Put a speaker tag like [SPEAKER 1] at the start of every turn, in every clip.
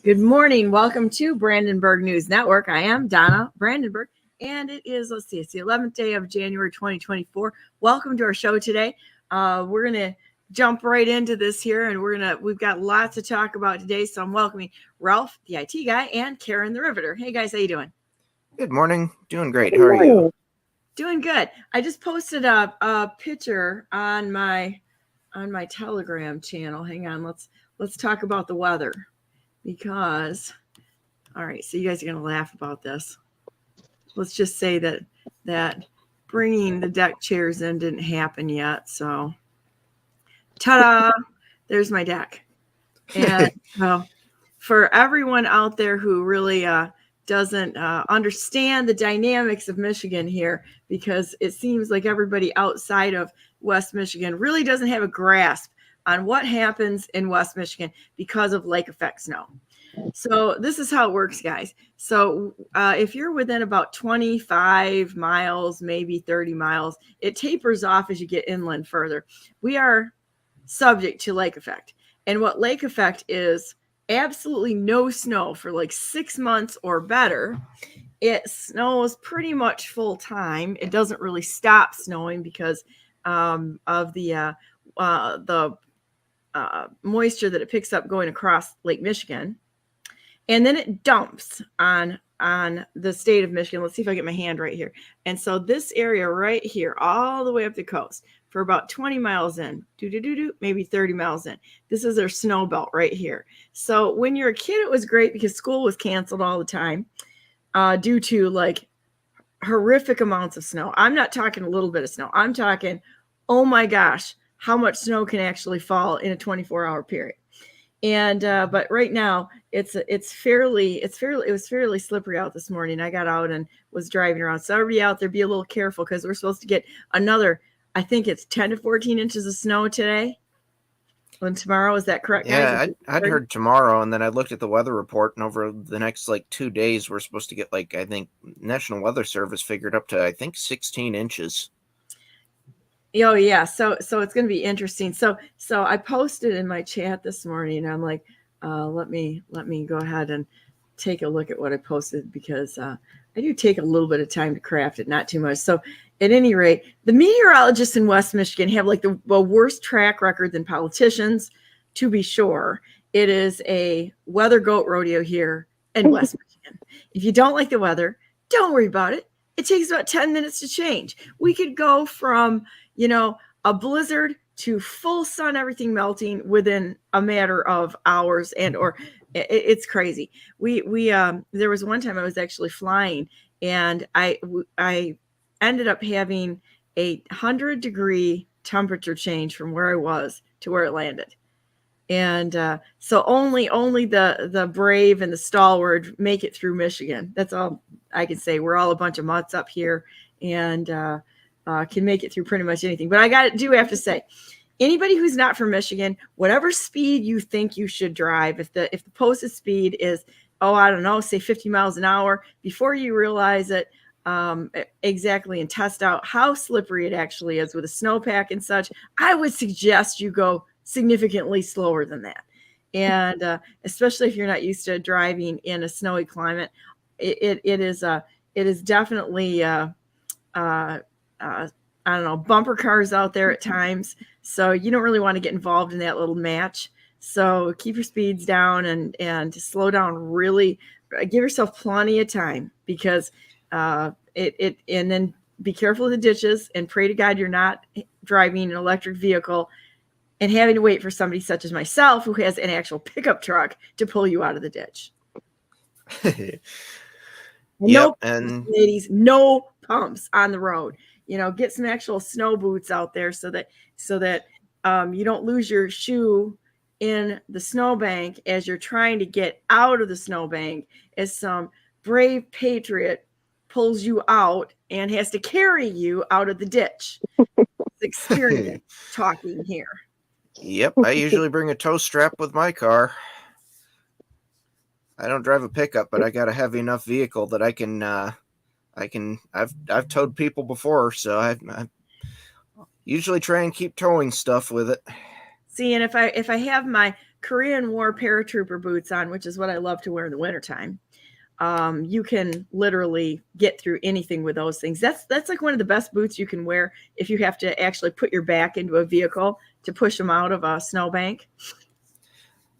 [SPEAKER 1] Good morning. Welcome to Brandenburg News Network. I am Donna Brandenburg, and it is, it's the 11th day of January 2024. Welcome to our show today. We're going to jump right into this here, and we've got lots to talk about today. So I'm welcoming Ralph, the IT guy, and Karen, the Riveter. Hey guys, how you doing?
[SPEAKER 2] Good morning. Doing great. How are you?
[SPEAKER 1] Doing good. I just posted a picture on my Telegram channel. Hang on, let's talk about the weather. Because, all right, so you guys are going to laugh about this. Let's just say that bringing the deck chairs in didn't happen yet. So, ta-da, there's my deck. And for everyone out there who really doesn't understand the dynamics of Michigan here, because it seems like everybody outside of West Michigan really doesn't have a grasp on what happens in West Michigan because of lake effect snow. So this is how it works, guys. So if you're within about 25 miles, maybe 30 miles, it tapers off as you get inland further. We are subject to lake effect. And what lake effect is, absolutely no snow for like 6 months or better. It snows pretty much full time. It doesn't really stop snowing because of the moisture that it picks up going across Lake Michigan. And then it dumps on the state of Michigan. Let's see if I get my hand right here. And so this area right here, all the way up the coast for about 20 miles in, maybe 30 miles in. This is our snow belt right here. So when you're a kid, it was great because school was canceled all the time due to like horrific amounts of snow. I'm not talking a little bit of snow. I'm talking, oh my gosh, how much snow can actually fall in a 24-hour period. And but right now it was fairly slippery out this morning. I got out and was driving around. So everybody out there, be a little careful because we're supposed to get another, I think it's 10 to 14 inches of snow today. And tomorrow, is that correct,
[SPEAKER 2] guys?
[SPEAKER 1] Yeah,
[SPEAKER 2] I'd heard tomorrow, and then I looked at the weather report, and over the next 2 days, we're supposed to get I think National Weather Service figured up to 16 inches.
[SPEAKER 1] Oh yeah, so it's going to be interesting. So I posted in my chat this morning. I'm like, let me go ahead and take a look at what I posted because I do take a little bit of time to craft it, not too much. So at any rate, the meteorologists in West Michigan have the worst track record than politicians, to be sure. It is a weather goat rodeo here in West Michigan. If you don't like the weather, don't worry about it. It takes about 10 minutes to change. We could go from a blizzard to full sun, everything melting within a matter of hours, it's crazy. There was one time I was actually flying, and I ended up having a 100-degree temperature change from where I was to where it landed. And so only the brave and the stalwart make it through Michigan. That's all I can say. We're all a bunch of mutts up here, and can make it through pretty much anything. But I do have to say, anybody who's not from Michigan, whatever speed you think you should drive, if the posted speed is, I don't know, say 50 miles an hour, before you realize it exactly and test out how slippery it actually is with a snowpack and such, I would suggest you go significantly slower than that. And especially if you're not used to driving in a snowy climate, it is definitely I don't know, bumper cars out there at times. So you don't really want to get involved in that little match. So keep your speeds down and slow down. Really give yourself plenty of time because and then be careful of the ditches and pray to God you're not driving an electric vehicle and having to wait for somebody such as myself who has an actual pickup truck to pull you out of the ditch.
[SPEAKER 2] Yep,
[SPEAKER 1] and ladies, no pumps on the road. Get some actual snow boots out there so that you don't lose your shoe in the snowbank as you're trying to get out of the snowbank as some brave patriot pulls you out and has to carry you out of the ditch. It's experience talking here.
[SPEAKER 2] Yep, I usually bring a tow strap with my car. I don't drive a pickup, but I got a heavy enough vehicle that I can I've towed people before, so I usually try and keep towing stuff with it.
[SPEAKER 1] See, and if I have my Korean War paratrooper boots on, which is what I love to wear in the wintertime, you can literally get through anything with those things. That's like one of the best boots you can wear if you have to actually put your back into a vehicle to push them out of a snowbank.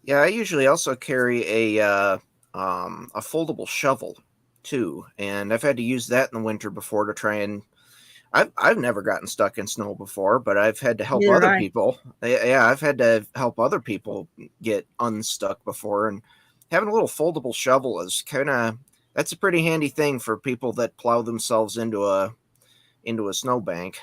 [SPEAKER 2] Yeah, I usually also carry a foldable shovel too, and I've had to use that in the winter before to try and. I've never gotten stuck in snow before, but I've had to help
[SPEAKER 1] Neither
[SPEAKER 2] other
[SPEAKER 1] I.
[SPEAKER 2] people. Yeah, I've had to help other people get unstuck before, and having a little foldable shovel is that's a pretty handy thing for people that plow themselves into a snowbank.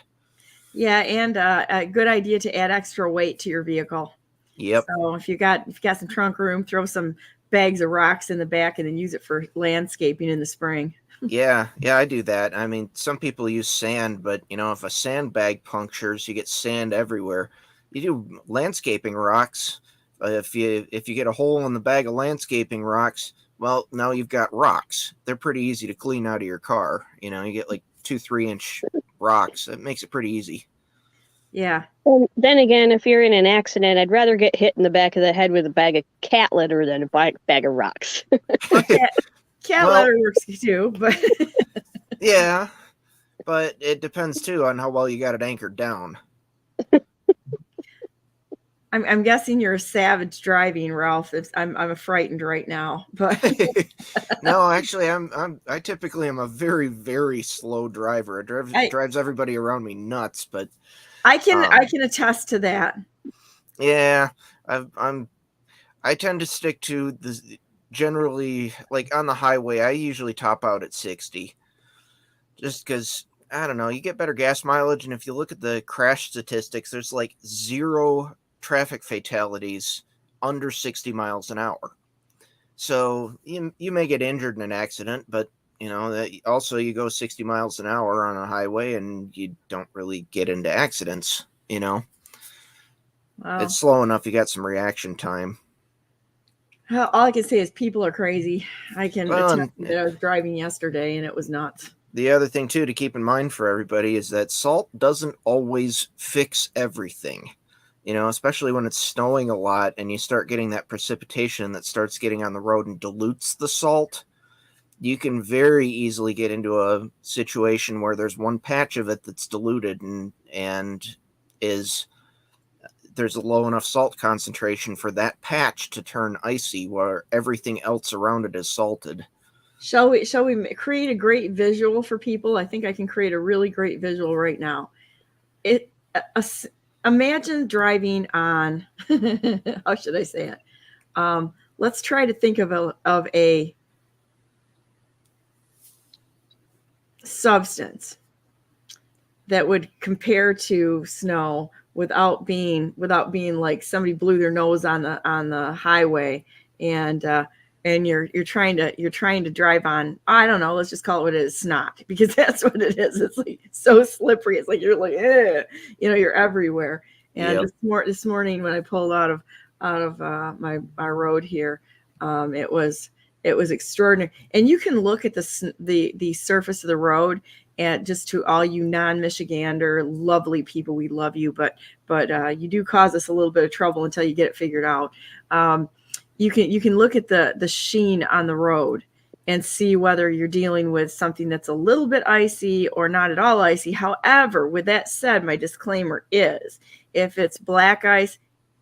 [SPEAKER 1] Yeah, and a good idea to add extra weight to your vehicle.
[SPEAKER 2] Yep.
[SPEAKER 1] So if you got some trunk room, throw some bags of rocks in the back and then use it for landscaping in the spring.
[SPEAKER 2] Yeah, I do that. I mean, some people use sand, but if a sandbag punctures, you get sand everywhere. You do landscaping rocks. If you get a hole in the bag of landscaping rocks, well, now you've got rocks. They're pretty easy to clean out of your car. You get like 2-3 inch rocks. It makes it pretty easy.
[SPEAKER 1] Yeah.
[SPEAKER 3] Well, then again, if you're in an accident, I'd rather get hit in the back of the head with a bag of cat litter than a bag of rocks.
[SPEAKER 1] Well, cat litter works too, but
[SPEAKER 2] yeah, but it depends too on how well you got it anchored down.
[SPEAKER 1] I'm guessing you're a savage driving, Ralph. I'm frightened right now, but
[SPEAKER 2] No, actually, I typically am a very, very slow driver. It drives everybody around me nuts, but
[SPEAKER 1] I can attest to that.
[SPEAKER 2] Yeah, I tend to stick to the generally, like on the highway. I usually top out at 60, just because I don't know. You get better gas mileage, and if you look at the crash statistics, there's like 0 traffic fatalities under 60 miles an hour. So you may get injured in an accident, but also you go 60 miles an hour on a highway and you don't really get into accidents.
[SPEAKER 1] Wow.
[SPEAKER 2] It's slow enough. You got some reaction time.
[SPEAKER 1] All I can say is people are crazy. I can attest that I was driving yesterday and it was nuts.
[SPEAKER 2] The other thing too to keep in mind for everybody is that salt doesn't always fix everything. Especially when it's snowing a lot and you start getting that precipitation that starts getting on the road and dilutes the salt, you can very easily get into a situation where there's one patch of it that's diluted and there's a low enough salt concentration for that patch to turn icy where everything else around it is salted.
[SPEAKER 1] Shall we create a great visual for people? I think I can create a really great visual right now. Imagine driving on, how should I say it? Let's try to think of a substance that would compare to snow without being like somebody blew their nose on the highway and you're trying to drive on, I don't know, let's just call it what it is, snot, because that's what it is. It's like so slippery. It's like you're like, you're everywhere. And yep. This morning when I pulled out of my road here, it was extraordinary. And you can look at the surface of the road, and just to all you non-Michigander lovely people, we love you, but you do cause us a little bit of trouble until you get it figured out. You can look at the sheen on the road and see whether you're dealing with something that's a little bit icy or not at all icy. However, with that said, my disclaimer is if it's black ice,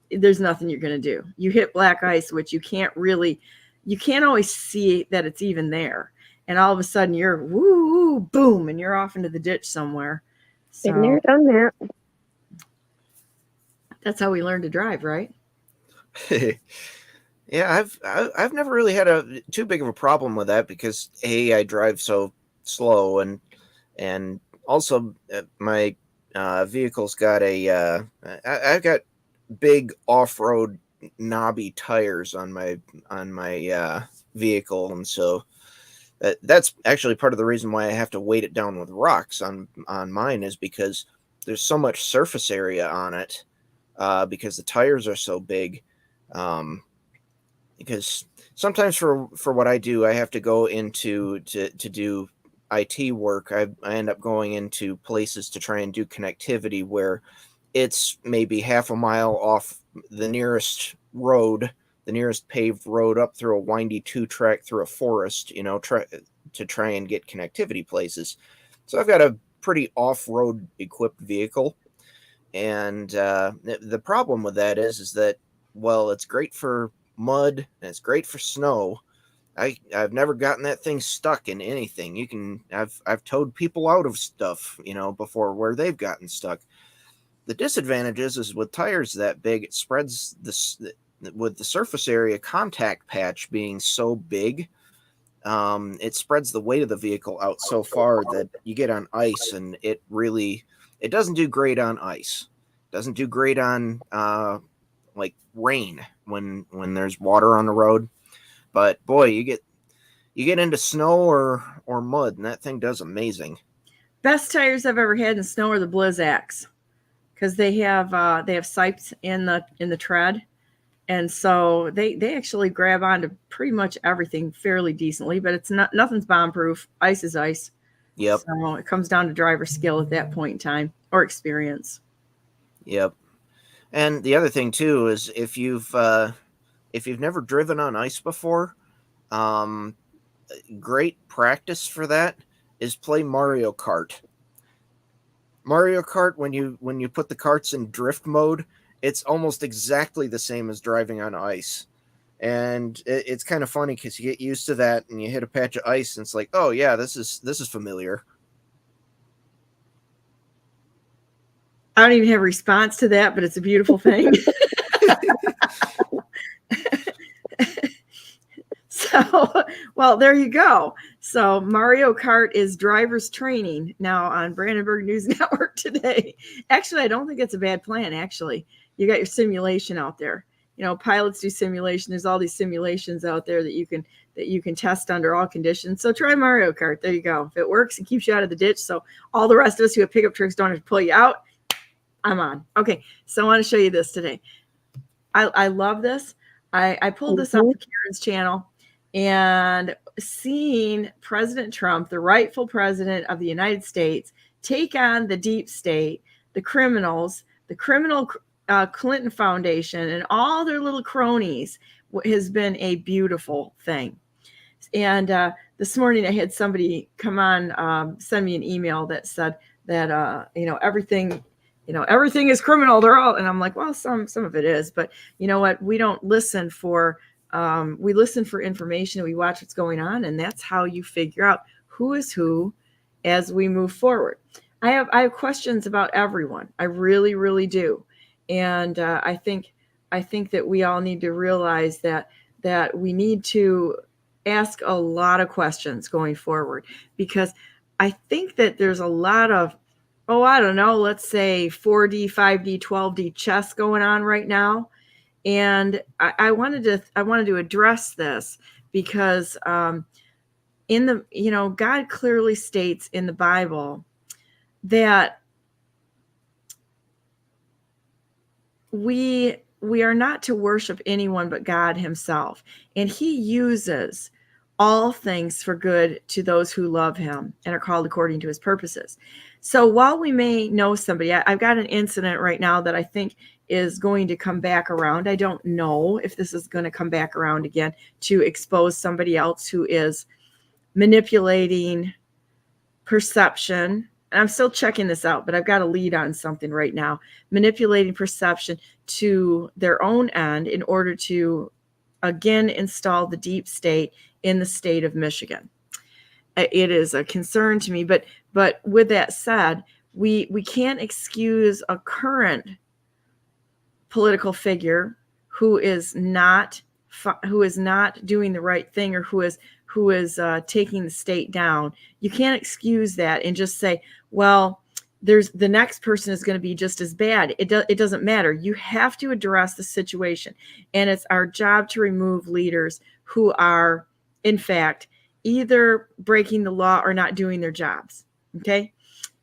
[SPEAKER 1] there's nothing you're going to do. You hit black ice, which you can't always see that it's even there. And all of a sudden you're woo, boom, and you're off into the ditch somewhere. So,
[SPEAKER 3] been there, done that.
[SPEAKER 1] That's how we learn to drive, right?
[SPEAKER 2] Yeah, I've never really had too big of a problem with that because I drive so slow and also my vehicle's got I've got big off-road knobby tires on my vehicle, and so that's actually part of the reason why I have to weight it down with rocks on mine, is because there's so much surface area on it because the tires are so big. Because sometimes for what I do, I have to go into to do IT work. I end up going into places to try and do connectivity where it's maybe half a mile off the nearest road, the nearest paved road, up through a windy 2-track through a forest, to try and get connectivity places. So I've got a pretty off-road equipped vehicle. And the problem with that is that, well, it's great for mud and it's great for snow. I've never gotten that thing stuck in anything. I've towed people out of stuff, before, where they've gotten stuck. The disadvantage is with tires that big, it spreads with the surface area contact patch being so big, it spreads the weight of the vehicle out so far that you get on ice, and it doesn't do great on ice. It doesn't do great on like rain when there's water on the road. But boy, you get into snow or mud, and that thing does amazing.
[SPEAKER 1] Best tires I've ever had in snow are the Blizzaks, because they have sipes in the tread, and so they actually grab onto pretty much everything fairly decently. But it's nothing's bomb proof. Ice is ice.
[SPEAKER 2] Yep.
[SPEAKER 1] So it comes down to driver skill at that point in time, or experience.
[SPEAKER 2] Yep. And the other thing too is if you've never driven on ice before, great practice for that is play Mario Kart. Mario Kart, when you put the carts in drift mode, it's almost exactly the same as driving on ice. And it's kind of funny because you get used to that and you hit a patch of ice and it's like, oh yeah, this is familiar.
[SPEAKER 1] I don't even have a response to that, but it's a beautiful thing. So, well, there you go. So Mario Kart is driver's training now on Brandenburg News Network today. Actually, I don't think it's a bad plan. Actually, you got your simulation out there. Pilots do simulation. There's all these simulations out there that you can test under all conditions. So try Mario Kart. There you go. If it works, it keeps you out of the ditch. So all the rest of us who have pickup trucks don't have to pull you out. I'm on. Okay, so I want to show you this today. I love this. I pulled this off of Karen's channel, and seeing President Trump, the rightful president of the United States, take on the deep state, the criminals, the criminal Clinton Foundation, and all their little cronies has been a beautiful thing. And this morning I had somebody come on, send me an email that said that, everything is criminal. They're all, and I'm like, well, some of it is, but you know what? We don't listen for, we listen for information. We watch what's going on, and that's how you figure out who is who as we move forward. I have questions about everyone. I really, really do. And I think that we all need to realize that we need to ask a lot of questions going forward, because I think that there's a lot of, I don't know, let's say 4D, 5D, 12D chess going on right now. And I wanted to address this because in the, God clearly states in the Bible that we are not to worship anyone but God himself. And he uses all things for good to those who love him and are called according to his purposes. So while we may know somebody, I've got an incident right now that I think is going to come back around. I don't know if this is going to come back around again to expose somebody else who is manipulating perception. And I'm still checking this out, but I've got a lead on something right now. Manipulating perception to their own end in order to, again, install the deep state in the state of Michigan. It is a concern to me, but with that said, we can't excuse a current political figure who is not doing the right thing, or who is taking the state down. You can't excuse that and just say, well, there's the next person is going to be just as bad. It doesn't matter. You have to address the situation, and it's our job to remove leaders who are, in fact, either breaking the law or not doing their jobs. Okay.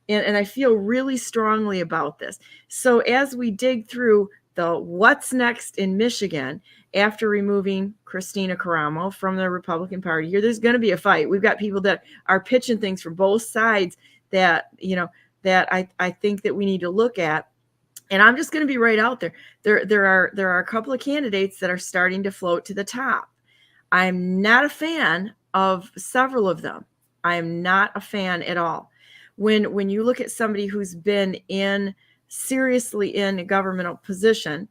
[SPEAKER 1] And I feel really strongly about this. So as we dig through the what's next in Michigan, after removing Christina Caramo from the Republican Party here, there's going to be a fight. We've got people that are pitching things from both sides that, that I think that we need to look at. And I'm just going to be right out there. There are a couple of candidates that are starting to float to the top. I'm not a fan of several of them. I am not a fan at all. When you look at somebody who's been seriously in a governmental position,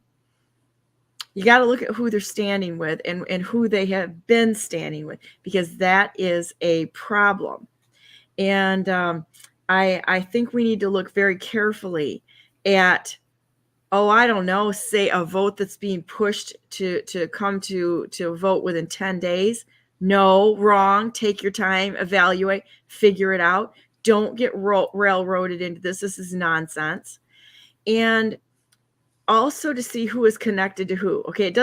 [SPEAKER 1] you got to look at who they're standing with and who they have been standing with, because that is a problem. And I think we need to look very carefully at, I don't know, say a vote that's being pushed to come to a vote within 10 days. No, wrong. Take your time, evaluate, figure it out. Don't get railroaded into this. This is nonsense. And also to see who is connected to who. Okay,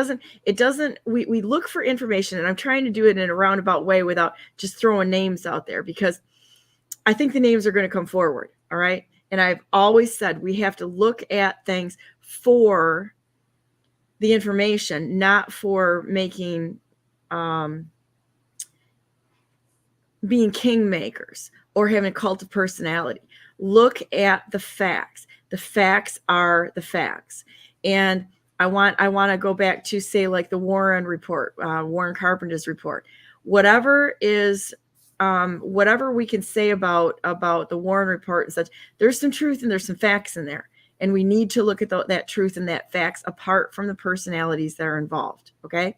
[SPEAKER 1] we look for information, and I'm trying to do it in a roundabout way without just throwing names out there, because I think the names are going to come forward. All right. And I've always said we have to look at things for the information, not for making, being kingmakers or having a cult of personality. Look at the facts. The facts are the facts. And I want to go back to, say, like the Warren report, Warren Carpenter's report. Whatever we can say about the Warren report and such, there's some truth and there's some facts in there. And we need to look at that truth and that facts apart from the personalities that are involved. Okay.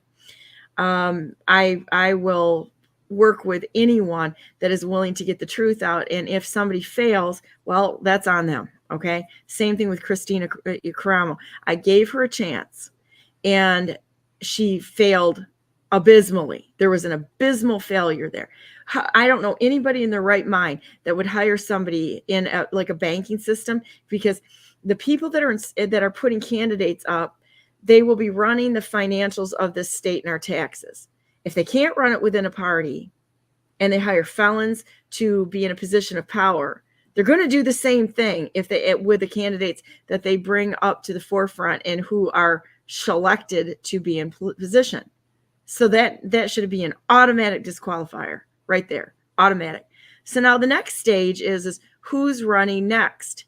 [SPEAKER 1] I will work with anyone that is willing to get the truth out. And if somebody fails, well, that's on them. Okay. Same thing with Christina Caramo. I gave her a chance and she failed abysmally. There was an abysmal failure there. I don't know anybody in their right mind that would hire somebody in like a banking system, because the people that are putting candidates up, they will be running the financials of this state and our taxes. If they can't run it within a party and they hire felons to be in a position of power, they're going to do the same thing with the candidates that they bring up to the forefront and who are selected to be in position. So that should be an automatic disqualifier right there, automatic. So now the next stage is who's running next,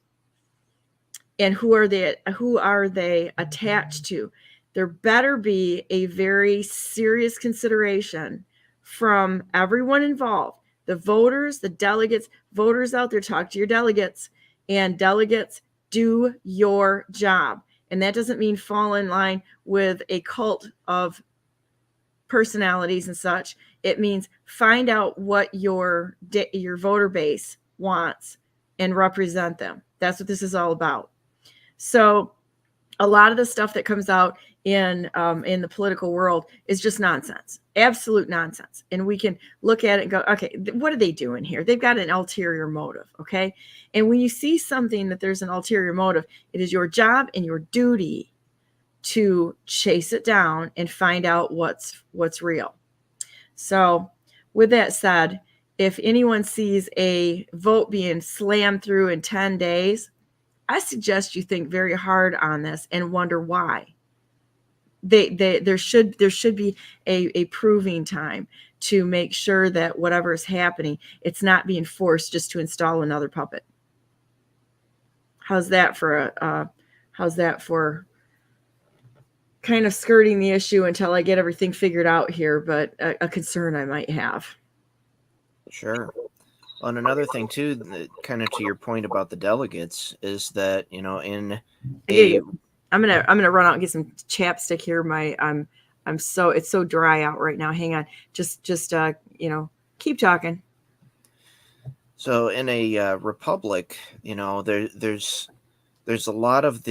[SPEAKER 1] and who are they attached to. There better be a very serious consideration from everyone involved, the voters, the delegates. Voters out there, talk to your delegates, and delegates, do your job. And that doesn't mean fall in line with a cult of personalities and such. It means find out what your voter base wants and represent them. That's what this is all about. So a lot of the stuff that comes out in the political world is just nonsense, absolute nonsense. And we can look at it and go, okay, what are they doing here? They've got an ulterior motive. Okay. And when you see something that there's an ulterior motive, it is your job and your duty to chase it down and find out what's real. So with that said, if anyone sees a vote being slammed through in 10 days, I suggest you think very hard on this and wonder why. There should be a proving time to make sure that whatever is happening, it's not being forced just to install another puppet. How's that for kind of skirting the issue until I get everything figured out here, but a concern I might have.
[SPEAKER 2] Sure. And another thing too, kind of to your point about the delegates, is that, you know,
[SPEAKER 1] I'm gonna run out and get some chapstick here. It's so dry out right now. Hang on, just keep talking.
[SPEAKER 2] So in a republic, you know, there's a lot of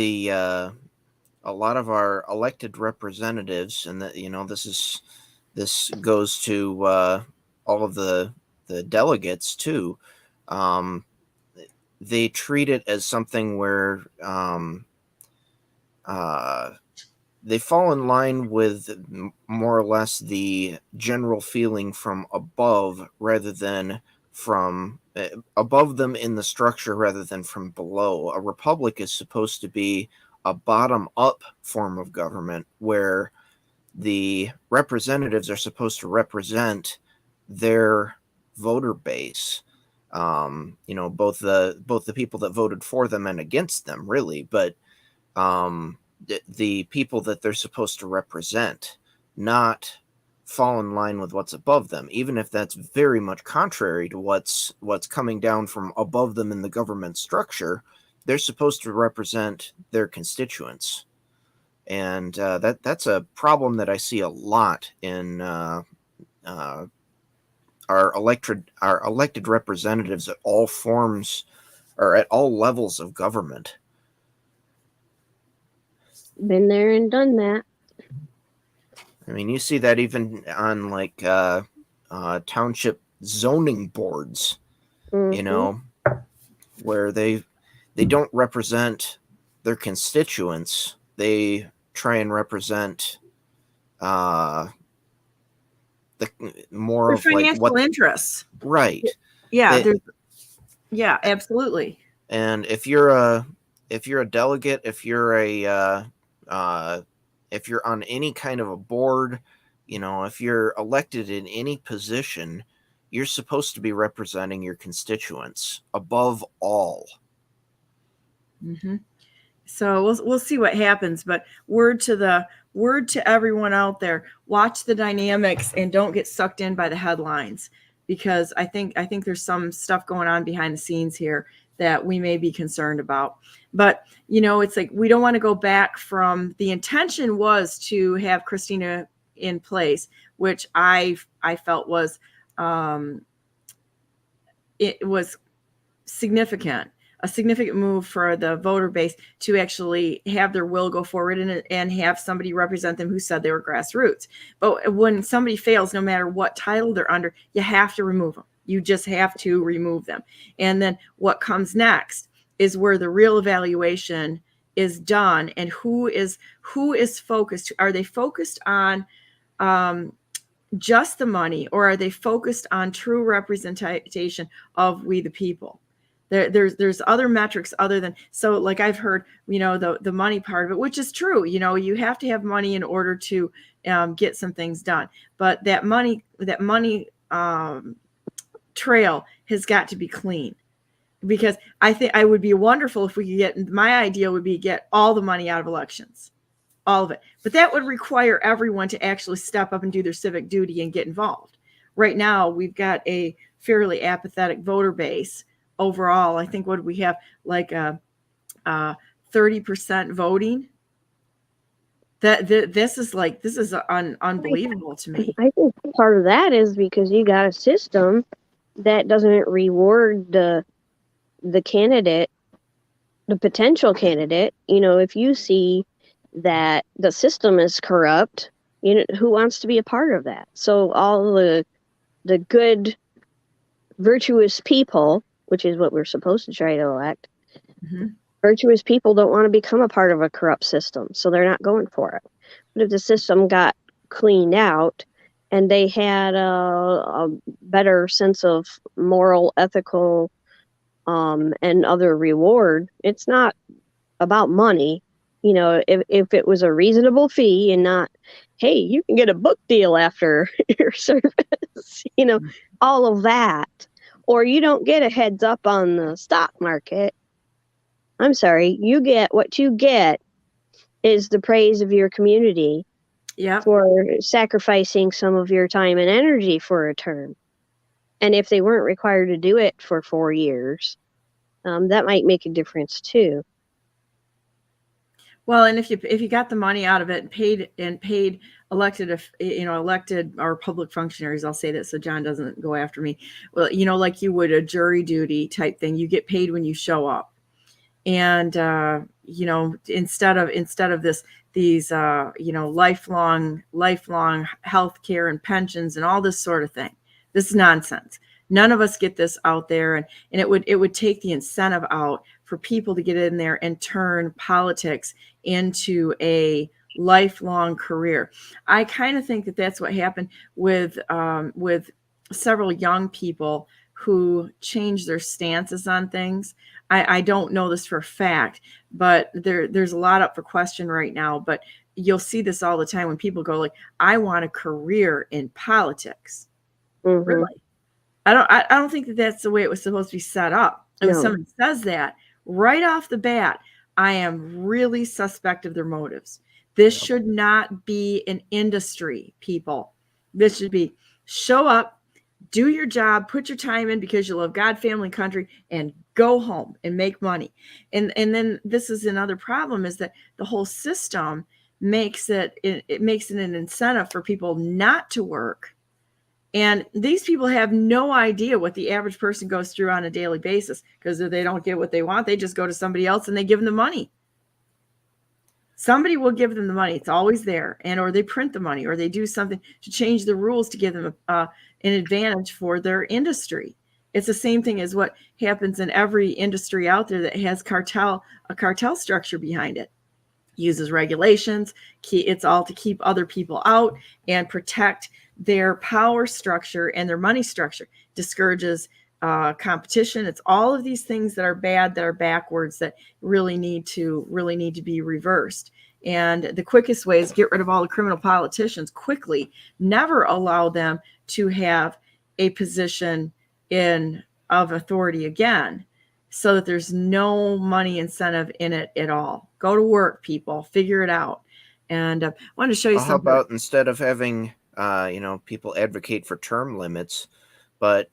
[SPEAKER 2] our elected representatives, and that, you know, this goes to all of the delegates too. They treat it as something where they fall in line with more or less the general feeling from above, rather than from above them in the structure rather than from below. A republic is supposed to be a bottom-up form of government where the representatives are supposed to represent their voter base. Both the people that voted for them and against them, really. But the people that they're supposed to represent, not fall in line with what's above them, even if that's very much contrary to what's coming down from above them in the government structure. They're supposed to represent their constituents, and that's a problem that I see a lot in our elected representatives at all forms or at all levels of government.
[SPEAKER 3] Been there and done that.
[SPEAKER 2] I mean, you see that even on like township zoning boards, you know, where they don't represent their constituents. They try and represent the more
[SPEAKER 1] Their
[SPEAKER 2] of like
[SPEAKER 1] financial
[SPEAKER 2] what
[SPEAKER 1] interests.
[SPEAKER 2] right.
[SPEAKER 1] Yeah, yeah, absolutely.
[SPEAKER 2] And if you're a delegate, if you're on any kind of a board, you know, if you're elected in any position, you're supposed to be representing your constituents above all.
[SPEAKER 1] Mm-hmm. So we'll see what happens, but word to everyone out there: watch the dynamics and don't get sucked in by the headlines, because I think there's some stuff going on behind the scenes here that we may be concerned about. But it's like we don't want to go back from the intention was to have Christina in place, which I felt was it was a significant move for the voter base to actually have their will go forward and have somebody represent them who said they were grassroots. But when somebody fails, no matter what title they're under, you have to remove them. You just have to remove them. And then what comes next is where the real evaluation is done, and who is focused. Are they focused on just the money, or are they focused on true representation of we the people? There's other metrics other than, so like I've heard, the money part of it, which is true. You have to have money in order to get some things done. But that money trail has got to be clean, because I think I would be wonderful if we could my idea would be get all the money out of elections, all of it. But that would require everyone to actually step up and do their civic duty and get involved. Right now, we've got a fairly apathetic voter base. Overall, I think what we have, like 30% voting. This is unbelievable to me.
[SPEAKER 3] I think part of that is because you got a system that doesn't reward the candidate, the potential candidate. If you see that the system is corrupt, who wants to be a part of that? So all the good, virtuous people, which is what we're supposed to try to elect, virtuous people don't want to become a part of a corrupt system, so they're not going for it. But if the system got cleaned out and they had a better sense of moral, ethical, and other reward, it's not about money. If it was a reasonable fee and not, hey, you can get a book deal after your service, all of that. Or you don't get a heads up on the stock market. I'm sorry, what you get is the praise of your community for sacrificing some of your time and energy for a term. And if they weren't required to do it for 4 years, that might make a difference too.
[SPEAKER 1] Well, and if you got the money out of it and paid elected or public functionaries, I'll say that so John doesn't go after me. Well, like you would a jury duty type thing, you get paid when you show up. And instead of these lifelong health care and pensions and all this sort of thing, this is nonsense. None of us get this out there, and it would take the incentive out for people to get in there and turn politics into a lifelong career. I kind of think that that's what happened with several young people who changed their stances on things. I don't know this for a fact, but there's a lot up for question right now. But you'll see this all the time when people go like, I want a career in politics. Really? I don't think that that's the way it was supposed to be set up. And when someone says that right off the bat, I am really suspect of their motives. This should not be an industry, people. This should be show up, do your job, put your time in because you love God, family, country, and go home and make money. And then this is another problem, is that the whole system makes it makes it an incentive for people not to work. And these people have no idea what the average person goes through on a daily basis, because if they don't get what they want, they just go to somebody else and they give them the money. Somebody will give them the money. It's always there. And or they print the money, or they do something to change the rules to give them an advantage for their industry. It's the same thing as what happens in every industry out there that has a cartel structure behind it. Uses regulations. It's all to keep other people out and protect their power structure and their money structure. Discourages competition. It's all of these things that are bad, that are backwards, that really need to be reversed. And the quickest way is get rid of all the criminal politicians quickly. Never allow them to have a position of authority again, so that there's no money incentive in it at all. Go to work, people. Figure it out. And I wanted to show you something.
[SPEAKER 2] How about instead of having people advocate for term limits, but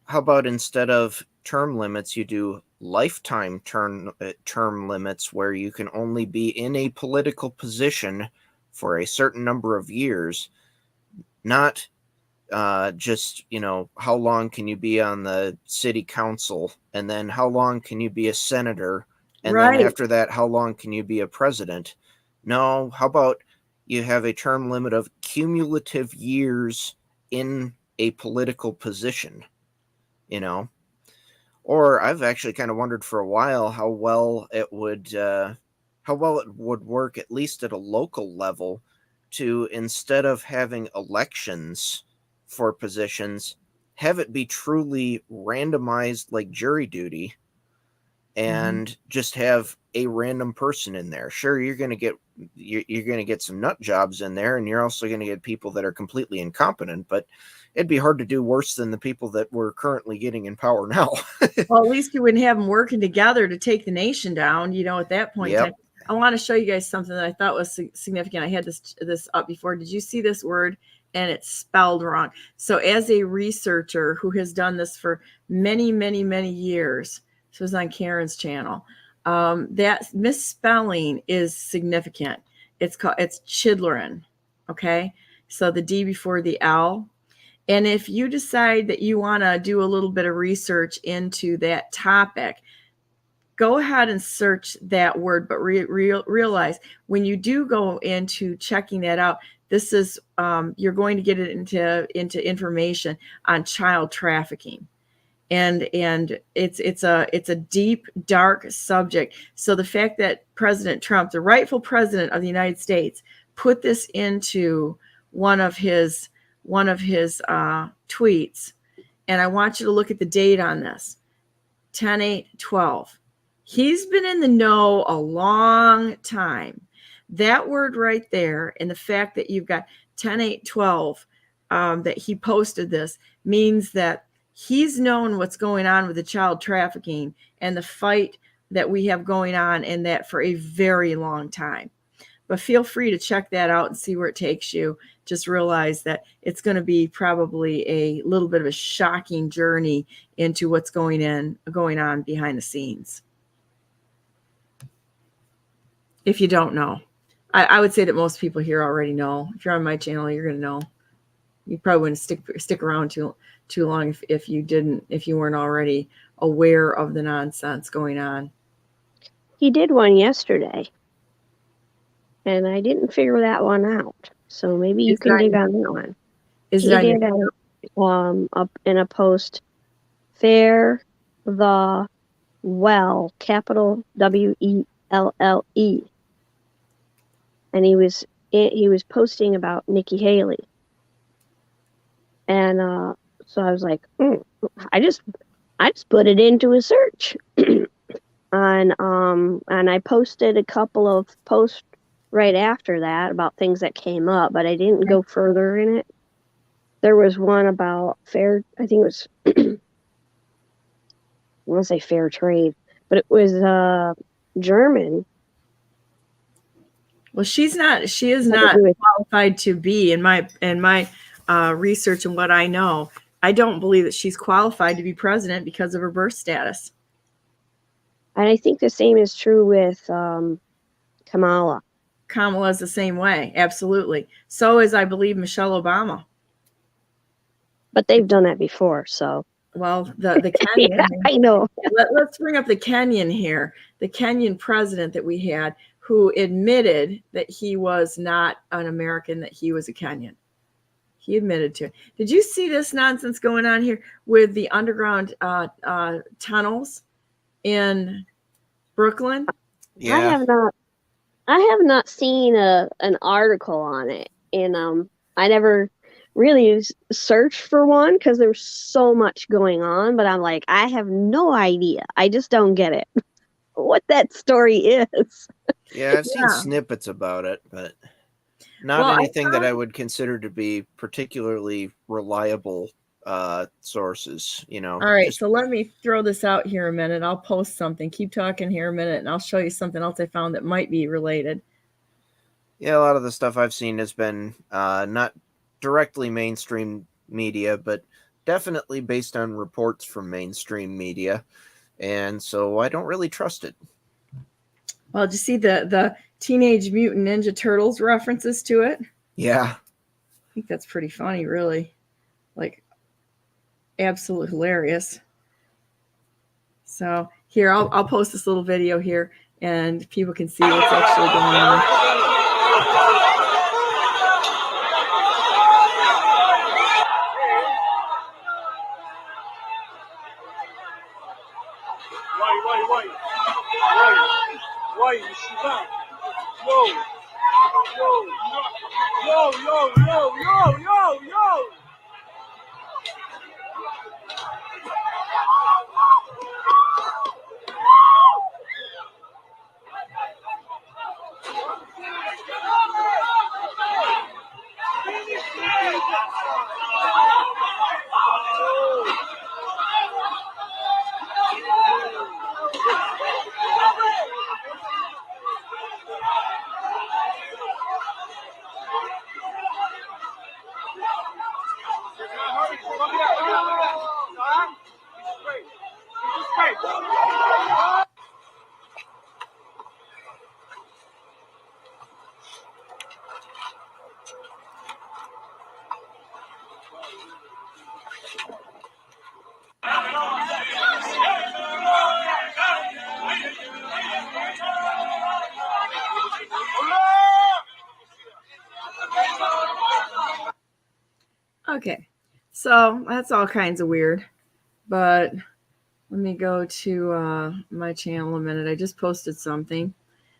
[SPEAKER 2] how about instead of term limits, you do lifetime term limits, where you can only be in a political position for a certain number of years, not just, how long can you be on the city council, and then how long can you be a senator, and then after that, how long can you be a president? No, how about you have a term limit of cumulative years in a political position, Or I've actually kind of wondered for a while how well it would work, at least at a local level, to, instead of having elections for positions, have it be truly randomized like jury duty, and just have a random person in there. Sure, you're going to get some nut jobs in there, and you're also going to get people that are completely incompetent, but it'd be hard to do worse than the people that we're currently getting in power now.
[SPEAKER 1] Well, at least you wouldn't have them working together to take the nation down, at that point in time. I want to show you guys something that I thought was significant. I had this up before. Did you see this word? And it's spelled wrong. So as a researcher who has done this for many, many, many years, this was on Karen's channel, that misspelling is significant. It's Chidlerin, okay? So the D before the L. And if you decide that you want to do a little bit of research into that topic, go ahead and search that word, but realize when you do go into checking that out, this is you're going to get it into information on child trafficking, and it's a deep, dark subject. So the fact that President Trump, the rightful president of the United States, put this into one of his tweets, and I want you to look at the date on this, 10/8/12. He's been in the know a long time. That word right there, and the fact that you've got 10/8/12, that he posted this, means that he's known what's going on with the child trafficking and the fight that we have going on in that for a very long time. But feel free to check that out and see where it takes you. Just realize that it's going to be probably a little bit of a shocking journey into what's going on behind the scenes. If you don't know, I would say that most people here already know. If you're on my channel, you're going to know. You probably wouldn't stick around too long if you weren't already aware of the nonsense going on.
[SPEAKER 3] He did one yesterday, and I didn't figure that one out. So maybe you can dig on that one. He did up in a post, fare the well, capital WELLE. And he was posting about Nikki Haley. And so I was like, I just put it into a search. And I posted a couple of posts right after that about things that came up, but I didn't go further in it. There was one about I think it was, I want to say fair trade, but it was German.
[SPEAKER 1] Well, she is not qualified to be in my research and what I know. I don't believe that she's qualified to be president because of her birth status.
[SPEAKER 3] And I think the same is true with Kamala.
[SPEAKER 1] Kamala's the same way. Absolutely. So is, I believe, Michelle Obama.
[SPEAKER 3] But they've done that before, so.
[SPEAKER 1] Well, the Kenyan.
[SPEAKER 3] Yeah, I know.
[SPEAKER 1] Let's bring up the Kenyan here. The Kenyan president that we had, who admitted that he was not an American, that he was a Kenyan. He admitted to it. Did you see this nonsense going on here with the underground tunnels in Brooklyn?
[SPEAKER 2] Yeah.
[SPEAKER 3] I have not seen an article on it, and I never really searched for one because there's so much going on. But I'm like, I have no idea. I just don't get it. What that story is.
[SPEAKER 2] Yeah, I've seen snippets about it, but not anything that I would consider to be particularly reliable sources, you know.
[SPEAKER 1] All right, so let me throw this out here a minute. I'll post something. Keep talking here a minute, and I'll show you something else I found that might be related.
[SPEAKER 2] Yeah, a lot of the stuff I've seen has been not directly mainstream media, but definitely based on reports from mainstream media. And so I don't really trust it.
[SPEAKER 1] Well, did you see the Teenage Mutant Ninja Turtles references to it?
[SPEAKER 2] Yeah.
[SPEAKER 1] I think that's pretty funny, really. Like, absolutely hilarious. So here, I'll post this little video here, and people can see what's actually going on. Okay, so that's all kinds of weird, but let me go to my channel a minute. I just posted something.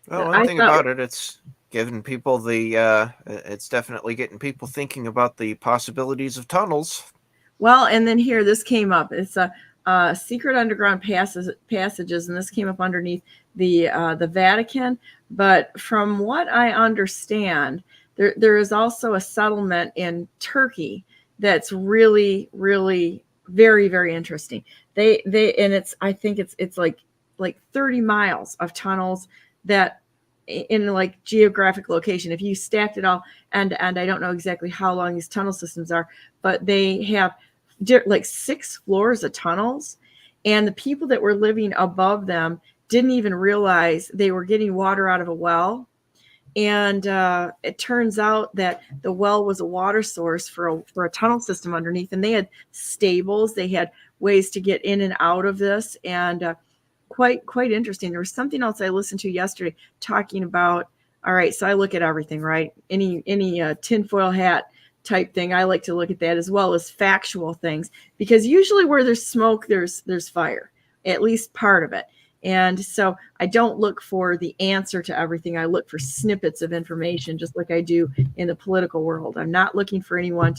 [SPEAKER 2] Well, one thing about it, it's giving people it's definitely getting people thinking about the possibilities of tunnels.
[SPEAKER 1] Well, and then here, this came up. It's a secret underground passages, and this came up underneath the Vatican. But from what I understand, there is also a settlement in Turkey that's really, really very, very interesting. They and I think it's like 30 miles of tunnels that in like geographic location. If you stacked it all, and I don't know exactly how long these tunnel systems are, but they have like 6 floors of tunnels, and the people that were living above them didn't even realize they were getting water out of a well. And it turns out that the well was a water source for a tunnel system underneath, and they had stables. They had ways to get in and out of this, and quite interesting. There was something else I listened to yesterday talking about. All right, so I look at everything, right? Any tinfoil hat type thing. I like to look at that as well as factual things, because usually where there's smoke, there's fire, at least part of it. And so I don't look for the answer to everything. I look for snippets of information, just like I do in the political world. I'm not looking for anyone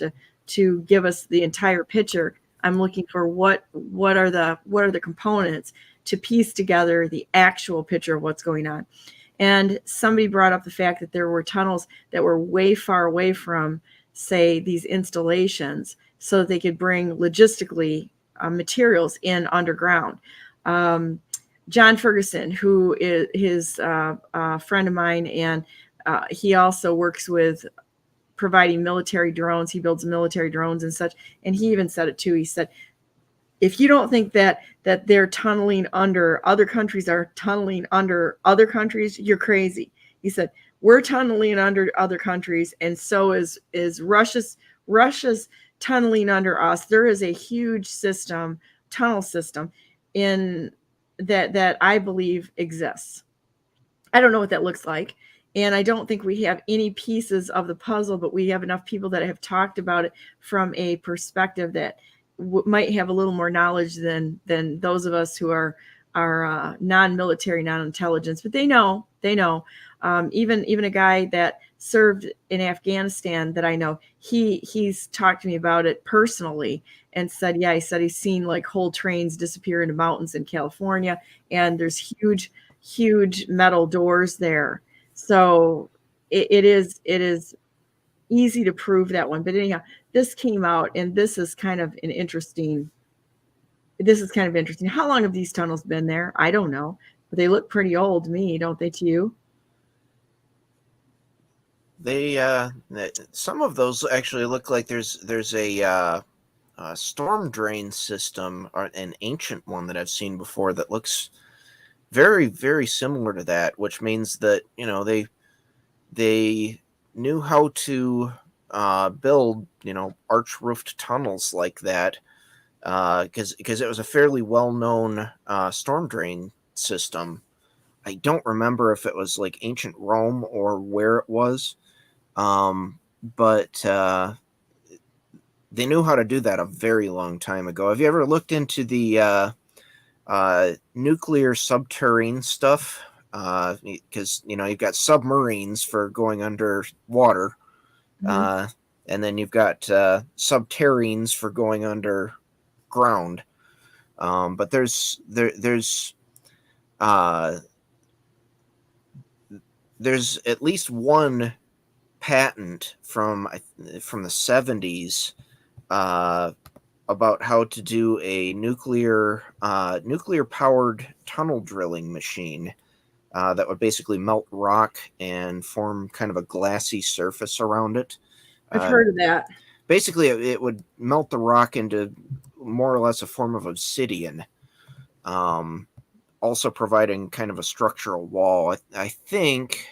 [SPEAKER 1] to give us the entire picture. I'm looking for what are the components to piece together the actual picture of what's going on. And somebody brought up the fact that there were tunnels that were way far away from, say, these installations, so that they could bring logistically materials in underground. John Ferguson, who is his friend of mine, and he also works with providing military drones. He builds military drones and such. And he even said it too. He said, if you don't think that they're tunneling under, other countries are tunneling under other countries, you're crazy. He said, we're tunneling under other countries, and so is Russia's tunneling under us. There is a huge tunnel system in that I believe exists. I don't know what that looks like. And I don't think we have any pieces of the puzzle, but we have enough people that have talked about it from a perspective that might have a little more knowledge than those of us who are non-military, non-intelligence. But they know. Even a guy that served in Afghanistan that I know, he's talked to me about it personally and said, yeah, he said he's seen like whole trains disappear into mountains in California, and there's huge metal doors there. So it is easy to prove that one. But anyhow, this came out, and this is kind of interesting. How long have these tunnels been there? I don't know, but they look pretty old to me, don't they, to you?
[SPEAKER 2] They some of those actually look like there's a storm drain system, or an ancient one that I've seen before that looks very, very similar to that, which means that, you know, they knew how to build, you know, arch-roofed tunnels like that, because it was a fairly well-known storm drain system. I don't remember if it was like ancient Rome or where it was, but they knew how to do that a very long time ago. Have you ever looked into the nuclear subterrane stuff? Because, you know, you've got submarines for going underwater, and then you've got subterranes for going underground. But there's at least one patent from the 70s about how to do a nuclear powered tunnel drilling machine that would basically melt rock and form kind of a glassy surface around it.
[SPEAKER 1] I've heard of that.
[SPEAKER 2] Basically, it would melt the rock into more or less a form of obsidian, also providing kind of a structural wall. I think,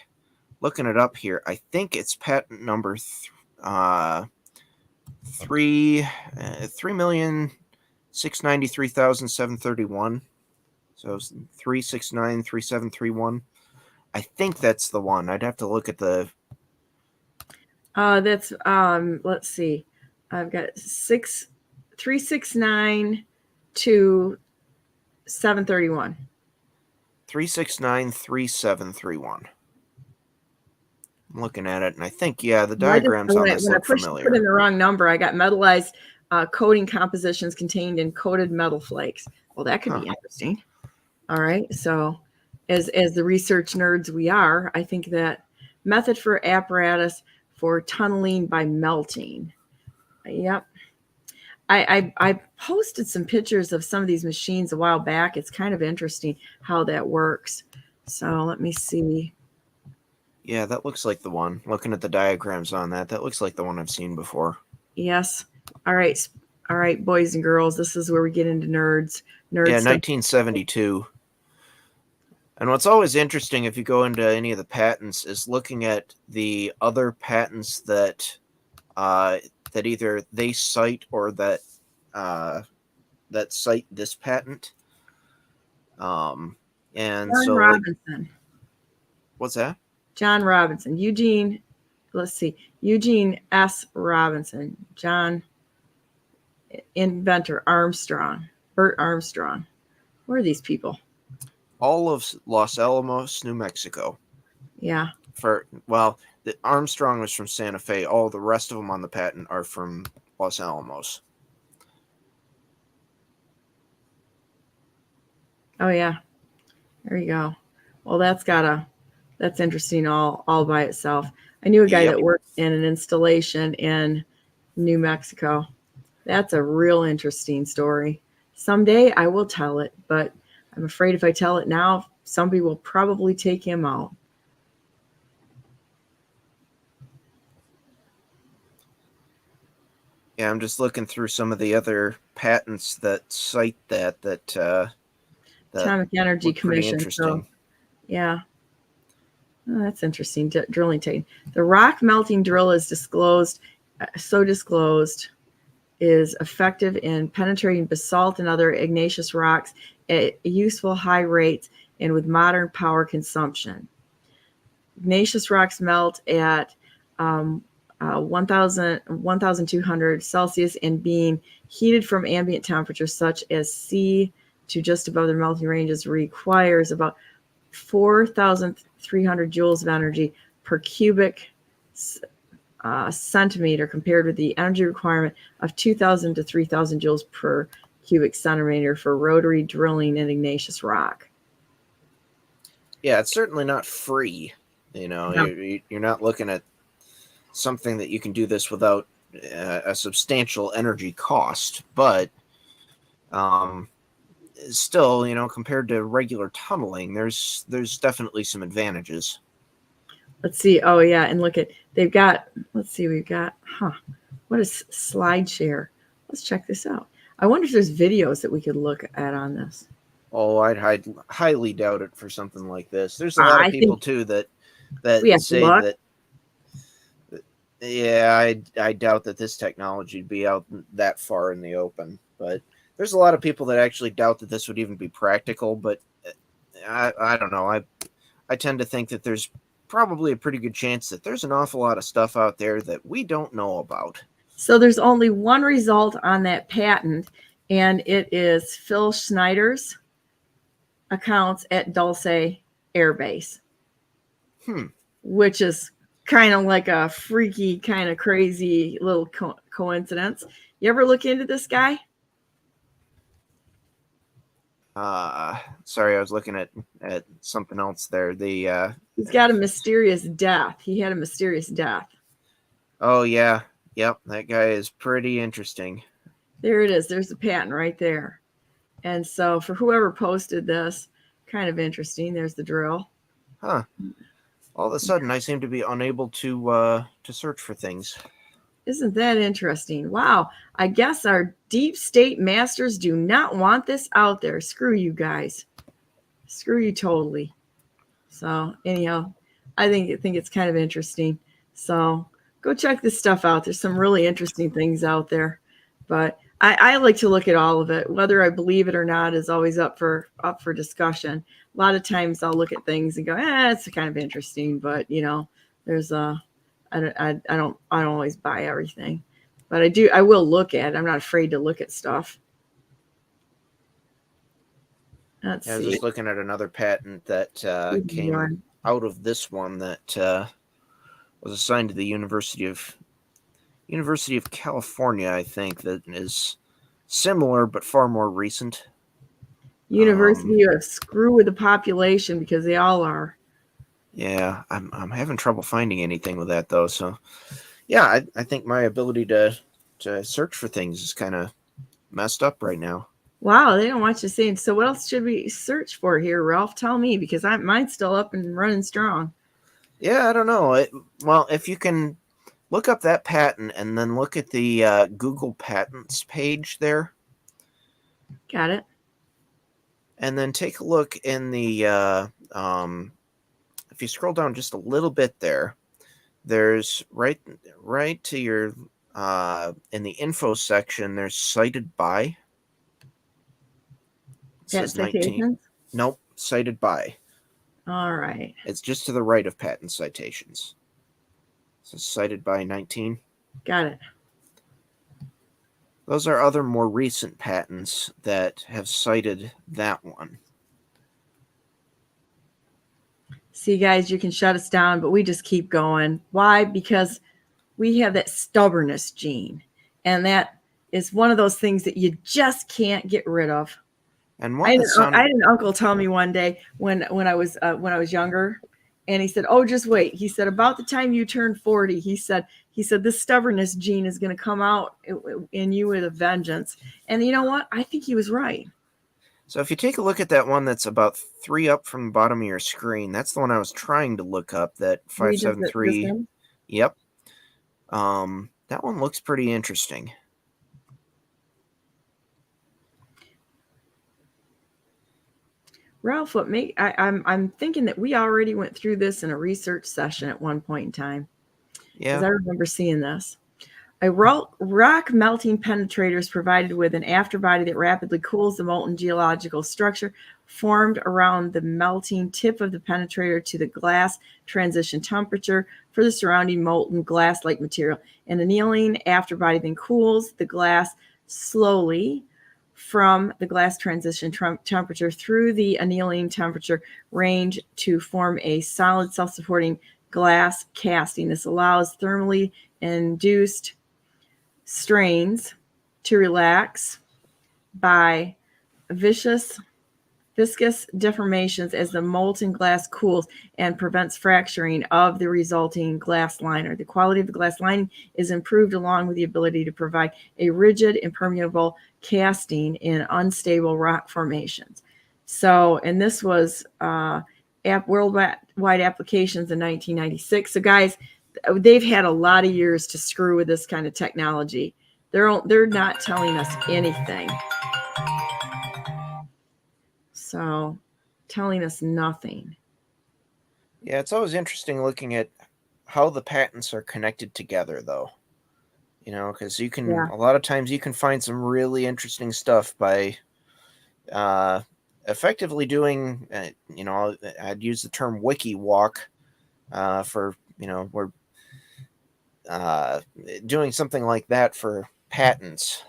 [SPEAKER 2] looking it up here, I think it's patent number 3,693,731. So 3693731. I think that's the one. I'd have to look at the.
[SPEAKER 1] That's let's see. I've got 369 to 731.
[SPEAKER 2] 3693731. I'm looking at it, and I think, yeah, the diagrams on this look familiar.
[SPEAKER 1] Put in the wrong number. I got metallized coating compositions contained in coated metal flakes. Well, that could be interesting. All right. So as the research nerds we are, I think that method for apparatus for tunneling by melting. Yep. I posted some pictures of some of these machines a while back. It's kind of interesting how that works. So let me see.
[SPEAKER 2] Yeah, that looks like the one. Looking at the diagrams on that looks like the one I've seen before.
[SPEAKER 1] Yes. All right, boys and girls. This is where we get into nerds.
[SPEAKER 2] Yeah, 1972. And what's always interesting if you go into any of the patents is looking at the other patents that either they cite or that cite this patent. And
[SPEAKER 1] John
[SPEAKER 2] so
[SPEAKER 1] Robinson.
[SPEAKER 2] What's that?
[SPEAKER 1] John Robinson. Eugene S. Robinson. John inventor Armstrong. Bert Armstrong. Where are these people?
[SPEAKER 2] All of Los Alamos, New Mexico.
[SPEAKER 1] Yeah.
[SPEAKER 2] The Armstrong was from Santa Fe. All the rest of them on the patent are from Los Alamos.
[SPEAKER 1] Oh yeah. There you go. Well, that's interesting all by itself. I knew a guy that worked in an installation in New Mexico. That's a real interesting story. Someday I will tell it, but I'm afraid if I tell it now, somebody will probably take him out.
[SPEAKER 2] Yeah, I'm just looking through some of the other patents that cite that
[SPEAKER 1] Atomic Energy
[SPEAKER 2] look pretty
[SPEAKER 1] Commission.
[SPEAKER 2] interesting.
[SPEAKER 1] So, yeah. Oh, that's interesting. Drilling technique. The rock melting drill is disclosed, is effective in penetrating basalt and other igneous rocks at useful high rates and with modern power consumption. Igneous rocks melt at 1,200 Celsius and being heated from ambient temperatures such as C to just above their melting ranges requires about 4,300 joules of energy per cubic centimeter compared with the energy requirement of 2,000 to 3,000 joules per cubic centimeter for rotary drilling in igneous rock.
[SPEAKER 2] Yeah, it's certainly not free.
[SPEAKER 1] No.
[SPEAKER 2] You're not looking at something that you can do this without a substantial energy cost, but still, compared to regular tunneling, there's definitely some advantages.
[SPEAKER 1] Let's see. Oh yeah, and look at they've got. Let's see. We've got. What is SlideShare? Let's check this out. I wonder if there's videos that we could look at on this.
[SPEAKER 2] Oh, I'd highly doubt it for something like this. There's a lot of people too that say that. Yeah, I doubt that this technology would be out that far in the open. But there's a lot of people that actually doubt that this would even be practical. But I don't know. I tend to think that there's probably a pretty good chance that there's an awful lot of stuff out there that we don't know about.
[SPEAKER 1] So there's only one result on that patent, and it is Phil Schneider's accounts at Dulce Air Base, which is kind of like a freaky, kind of crazy little coincidence. You ever look into this guy?
[SPEAKER 2] Sorry, I was looking at something else there.
[SPEAKER 1] He's got a mysterious death. He had a mysterious death.
[SPEAKER 2] Oh yeah, yep, that guy is pretty interesting.
[SPEAKER 1] There it is. There's the patent right there. And so for whoever posted this, kind of interesting. There's the drill.
[SPEAKER 2] Huh. All of a sudden, I seem to be unable to search for things.
[SPEAKER 1] Isn't that interesting? Wow. I guess our deep state masters do not want this out there. Screw you guys. Screw you totally. So anyhow, I think it's kind of interesting. So go check this stuff out. There's some really interesting things out there. But I like to look at all of it. Whether I believe it or not is always up for discussion. A lot of times I'll look at things and go, it's kind of interesting, but there's I don't always buy everything, but I will look at it. I'm not afraid to look at stuff.
[SPEAKER 2] I was just looking at another patent that came out of this one that was assigned to the University of California, I think, that is similar but far more recent.
[SPEAKER 1] University of screw with the population, because they all are.
[SPEAKER 2] Yeah, I'm having trouble finding anything with that though. So yeah, I think my ability to search for things is kind of messed up right now.
[SPEAKER 1] Wow, they don't want you saying. So what else should we search for here, Ralph? Tell me, because mine's still up and running strong.
[SPEAKER 2] Yeah, I don't know. Well, if you can look up that patent and then look at the Google Patents page there.
[SPEAKER 1] Got it.
[SPEAKER 2] And then take a look in the if you scroll down just a little bit there, there's right to your in the info section, there's cited by. It says 19. Nope, cited by.
[SPEAKER 1] All right.
[SPEAKER 2] It's just to the right of patent citations. It says cited by 19.
[SPEAKER 1] Got it.
[SPEAKER 2] Those are other more recent patents that have cited that one.
[SPEAKER 1] See, guys, you can shut us down, but we just keep going. Why? Because we have that stubbornness gene, and that is one of those things that you just can't get rid of.
[SPEAKER 2] And
[SPEAKER 1] I had an uncle tell me one day when I was younger, and he said, "Oh, just wait." He said, "About the time you turn 40, he said this stubbornness gene is going to come out in you with a vengeance." And you know what? I think he was right.
[SPEAKER 2] So if you take a look at that one that's about 3 up from the bottom of your screen, that's the one I was trying to look up, that
[SPEAKER 1] We just- this
[SPEAKER 2] 573.
[SPEAKER 1] one?
[SPEAKER 2] Yep. That one looks pretty interesting.
[SPEAKER 1] Ralph, I'm thinking that we already went through this in a research session at one point in time. Because
[SPEAKER 2] Yeah.
[SPEAKER 1] I remember seeing this. A rock melting penetrator is provided with an afterbody that rapidly cools the molten geological structure formed around the melting tip of the penetrator to the glass transition temperature for the surrounding molten glass-like material. An annealing afterbody then cools the glass slowly from the glass transition temperature through the annealing temperature range to form a solid self-supporting glass casting. This allows thermally induced strains to relax by viscous deformations as the molten glass cools and prevents fracturing of the resulting glass liner. The quality of the glass lining is improved along with the ability to provide a rigid, impermeable casting in unstable rock formations. So, and this was worldwide applications in 1996. So, guys, they've had a lot of years to screw with this kind of technology. They're not telling us anything. So, telling us nothing.
[SPEAKER 2] Yeah, it's always interesting looking at how the patents are connected together, though. Because you can, a lot of times you can find some really interesting stuff by effectively doing, I'd use the term wiki walk for, we're doing something like that for patents.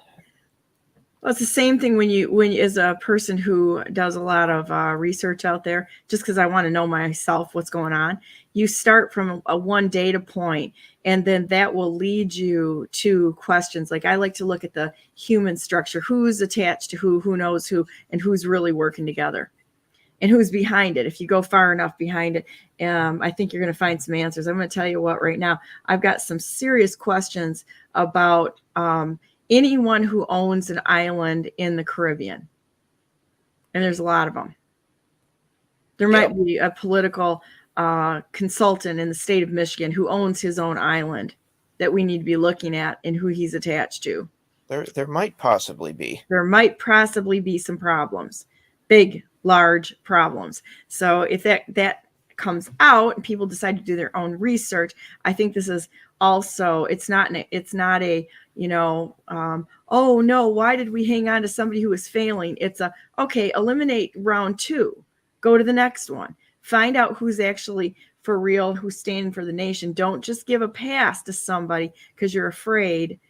[SPEAKER 1] Well, it's the same thing when you as a person who does a lot of research out there, just because I want to know myself what's going on. You start from a one data point, and then that will lead you to questions. Like, I like to look at the human structure, who's attached to who knows who, and who's really working together, and who's behind it. If you go far enough behind it, I think you're going to find some answers. I'm going to tell you what, right now, I've got some serious questions about anyone who owns an island in the Caribbean. And there's a lot of them. There might be a political consultant in the state of Michigan who owns his own island that we need to be looking at and who he's attached to.
[SPEAKER 2] There might possibly be.
[SPEAKER 1] There might possibly be some problems, big, large problems. So if that comes out and people decide to do their own research, I think this is also, it's not a oh no, why did we hang on to somebody who was failing? It's okay, eliminate round 2, go to the next one, find out who's actually for real, who's standing for the nation. Don't just give a pass to somebody because you're afraid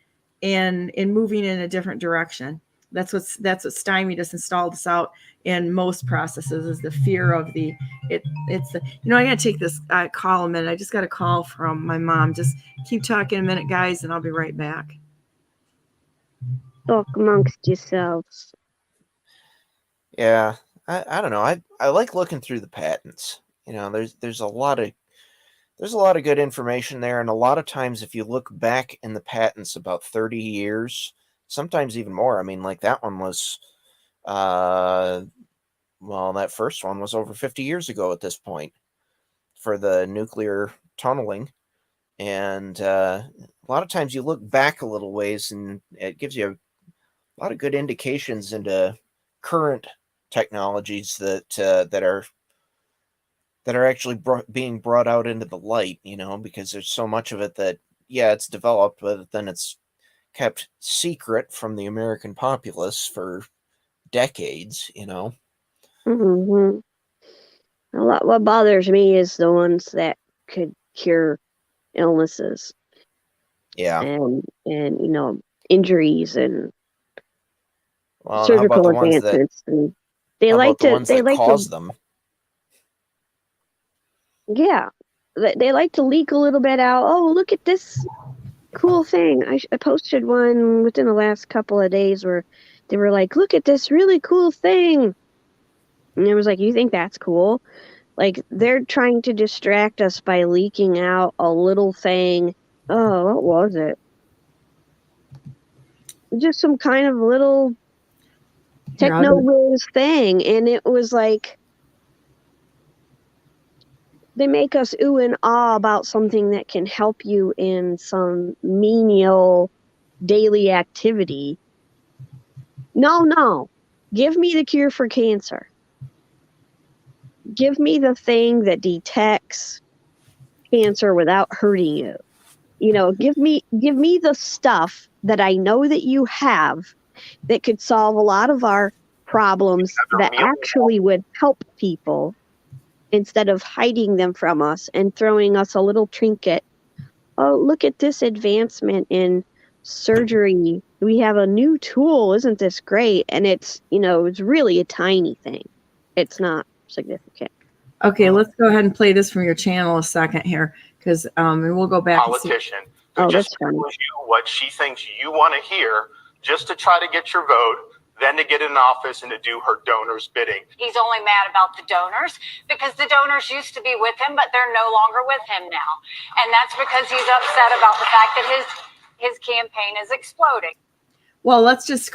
[SPEAKER 1] and in moving in a different direction. That's what stymied us and stalled us out in most processes, is the fear of it's the, I gotta take this call a minute. I just got a call from my mom. Just keep talking a minute, guys, and I'll be right back.
[SPEAKER 3] Talk amongst yourselves.
[SPEAKER 2] Yeah, I don't know. I like looking through the patents. There's a lot of good information there, and a lot of times if you look back in the patents about 30 years, sometimes even more. I mean, like that one was that first one was over 50 years ago at this point for the nuclear tunneling. And a lot of times you look back a little ways and it gives you a lot of good indications into current technologies that are actually being brought out into the light, because there's so much of it that, it's developed, but then it's kept secret from the American populace for decades,
[SPEAKER 3] Mm-hmm. What bothers me is the ones that could cure illnesses.
[SPEAKER 2] Yeah.
[SPEAKER 3] And injuries and
[SPEAKER 2] how
[SPEAKER 3] surgical
[SPEAKER 2] about the ones
[SPEAKER 3] advancements.
[SPEAKER 2] that,
[SPEAKER 3] And they like to
[SPEAKER 2] cause them?
[SPEAKER 3] Yeah. They like to leak a little bit out. Oh, look at this cool thing. I posted one within the last couple of days where they were like, look at this really cool thing. And it was like, you think that's cool? Like, they're trying to distract us by leaking out a little thing. Oh, what was it? Just some kind of little techno-whiz thing, and it was like they make us ooh and ah about something that can help you in some menial daily activity. No. Give me the cure for cancer. Give me the thing that detects cancer without hurting you. You know, give me the stuff that I know that you have that could solve a lot of our problems that actually would help people, instead of hiding them from us and throwing us a little trinket. Oh, look at this advancement in surgery. We have a new tool. Isn't this great? And it's, you know, it's really a tiny thing. It's not significant.
[SPEAKER 1] Okay, let's go ahead and play this from your channel a second here, because and we'll go back.
[SPEAKER 4] Politician who just tells you what she thinks you want to hear, just to try to get your vote, then to get in office and to do her donors' bidding.
[SPEAKER 5] He's only mad about the donors because the donors used to be with him, but they're no longer with him now. And that's because he's upset about the fact that his campaign is exploding.
[SPEAKER 1] Well, let's just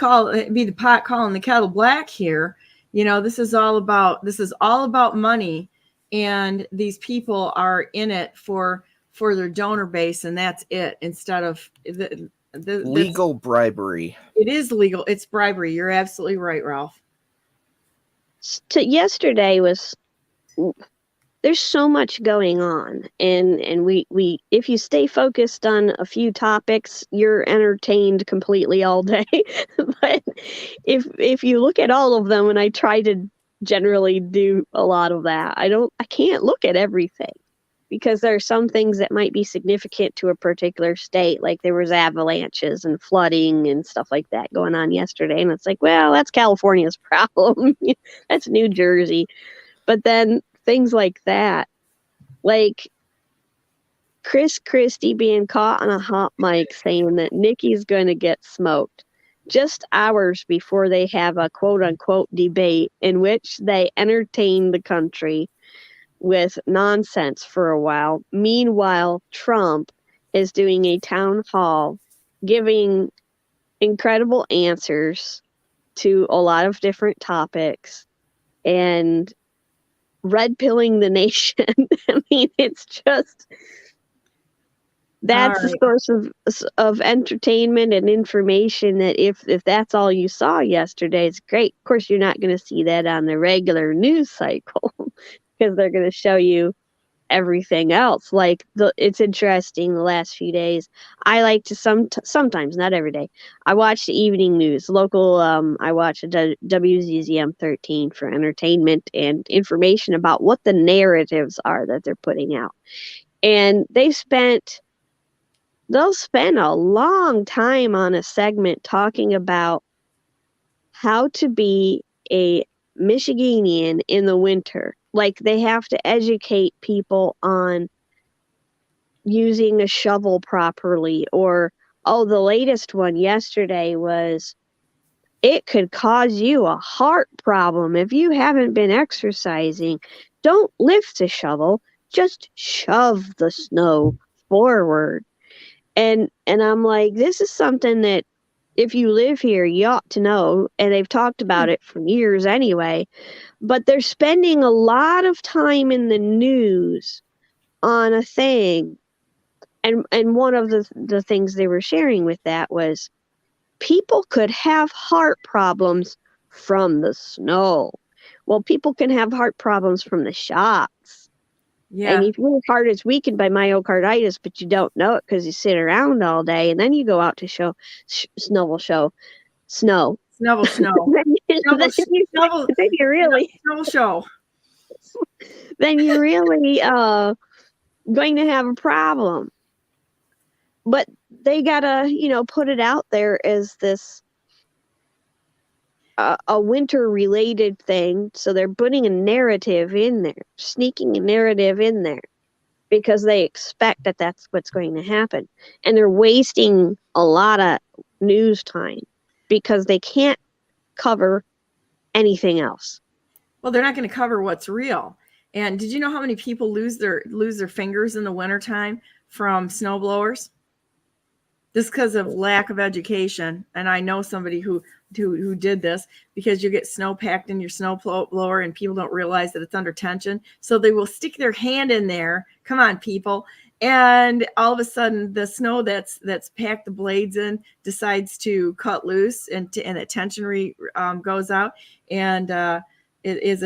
[SPEAKER 1] be the pot calling the kettle black here. You know, this is all about money, and these people are in it for their donor base, and that's it, instead of the
[SPEAKER 2] legal bribery.
[SPEAKER 1] It is legal. It's bribery. You're absolutely right, Ralph.
[SPEAKER 3] Yesterday was, there's so much going on, and we if you stay focused on a few topics, you're entertained completely all day. But if you look at all of them, and I try to generally do a lot of that, I can't look at everything, because there are some things that might be significant to a particular state, like there was avalanches and flooding and stuff like that going on yesterday. And it's like, well, that's California's problem. That's New Jersey. But then things like that, like Chris Christie being caught on a hot mic saying that Nikki's going to get smoked just hours before they have a quote unquote debate in which they entertain the country with nonsense for a while. Meanwhile, Trump is doing a town hall, giving incredible answers to a lot of different topics, and red pilling the nation. I mean, it's just, that's the source of entertainment and information, that if that's all you saw yesterday, it's great. Of course, you're not going to see that on the regular news cycle, because they're going to show you everything else. Like, it's interesting, the last few days, I like to sometimes, not every day, I watch the evening news, local. I watch WZZM 13 for entertainment and information about what the narratives are that they're putting out. And they'll spend a long time on a segment talking about how to be a Michiganian in the winter. Like, they have to educate people on using a shovel properly, or, the latest one yesterday was, it could cause you a heart problem if you haven't been exercising. Don't lift the shovel, just shove the snow forward. And I'm like, this is something that if you live here, you ought to know. And they've talked about it for years anyway. But they're spending a lot of time in the news on a thing. And one of the things they were sharing with that was, people could have heart problems from the snow. Well, people can have heart problems from the shots. Yeah. And if your heart is weakened by myocarditis, but you don't know it because you sit around all day, and then you go out to snow.
[SPEAKER 1] Snubble snow.
[SPEAKER 3] Then you're really
[SPEAKER 1] snubble show.
[SPEAKER 3] Then you're really going to have a problem. But they gotta, put it out there as this a winter related thing. So they're putting a narrative in there, sneaking a narrative in there, because they expect that that's what's going to happen. And they're wasting a lot of news time because they can't cover anything else.
[SPEAKER 1] Well, they're not going to cover what's real. And did you know how many people lose their fingers in the wintertime from snow blowers? just because of lack of education. And I know somebody who did this, because you get snow packed in your snow blower and people don't realize that it's under tension. So they will stick their hand in there. Come on, people. And all of a sudden the snow that's packed the blades in decides to cut loose, and the tension goes out, and it is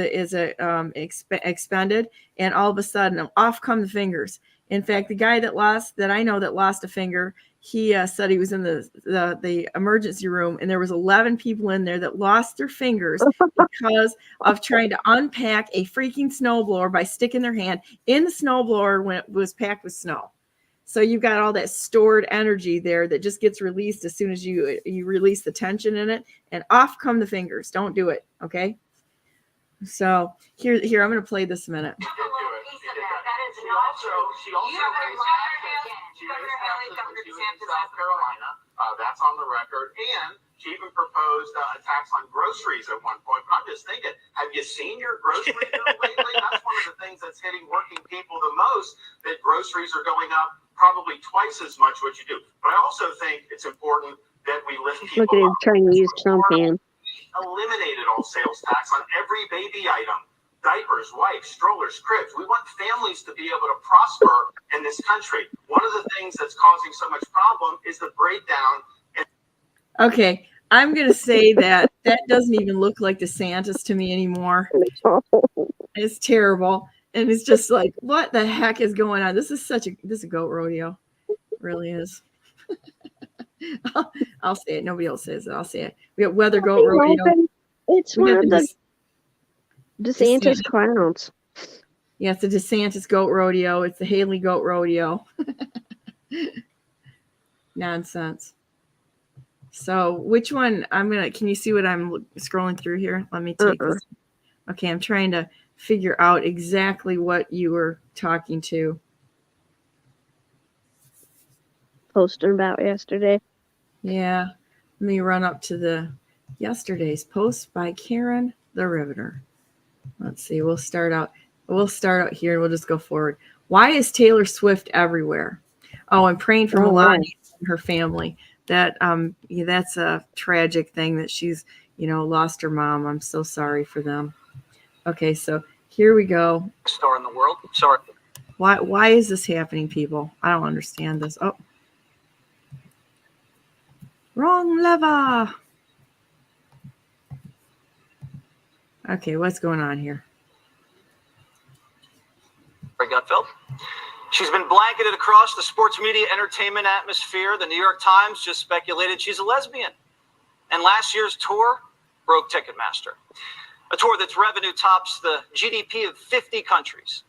[SPEAKER 1] expended. And all of a sudden off come the fingers. In fact, the guy that I know that lost a finger, he said he was in the emergency room, and there was 11 people in there that lost their fingers because of trying to unpack a freaking snowblower by sticking their hand in the snowblower when it was packed with snow. So you've got all that stored energy there that just gets released as soon as you release the tension in it, and off come the fingers. Don't do it, okay? So here I'm going to play this a minute.
[SPEAKER 4] She also raised taxes in South Carolina. That's on the record. And she even proposed a tax on groceries at one point. But I'm just thinking, have you seen your grocery bill lately? That's one of the things that's hitting working people the most, that groceries are going up probably twice as much what you do. But I also think it's important that we lift people
[SPEAKER 3] Look at him
[SPEAKER 4] up.
[SPEAKER 3] trying to use Trump hand.
[SPEAKER 4] Eliminated all sales tax on every baby item. Diapers, wipes, strollers, cribs. We want families to be able to prosper in this country. One of the things that's causing so much problem is the breakdown.
[SPEAKER 1] Okay, I'm going to say that doesn't even look like DeSantis to me anymore. It's terrible. And it's just like, what the heck is going on? This is a goat rodeo. It really is. I'll say it. Nobody else says it. I'll say it. We got weather goat rodeo.
[SPEAKER 3] It's one of the DeSantis clowns.
[SPEAKER 1] Yeah, it's the DeSantis goat rodeo. It's the Haley goat rodeo. Nonsense. So which one can you see what I'm scrolling through here? Let me take this. Okay, I'm trying to figure out exactly what you were talking to.
[SPEAKER 3] Posting about yesterday. Yeah.
[SPEAKER 1] Let me run up to the yesterday's post by Karen the Riveter. Let's see. We'll start out here and we'll just go forward. Why is Taylor Swift everywhere? Oh, I'm praying for Melania and her family. That's a tragic thing that she's, lost her mom. I'm so sorry for them. Okay, so here we go.
[SPEAKER 6] Store in the world. Sorry.
[SPEAKER 1] Why is this happening, people? I don't understand this. Oh. Wrong lever. Okay, what's going on here?
[SPEAKER 6] Gutfeld. She's been blanketed across the sports media entertainment atmosphere. The New York Times just speculated she's a lesbian. And last year's tour broke Ticketmaster. A tour that's revenue tops the GDP of 50 countries.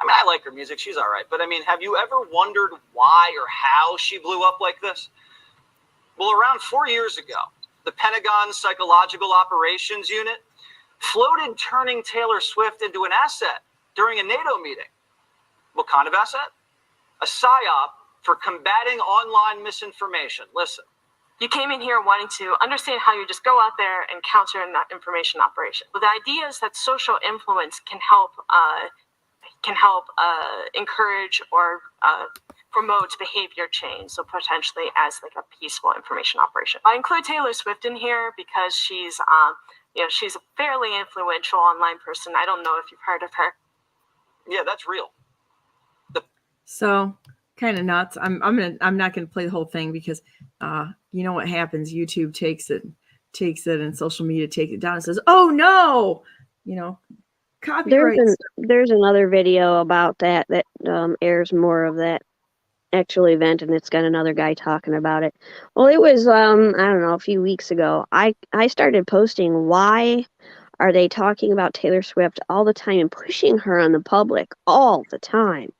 [SPEAKER 6] I like her music. She's all right. But have you ever wondered why or how she blew up like this? Well, around 4 years ago, the Pentagon's Psychological Operations Unit floated turning Taylor Swift into an asset during a NATO meeting. What kind of asset? A PSYOP for combating online misinformation. Listen.
[SPEAKER 7] You came in here wanting to understand how you just go out there and counter an information operation. Well, the idea is that social influence can help encourage or promote behavior change. So potentially as like a peaceful information operation. I include Taylor Swift in here because she's she's a fairly influential online person. I don't know if you've heard of her.
[SPEAKER 6] Yeah, that's real.
[SPEAKER 1] So kind of nuts. I'm not gonna play the whole thing because you know what happens. YouTube takes it, and social media takes it down and says, "Oh no, copyright."
[SPEAKER 3] There's another video about that airs more of that actual event, and it's got another guy talking about it. Well, it was I don't know, a few weeks ago. I started posting, why are they talking about Taylor Swift all the time and pushing her on the public all the time?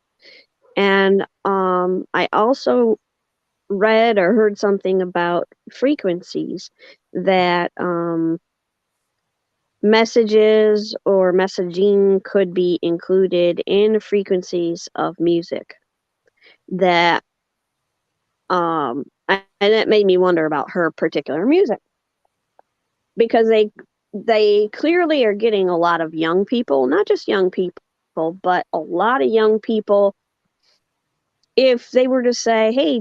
[SPEAKER 3] And I also read or heard something about frequencies that messages or messaging could be included in frequencies of music. That and it made me wonder about her particular music, because they clearly are getting a lot of young people, not just young people, but a lot of young people if they were to say, hey,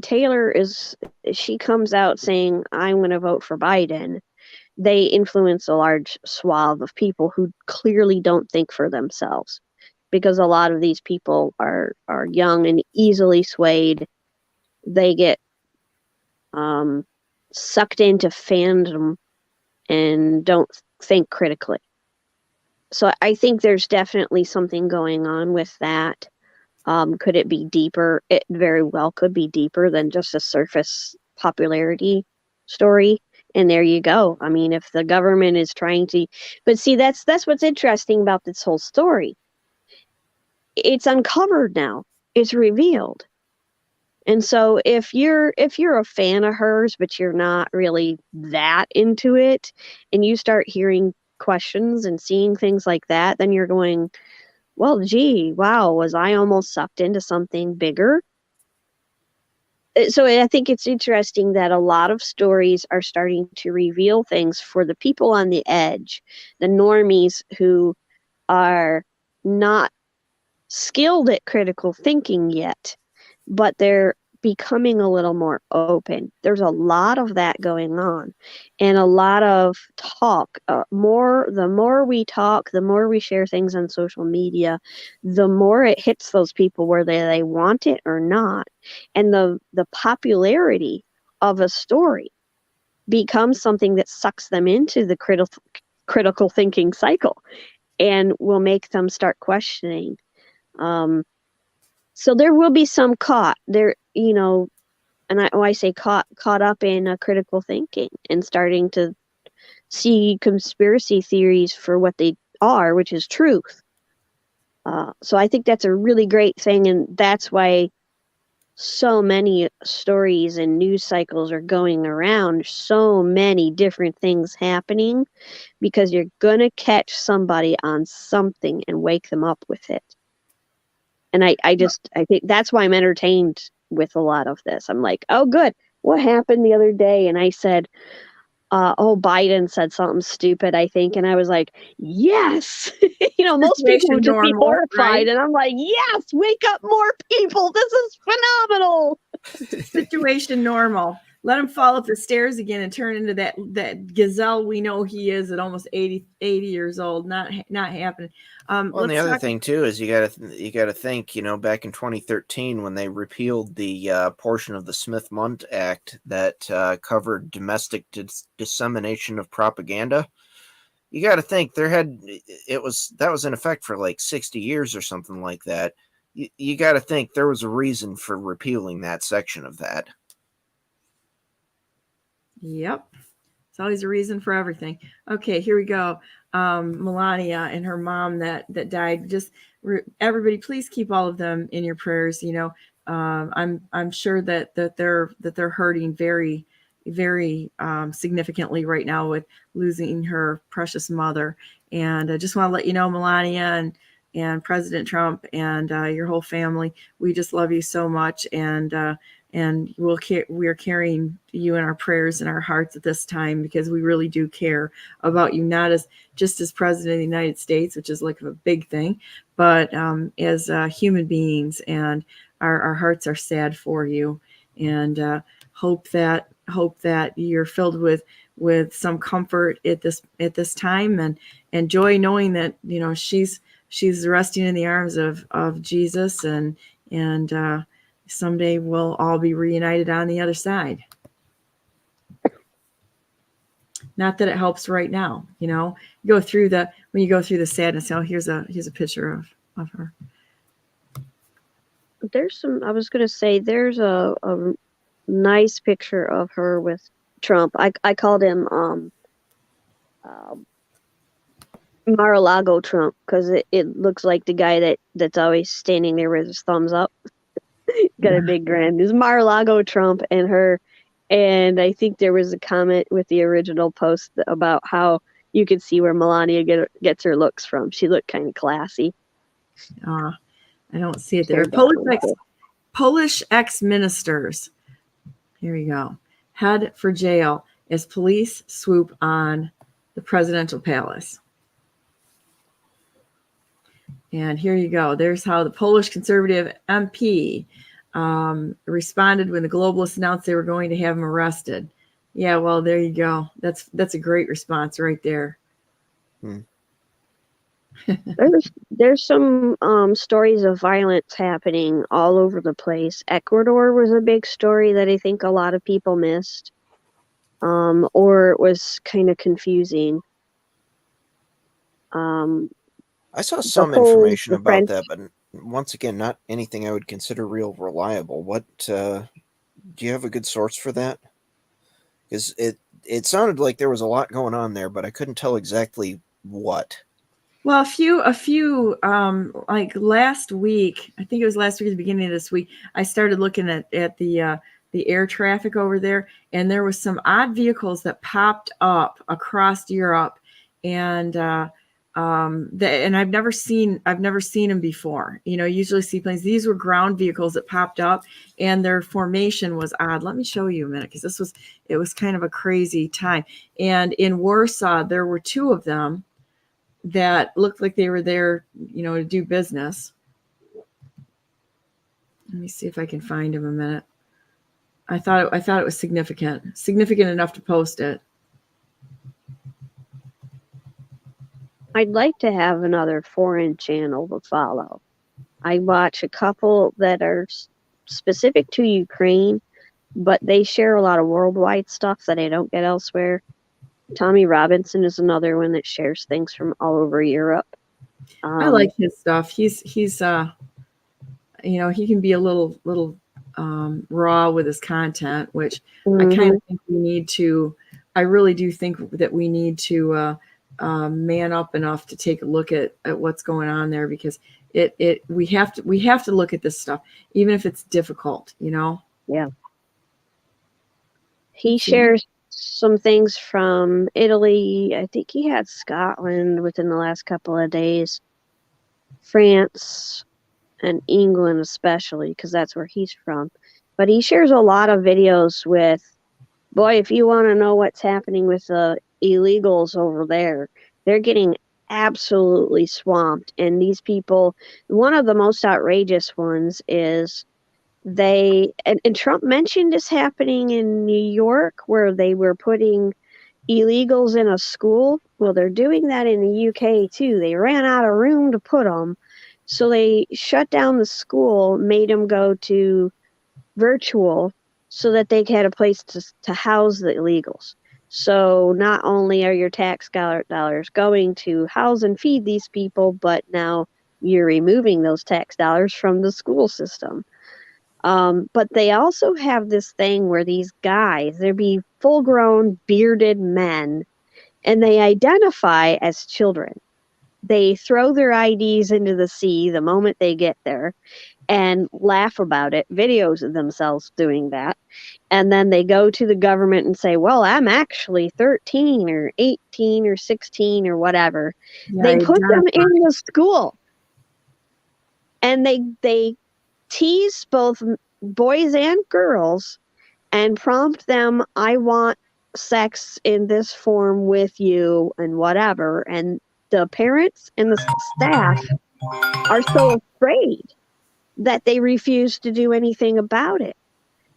[SPEAKER 3] she comes out saying, I'm going to vote for Biden, they influence a large swath of people who clearly don't think for themselves, because a lot of these people are young and easily swayed. They get sucked into fandom and don't think critically. So I think there's definitely something going on with that. Could it be deeper? It very well could be deeper than just a surface popularity story. And there you go. I mean, if the government is trying to, but see, that's what's interesting about this whole story. It's uncovered now. It's revealed. And so if you're a fan of hers, but you're not really that into it, and you start hearing questions and seeing things like that, then you're going, well, gee, wow, was I almost sucked into something bigger? So I think it's interesting that a lot of stories are starting to reveal things for the people on the edge, the normies who are not skilled at critical thinking yet, but they're becoming a little more open. There's a lot of that going on, and a lot of talk. The more we talk, the more we share things on social media, the more it hits those people whether they want it or not. And the popularity of a story becomes something that sucks them into the critical thinking cycle and will make them start questioning. So there will be some caught there, and I say caught up in critical thinking and starting to see conspiracy theories for what they are, which is truth. So I think that's a really great thing, and that's why so many stories and news cycles are going around, so many different things happening, because you're going to catch somebody on something and wake them up with it. And I think that's why I'm entertained with a lot of this. I'm like, oh, good. What happened the other day? And I said, Biden said something stupid, I think. And I was like, yes. Most people would just be horrified. Right? And I'm like, yes, wake up more people. This is phenomenal.
[SPEAKER 1] Situation normal. Let him fall up the stairs again and turn into that gazelle we know he is at almost 80 years old. Not happening.
[SPEAKER 2] Well, and the other thing too is you got to think, back in 2013 when they repealed the portion of the Smith-Mundt Act that covered domestic dissemination of propaganda. You got to think that was in effect for like 60 years or something like that. You got to think there was a reason for repealing that section of that.
[SPEAKER 1] Yep. It's always a reason for everything. Okay, here we go. Melania and her mom that died. Just everybody, please keep all of them in your prayers. I'm sure that they're hurting very, very significantly right now with losing her precious mother. And I just want to let you know, Melania and President Trump and your whole family, we just love you so much, and we are carrying you in our prayers and our hearts at this time, because we really do care about you, not just as President of the United States, which is like a big thing, but as human beings, and our hearts are sad for you, and hope that you're filled with some comfort at this time, and joy, knowing that she's resting in the arms of Jesus, and someday we'll all be reunited on the other side. Not that it helps right now, when you go through the sadness. Here's a picture of her.
[SPEAKER 3] There's a nice picture of her with Trump. I called him Mar-a-Lago Trump, because it looks like the guy that's always standing there with his thumbs up. Got a big grin. There's Mar-a-Lago Trump and her, and I think there was a comment with the original post about how you could see where Melania gets her looks from. She looked kind of classy.
[SPEAKER 1] I don't see it there. Polish ex-ministers. Here you go. Head for jail as police swoop on the presidential palace. And here you go. There's how the Polish conservative MP responded when the globalists announced they were going to have him arrested. Yeah, well, there you go. That's a great response right there.
[SPEAKER 3] There's some stories of violence happening all over the place. Ecuador was a big story that I think a lot of people missed, or it was kind of confusing.
[SPEAKER 2] I saw some information about that, but once again, not anything I would consider real reliable. What do you have a good source for that? Because it sounded like there was a lot going on there, but I couldn't tell exactly what.
[SPEAKER 1] Well, a few like last week, I think it was last week at the beginning of this week, I started looking at the air traffic over there, and there was some odd vehicles that popped up across Europe, and and I've never seen them before. You know, usually see planes. These were ground vehicles that popped up, and their formation was odd. Let me show you a minute, because it was kind of a crazy time. And in Warsaw, there were two of them that looked like they were there, you know, to do business. Let me see if I can find them a minute. I thought it was significant enough to post it.
[SPEAKER 3] I'd like to have another foreign channel to follow. I watch a couple that are specific to Ukraine, but they share a lot of worldwide stuff that I don't get elsewhere. Tommy Robinson is another one that shares things from all over Europe.
[SPEAKER 1] I like his stuff. He's you know, he can be a little raw with his content, which I kind of think we need to. I really do think that we need to man up enough to take a look at what's going on there, because we have to look at this stuff, even if it's difficult, you know.
[SPEAKER 3] Yeah. He shares some things from Italy. I think he had Scotland within the last couple of days, France, and England especially, because that's where he's from. But he shares a lot of videos with, boy, if you want to know what's happening with the illegals over there, they're getting absolutely swamped. And these people, one of the most outrageous ones is and Trump mentioned this happening in New York, where they were putting illegals in a school. Well, they're doing that in the UK too. They ran out of room to put them, so they shut down the school, made them go to virtual so that they had a place to house the illegals. So not only are your tax dollars going to house and feed these people, but now you're removing those tax dollars from the school system. But they also have this thing where these guys, they'd be full-grown bearded men, and they identify as children. They throw their IDs into the sea the moment they get there and laugh about it, videos of themselves doing that. And then they go to the government and say, well, I'm actually 13 or 18 or 16 or whatever. Yeah, they put them in the school. And they tease both boys and girls and prompt them, I want sex in this form with you and whatever. And the parents and the staff are so afraid that they refuse to do anything about it.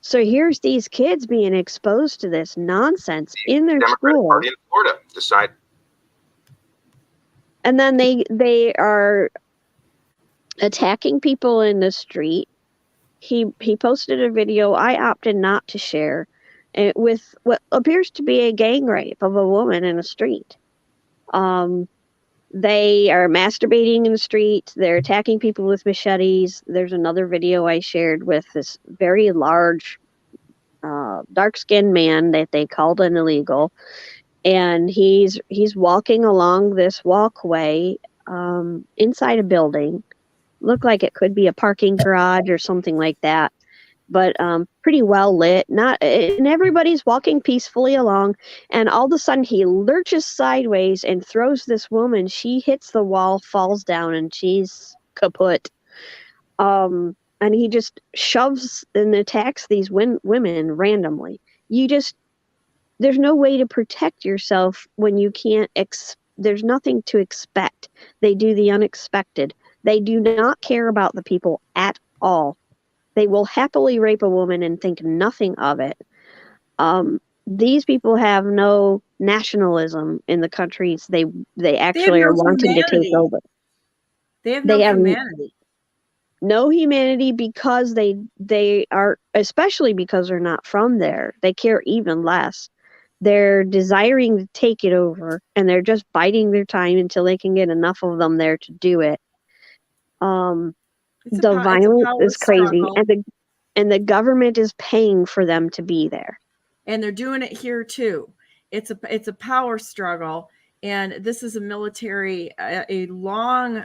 [SPEAKER 3] So here's these kids being exposed to this nonsense in their school.
[SPEAKER 4] Party in Florida decide.
[SPEAKER 3] And then they are attacking people in the street. He posted a video I opted not to share with what appears to be a gang rape of a woman in a street. They are masturbating in the street. They're attacking people with machetes. There's another video I shared with this very large, dark-skinned man that they called an illegal. And he's walking along this walkway inside a building. Looked like it could be a parking garage or something like that, but pretty well lit. And everybody's walking peacefully along, and all of a sudden he lurches sideways and throws this woman. She hits the wall, falls down, and she's kaput. And he just shoves and attacks these women randomly. There's no way to protect yourself when you can't. There's nothing to expect. They do the unexpected. They do not care about the people at all. They will happily rape a woman and think nothing of it. These people have no nationalism in the countries they actually are wanting to take over.
[SPEAKER 1] They have no humanity.
[SPEAKER 3] No humanity because they are, especially because they're not from there. They care even less. They're desiring to take it over, and they're just biding their time until they can get enough of them there to do it. The violence is crazy, and the government is paying for them to be there.
[SPEAKER 1] And they're doing it here too. It's a power struggle, and this is a military, a long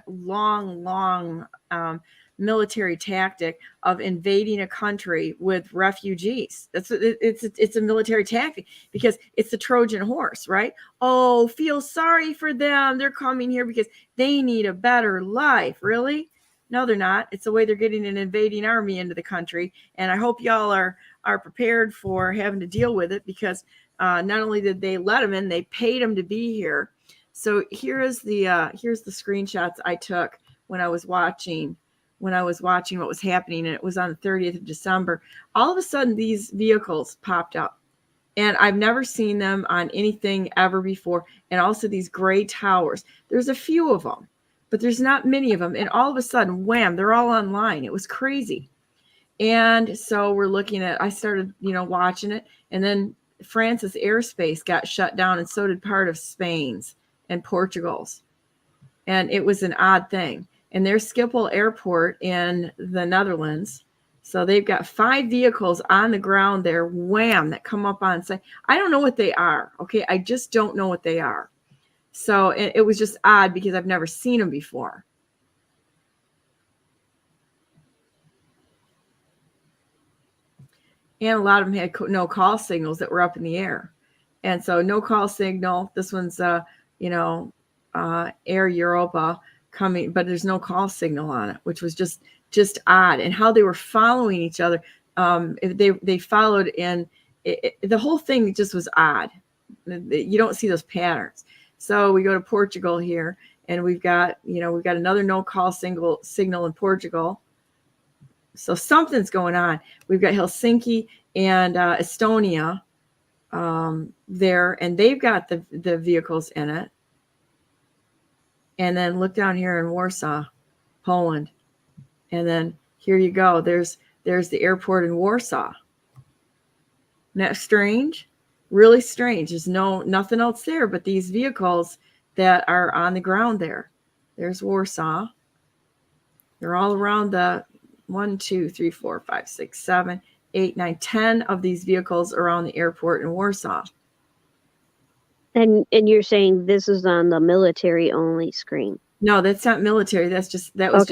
[SPEAKER 1] military tactic of invading a country with refugees. It's a military tactic because it's the Trojan horse, right? Oh, feel sorry for them. They're coming here because they need a better life. Really? No, they're not. It's the way they're getting an invading army into the country. And I hope y'all are prepared for having to deal with it, because not only did they let them in, they paid them to be here. So here's the screenshots I took when I was watching what was happening, and it was on the 30th of December. All of a sudden, these vehicles popped up, and I've never seen them on anything ever before. And also these gray towers. There's a few of them, but there's not many of them. And all of a sudden, wham, they're all online. It was crazy. And so we're looking at, I started, watching it, and then France's airspace got shut down, and so did part of Spain's and Portugal's. And it was an odd thing. And there's Schiphol Airport in the Netherlands. So they've got 5 vehicles on the ground there, wham, that come up on site. I don't know what they are. Okay. I just don't know what they are. So it was just odd because I've never seen them before. And a lot of them had no call signals that were up in the air. And so no call signal. This one's, Air Europa coming, but there's no call signal on it, which was just odd. And how they were following each other. They followed in the whole thing just was odd. You don't see those patterns. So we go to Portugal here, and we've got another no call signal in Portugal. So something's going on. We've got Helsinki and Estonia there, and they've got the vehicles in it. And then look down here in Warsaw, Poland. And then here you go. There's the airport in Warsaw. Isn't that strange? Really strange. There's nothing else there but these vehicles that are on the ground there. There's Warsaw. They're all around the 1, 2, 3, 4, 5, 6, 7, 8, 9, 10 of these vehicles around the airport in Warsaw.
[SPEAKER 3] And you're saying this is on the military only screen? No,
[SPEAKER 1] that's not military. That was just out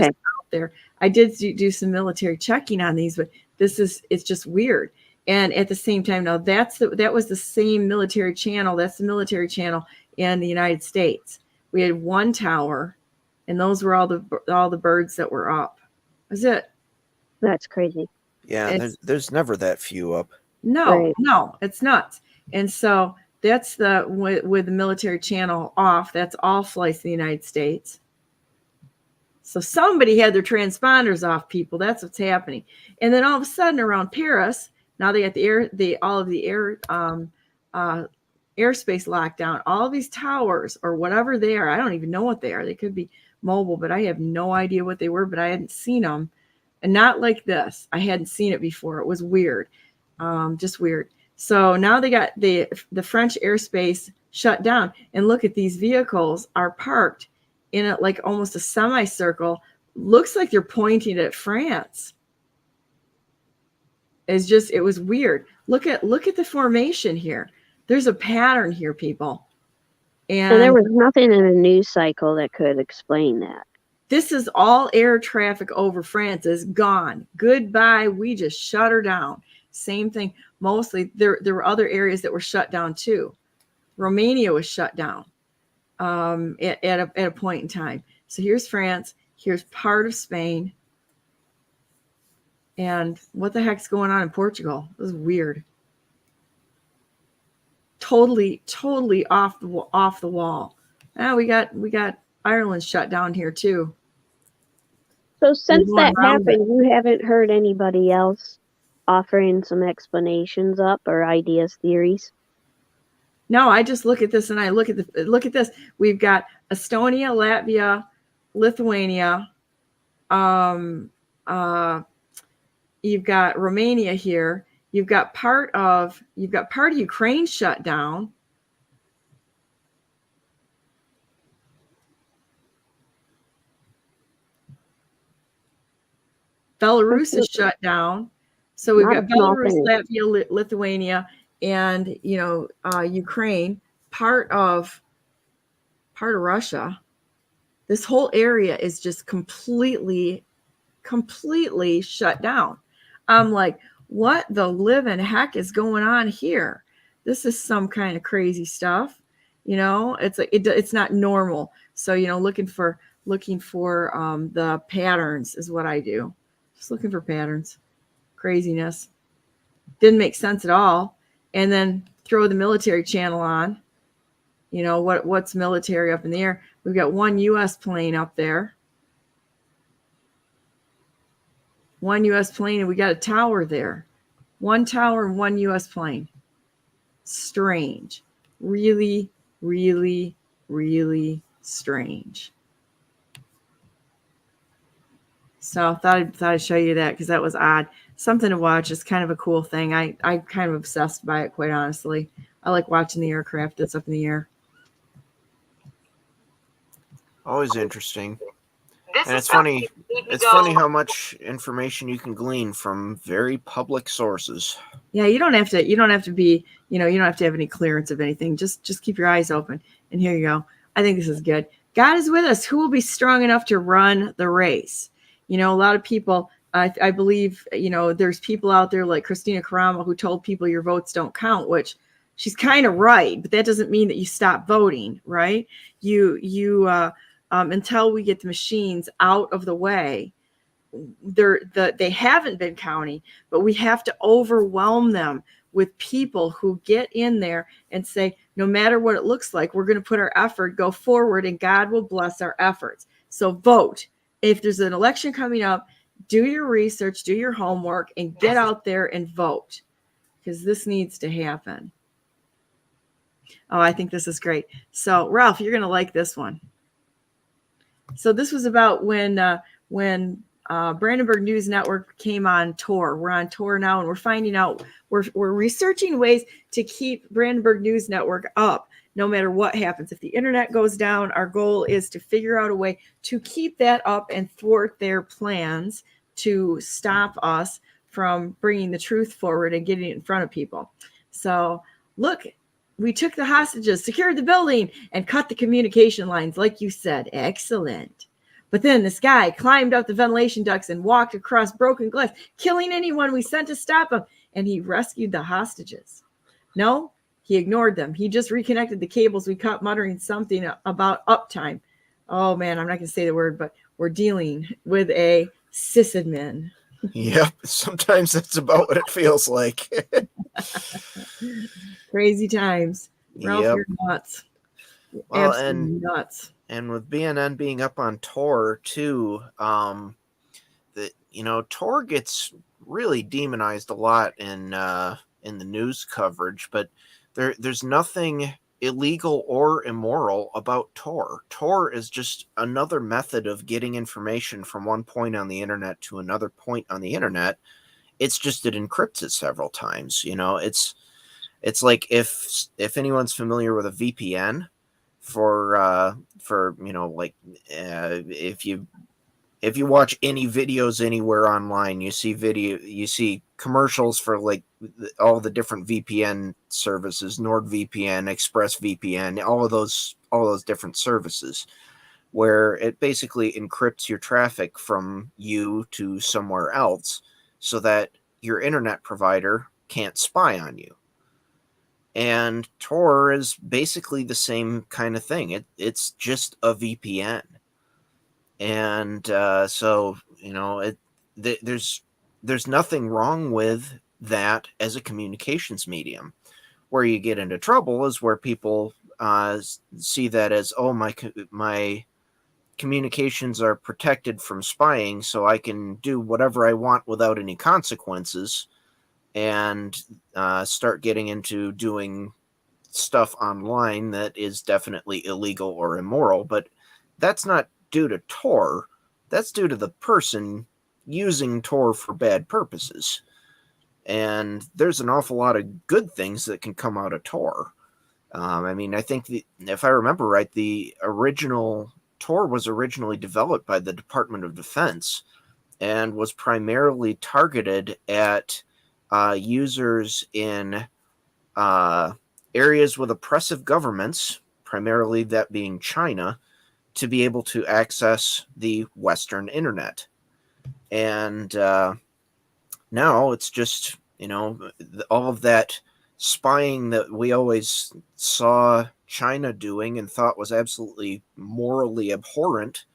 [SPEAKER 1] there. I did do some military checking on these, but it's just weird. And at the same time, now that was the same military channel. That's the military channel in the United States. We had one tower, and those were all the birds that were up. That's it.
[SPEAKER 3] That's crazy.
[SPEAKER 2] Yeah, there's never that few up.
[SPEAKER 1] No, it's nuts. And so that's with the military channel off. That's all flights in the United States. So somebody had their transponders off, people. That's what's happening. And then all of a sudden around Paris, now they got all of the airspace lockdown. All of these towers or whatever they are, I don't even know what they are. They could be mobile, but I have no idea what they were. But I hadn't seen them, and not like this. I hadn't seen it before. It was weird, just weird. So now they got the French airspace shut down, and look at these vehicles are parked in like almost a semicircle. Looks like they're pointing at France. It was weird. Look at the formation here. There's a pattern here, people. And
[SPEAKER 3] there was nothing in a news cycle that could explain that.
[SPEAKER 1] This is all air traffic over France is gone. Goodbye. We just shut her down. Same thing. Mostly there were other areas that were shut down too. Romania was shut down at a point in time. So here's France. Here's part of Spain. And what the heck's going on in Portugal? This is weird. Totally off the wall. Now we got Ireland shut down here too.
[SPEAKER 3] So since
[SPEAKER 1] going
[SPEAKER 3] that
[SPEAKER 1] around it.
[SPEAKER 3] happened, you haven't heard anybody else offering some explanations up or ideas, theories?
[SPEAKER 1] No, I just look at this and I look at this. We've got Estonia, Latvia, Lithuania. You've got Romania here. You've got part of Ukraine shut down. Belarus is shut down. So we've got Belarus, Latvia, Lithuania, and Ukraine, part of Russia. This whole area is just completely shut down. I'm like, what the living heck is going on here? This is some kind of crazy stuff. It's like it's not normal. So looking for the patterns is what I do. Just looking for patterns. Craziness. Didn't make sense at all. And then throw the military channel on. What's military up in the air? We've got one U.S. plane up there. One U.S. plane, and we got a tower there. One tower and one U.S. plane. Strange. Really, really, really strange. So thought I'd show you that because that was odd. Something to watch. It's kind of a cool thing. I'm kind of obsessed by it, quite honestly. I like watching the aircraft that's up in the air.
[SPEAKER 2] Always interesting.
[SPEAKER 7] This
[SPEAKER 2] And
[SPEAKER 7] is
[SPEAKER 2] it's funny.
[SPEAKER 7] made me
[SPEAKER 2] It's
[SPEAKER 7] go-
[SPEAKER 2] funny how much information you can glean from very public sources.
[SPEAKER 1] Yeah, you don't have to be, you don't have to have any clearance of anything. Just keep your eyes open. And here you go. I think this is good. God is with us. Who will be strong enough to run the race? A lot of people, I believe, there's people out there like Christina Karama who told people your votes don't count, which she's kind of right, but that doesn't mean that you stop voting, right? Until we get the machines out of the way, they haven't been counting, but we have to overwhelm them with people who get in there and say, no matter what it looks like, we're going to put our effort, go forward, and God will bless our efforts. So vote. If there's an election coming up, do your research, do your homework, and get out there and vote, because this needs to happen. Oh, I think this is great. So, Ralph, you're going to like this one. So this was about when Brandenburg News Network came on tour. We're on tour now, and we're finding out, we're researching ways to keep Brandenburg News Network up no matter what happens. If the internet goes down, our goal is to figure out a way to keep that up and thwart their plans to stop us from bringing the truth forward and getting it in front of people. So look, we took the hostages, secured the building, and cut the communication lines, like you said. Excellent. But then this guy climbed up the ventilation ducts and walked across broken glass, killing anyone we sent to stop him. And he rescued the hostages. No, he ignored them. He just reconnected the cables we cut, muttering something about uptime. Oh, man, I'm not going to say the word, but we're dealing with a sysadmin.
[SPEAKER 2] Yep, sometimes that's about what it feels like.
[SPEAKER 1] Crazy times. Ralph,
[SPEAKER 2] Yep.
[SPEAKER 1] you're nuts.
[SPEAKER 2] Well,
[SPEAKER 1] absolutely nuts.
[SPEAKER 2] And with BNN being up on Tor too, Tor gets really demonized a lot in the news coverage, but there's nothing illegal or immoral about Tor. Tor is just another method of getting information from one point on the internet to another point on the internet. It's just it encrypts it several times. It's like if anyone's familiar with a VPN. If you watch any videos anywhere online, you see commercials for like all the different VPN services, NordVPN, ExpressVPN, all of those different services, where it basically encrypts your traffic from you to somewhere else so that your internet provider can't spy on you. And Tor is basically the same kind of thing. It's just a VPN. And there's nothing wrong with that as a communications medium. Where you get into trouble is where people see that as, oh, my communications are protected from spying, so I can do whatever I want without any consequences, and start getting into doing stuff online that is definitely illegal or immoral. But that's not due to Tor. That's due to the person using Tor for bad purposes. And there's an awful lot of good things that can come out of Tor. I mean, I think if I remember right, the original Tor was originally developed by the Department of Defense and was primarily targeted at users in areas with oppressive governments, primarily that being China, to be able to access the Western internet. And now it's just, all of that spying that we always saw China doing and thought was absolutely morally abhorrent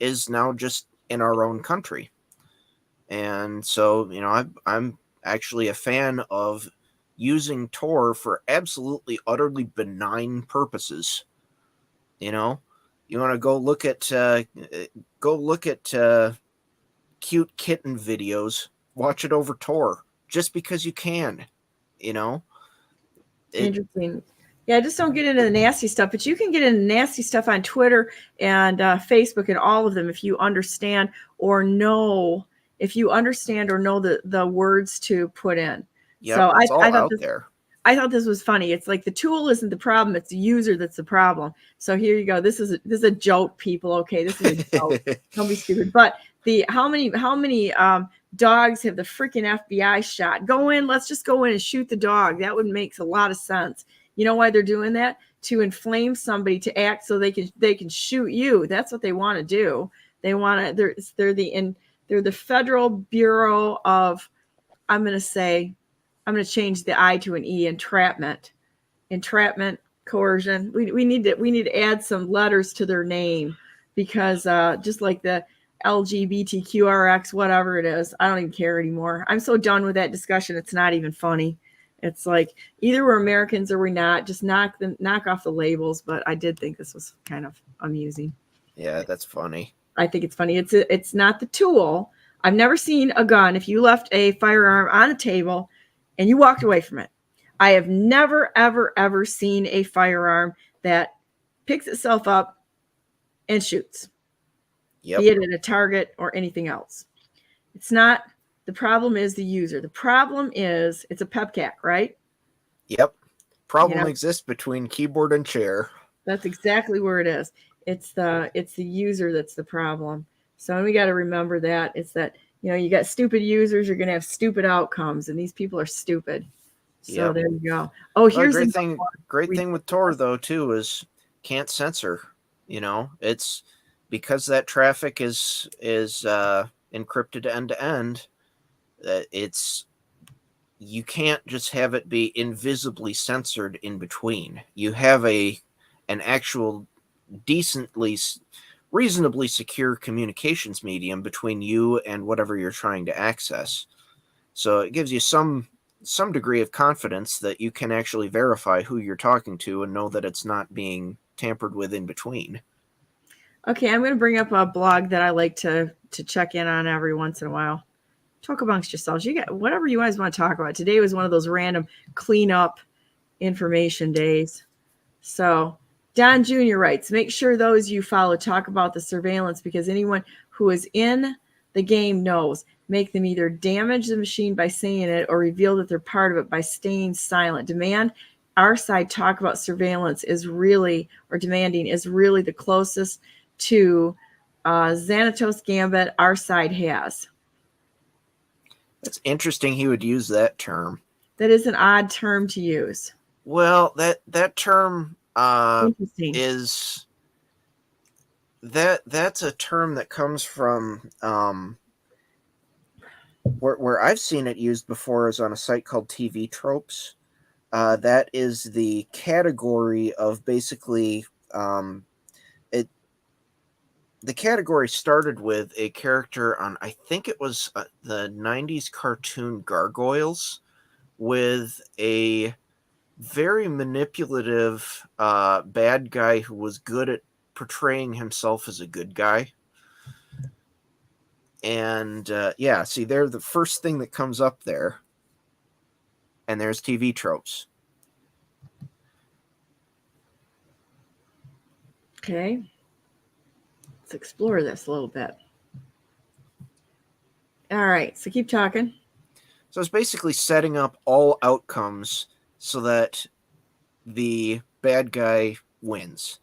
[SPEAKER 2] is now just in our own country. And so, I'm actually a fan of using Tor for absolutely utterly benign purposes. You want to go look at cute kitten videos, watch it over Tor just because you can.
[SPEAKER 1] Interesting. Yeah, just don't get into the nasty stuff, but you can get into nasty stuff on Twitter and Facebook and all of them if you understand or know the words to put in.
[SPEAKER 2] Yeah,
[SPEAKER 1] so
[SPEAKER 2] it's all
[SPEAKER 1] I thought
[SPEAKER 2] out
[SPEAKER 1] this,
[SPEAKER 2] there.
[SPEAKER 1] I thought this was funny. It's like the tool isn't the problem; it's the user that's the problem. So here you go. This is a joke, people. Okay, this is a joke. Don't be stupid. But how many dogs have the freaking FBI shot? Go in. Let's just go in and shoot the dog. That would make a lot of sense. You know why they're doing that? To inflame somebody to act so they can shoot you. That's what they want to do. They want to. They're the Federal Bureau of. I'm going to change the I to an E. Entrapment, coercion. We need to add some letters to their name, because just like the LGBTQRX, whatever it is, I don't even care anymore. I'm so done with that discussion. It's not even funny. It's like either we're Americans or we're not. Just knock off the labels. But I did think this was kind of amusing.
[SPEAKER 2] Yeah, that's funny.
[SPEAKER 1] I think it's funny. It's not the tool. I've never seen a gun. If you left a firearm on a table and you walked away from it, I have never, ever, ever seen a firearm that picks itself up and shoots.
[SPEAKER 2] Yep.
[SPEAKER 1] Be it at a target or anything else. It's not. The problem is the user. The problem is it's a pepcat, right?
[SPEAKER 2] Yep. Problem exists between keyboard and chair.
[SPEAKER 1] That's exactly where it is. It's the user that's the problem. So we got to remember that. It's that, you got stupid users, you're going to have stupid outcomes, and these people are stupid. So There you go. Oh, here's
[SPEAKER 2] the great thing with Tor though too is can't censor. It's because that traffic is encrypted end to end. You can't just have it be invisibly censored in between. You have an actual reasonably secure communications medium between you and whatever you're trying to access. So it gives you some degree of confidence that you can actually verify who you're talking to and know that it's not being tampered with in between.
[SPEAKER 1] Okay, I'm going to bring up a blog that I like to check in on every once in a while. Talk amongst yourselves. You got whatever you guys want to talk about. Today was one of those random cleanup information days. So Don Jr. writes, make sure those you follow talk about the surveillance, because anyone who is in the game knows. Make them either damage the machine by saying it or reveal that they're part of it by staying silent. Demand our side talk about surveillance demanding is really the closest to Xanatos Gambit our side has.
[SPEAKER 2] It's interesting he would use that term.
[SPEAKER 1] That is an odd term to use.
[SPEAKER 2] Well, that term
[SPEAKER 1] interesting.
[SPEAKER 2] Is that's a term that comes from where I've seen it used before is on a site called TV Tropes. That is the category of basically the category started with a character on, I think it was the 90s cartoon Gargoyles, with a very manipulative bad guy who was good at portraying himself as a good guy. And yeah, see, they're the first thing that comes up there. And there's TV tropes.
[SPEAKER 1] Okay. Let's explore this a little bit. All right, so keep talking.
[SPEAKER 2] So it's basically setting up all outcomes so that the bad guy wins.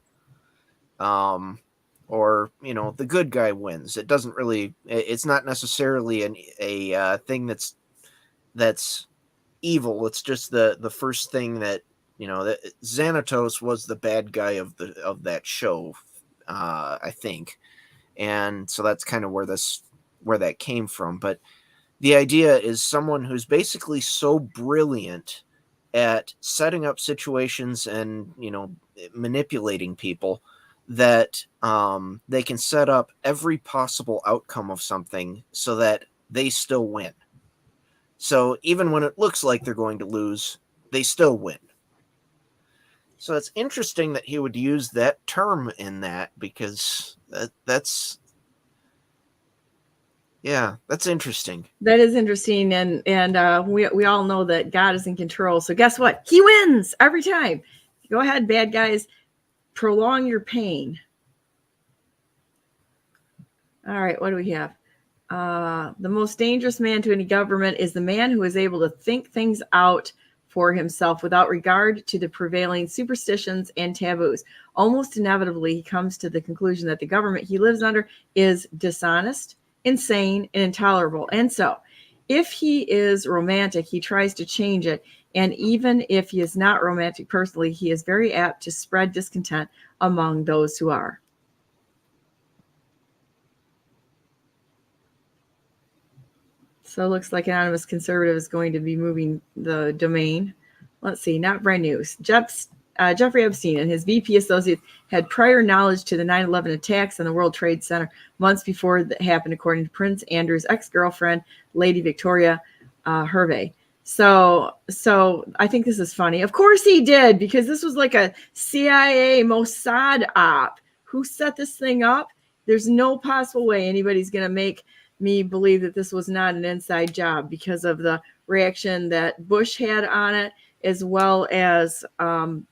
[SPEAKER 2] Or, you know, the good guy wins. It doesn't really, it's not necessarily a thing that's evil. It's just the first thing that, you know, that Xanatos was the bad guy of that show, I think. And so that's kind of where that came from. But the idea is someone who's basically so brilliant at setting up situations and, you know, manipulating people that they can set up every possible outcome of something so that they still win. So even when it looks like they're going to lose, they still win. So it's interesting that he would use that term in that, because that's interesting.
[SPEAKER 1] That is interesting, and we all know that God is in control. So guess what? He wins every time. Go ahead, bad guys. Prolong your pain. All right, what do we have? The most dangerous man to any government is the man who is able to think things out for himself without regard to the prevailing superstitions and taboos. Almost inevitably, he comes to the conclusion that the government he lives under is dishonest, insane, and intolerable. And so, if he is romantic, he tries to change it. And even if he is not romantic personally, he is very apt to spread discontent among those who are. So it looks like Anonymous Conservative is going to be moving the domain. Let's see, not brand new. Jeffrey Epstein and his VP associates had prior knowledge to the 9/11 attacks on the World Trade Center months before it happened, according to Prince Andrew's ex-girlfriend, Lady Victoria Hervey. So I think this is funny. Of course he did, because this was like a CIA Mossad op. Who set this thing up? There's no possible way anybody's going to make me believe that this was not an inside job, because of the reaction that Bush had on it, as well as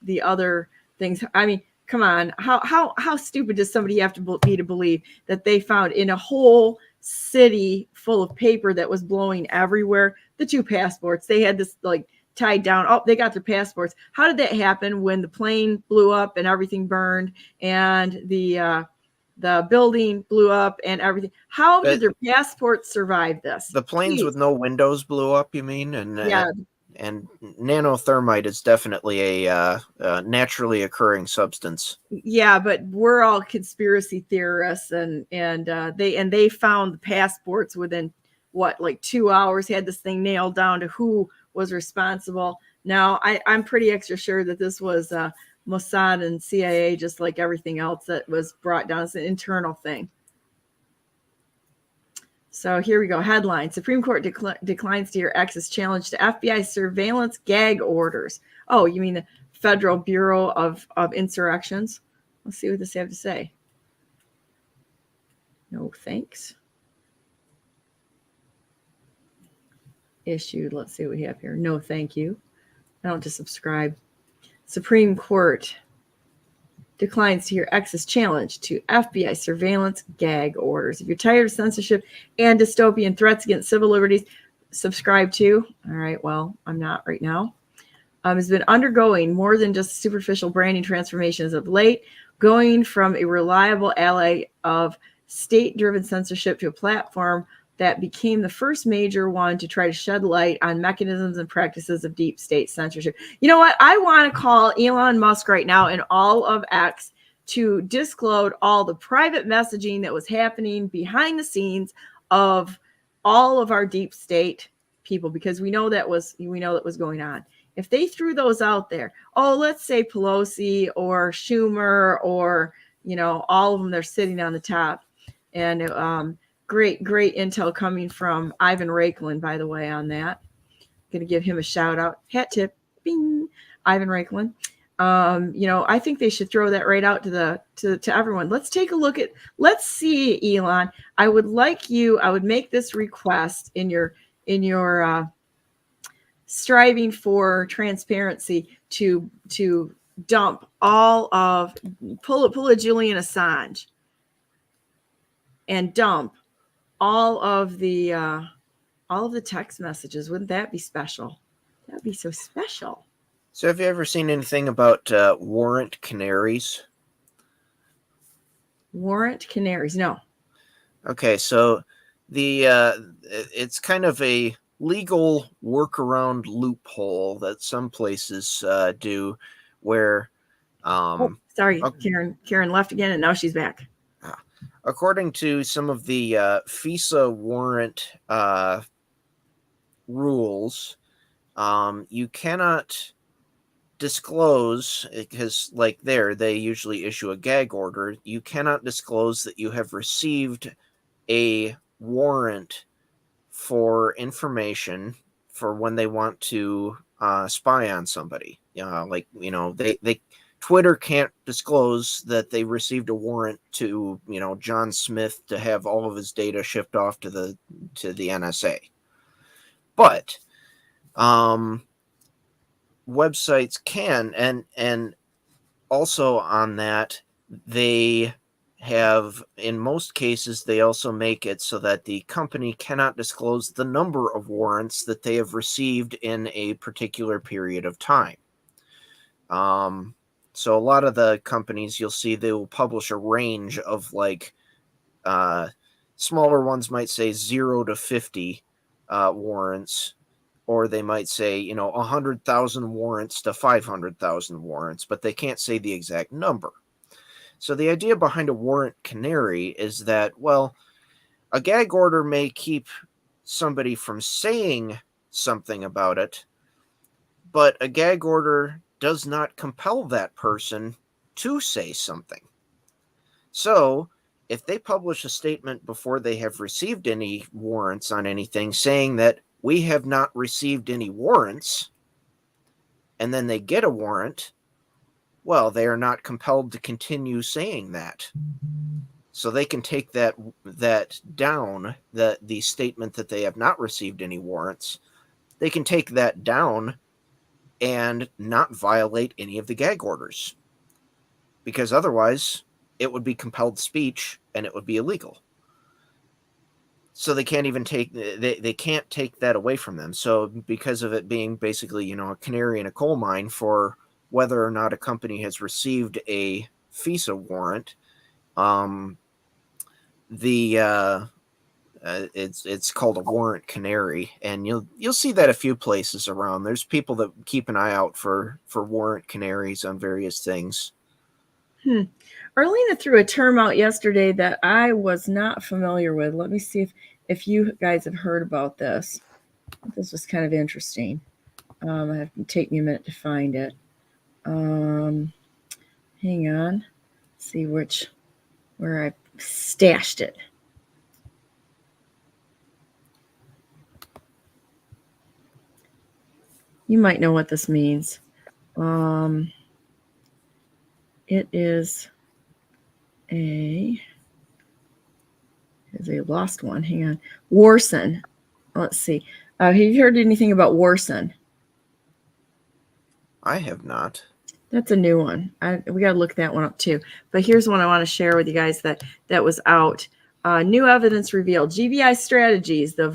[SPEAKER 1] the other things. I mean, come on. How stupid does somebody have to be to believe that they found in a whole city full of paper that was blowing everywhere the 2 passports? They had this like tied down. Oh, they got their passports. How did that happen when the plane blew up and everything burned and the building blew up and everything? How did their passports survive this?
[SPEAKER 2] The planes with no windows blew up, you mean? And
[SPEAKER 1] yeah.
[SPEAKER 2] And nanothermite is definitely a naturally occurring substance.
[SPEAKER 1] Yeah, but we're all conspiracy theorists, and they found the passports within like 2 hours. Had this thing nailed down to who was responsible. Now I'm pretty extra sure that this was Mossad and CIA, just like everything else that was brought down. It's an internal thing. So here we go. Headline: Supreme Court declines to hear ex's challenge to FBI surveillance gag orders. Oh, you mean the Federal Bureau of Insurrections? Let's see what this have to say. No thanks. Issued. Let's see what we have here. No thank you. I don't just subscribe. Supreme Court declines to hear ex's challenge to FBI surveillance gag orders. If you're tired of censorship and dystopian threats against civil liberties, subscribe to. All right, well, I'm not right now. Has been undergoing more than just superficial branding transformations of late, going from a reliable ally of state-driven censorship to a platform that became the first major one to try to shed light on mechanisms and practices of deep state censorship. You know what? I want to call Elon Musk right now and all of X to disclose all the private messaging that was happening behind the scenes of all of our deep state people, because we know that was going on. If they threw those out there, let's say Pelosi or Schumer or, all of them, they're sitting on the top. And great intel coming from Ivan Raiklin, by the way, on that. Going to give him a shout out. Hat tip. Bing. Ivan Raiklin. I think they should throw that right out to everyone. Let's take a look at, let's see, Elon, I would make this request in your striving for transparency to dump pull a Julian Assange and dump all of the text messages. Wouldn't that be special? That'd be so special.
[SPEAKER 2] So have you ever seen anything about warrant canaries?
[SPEAKER 1] Warrant canaries? No.
[SPEAKER 2] Okay, so it's kind of a legal workaround loophole that some places do, where
[SPEAKER 1] sorry, Karen left again, and now she's back.
[SPEAKER 2] According to some of the FISA warrant rules, you cannot disclose, because they usually issue a gag order. You cannot disclose that you have received a warrant for information for when they want to spy on somebody. Twitter can't disclose that they received a warrant to, John Smith to have all of his data shipped off to the NSA. But websites can, and also on that, they have, in most cases, they also make it so that the company cannot disclose the number of warrants that they have received in a particular period of time. So a lot of the companies, you'll see they will publish a range of smaller ones might say 0 to 50 warrants, or they might say, 100,000 warrants to 500,000 warrants, but they can't say the exact number. So the idea behind a warrant canary is that, well, a gag order may keep somebody from saying something about it, but a gag order does not compel that person to say something. So if they publish a statement before they have received any warrants on anything saying that we have not received any warrants, and then they get a warrant, well, they are not compelled to continue saying that. So they can take that down, the statement that they have not received any warrants, they can take that down and not violate any of the gag orders. Because otherwise, it would be compelled speech and it would be illegal. So they can't even they can't take that away from them. So because of it being basically, a canary in a coal mine for whether or not a company has received a FISA warrant, it's called a warrant canary, and you'll see that a few places around. There's people that keep an eye out for warrant canaries on various things.
[SPEAKER 1] Arlena threw a term out yesterday that I was not familiar with. Let me see if you guys have heard about this. This was kind of interesting. I have to take me a minute to find it. Hang on. See where I stashed it. You might know what this means. It is a lost one. Hang on. Warson. Let's see. Have you heard anything about Warson?
[SPEAKER 2] I have not.
[SPEAKER 1] That's a new one. We got to look that one up too. But here's one I want to share with you guys that was out. New evidence revealed. GBI strategies, the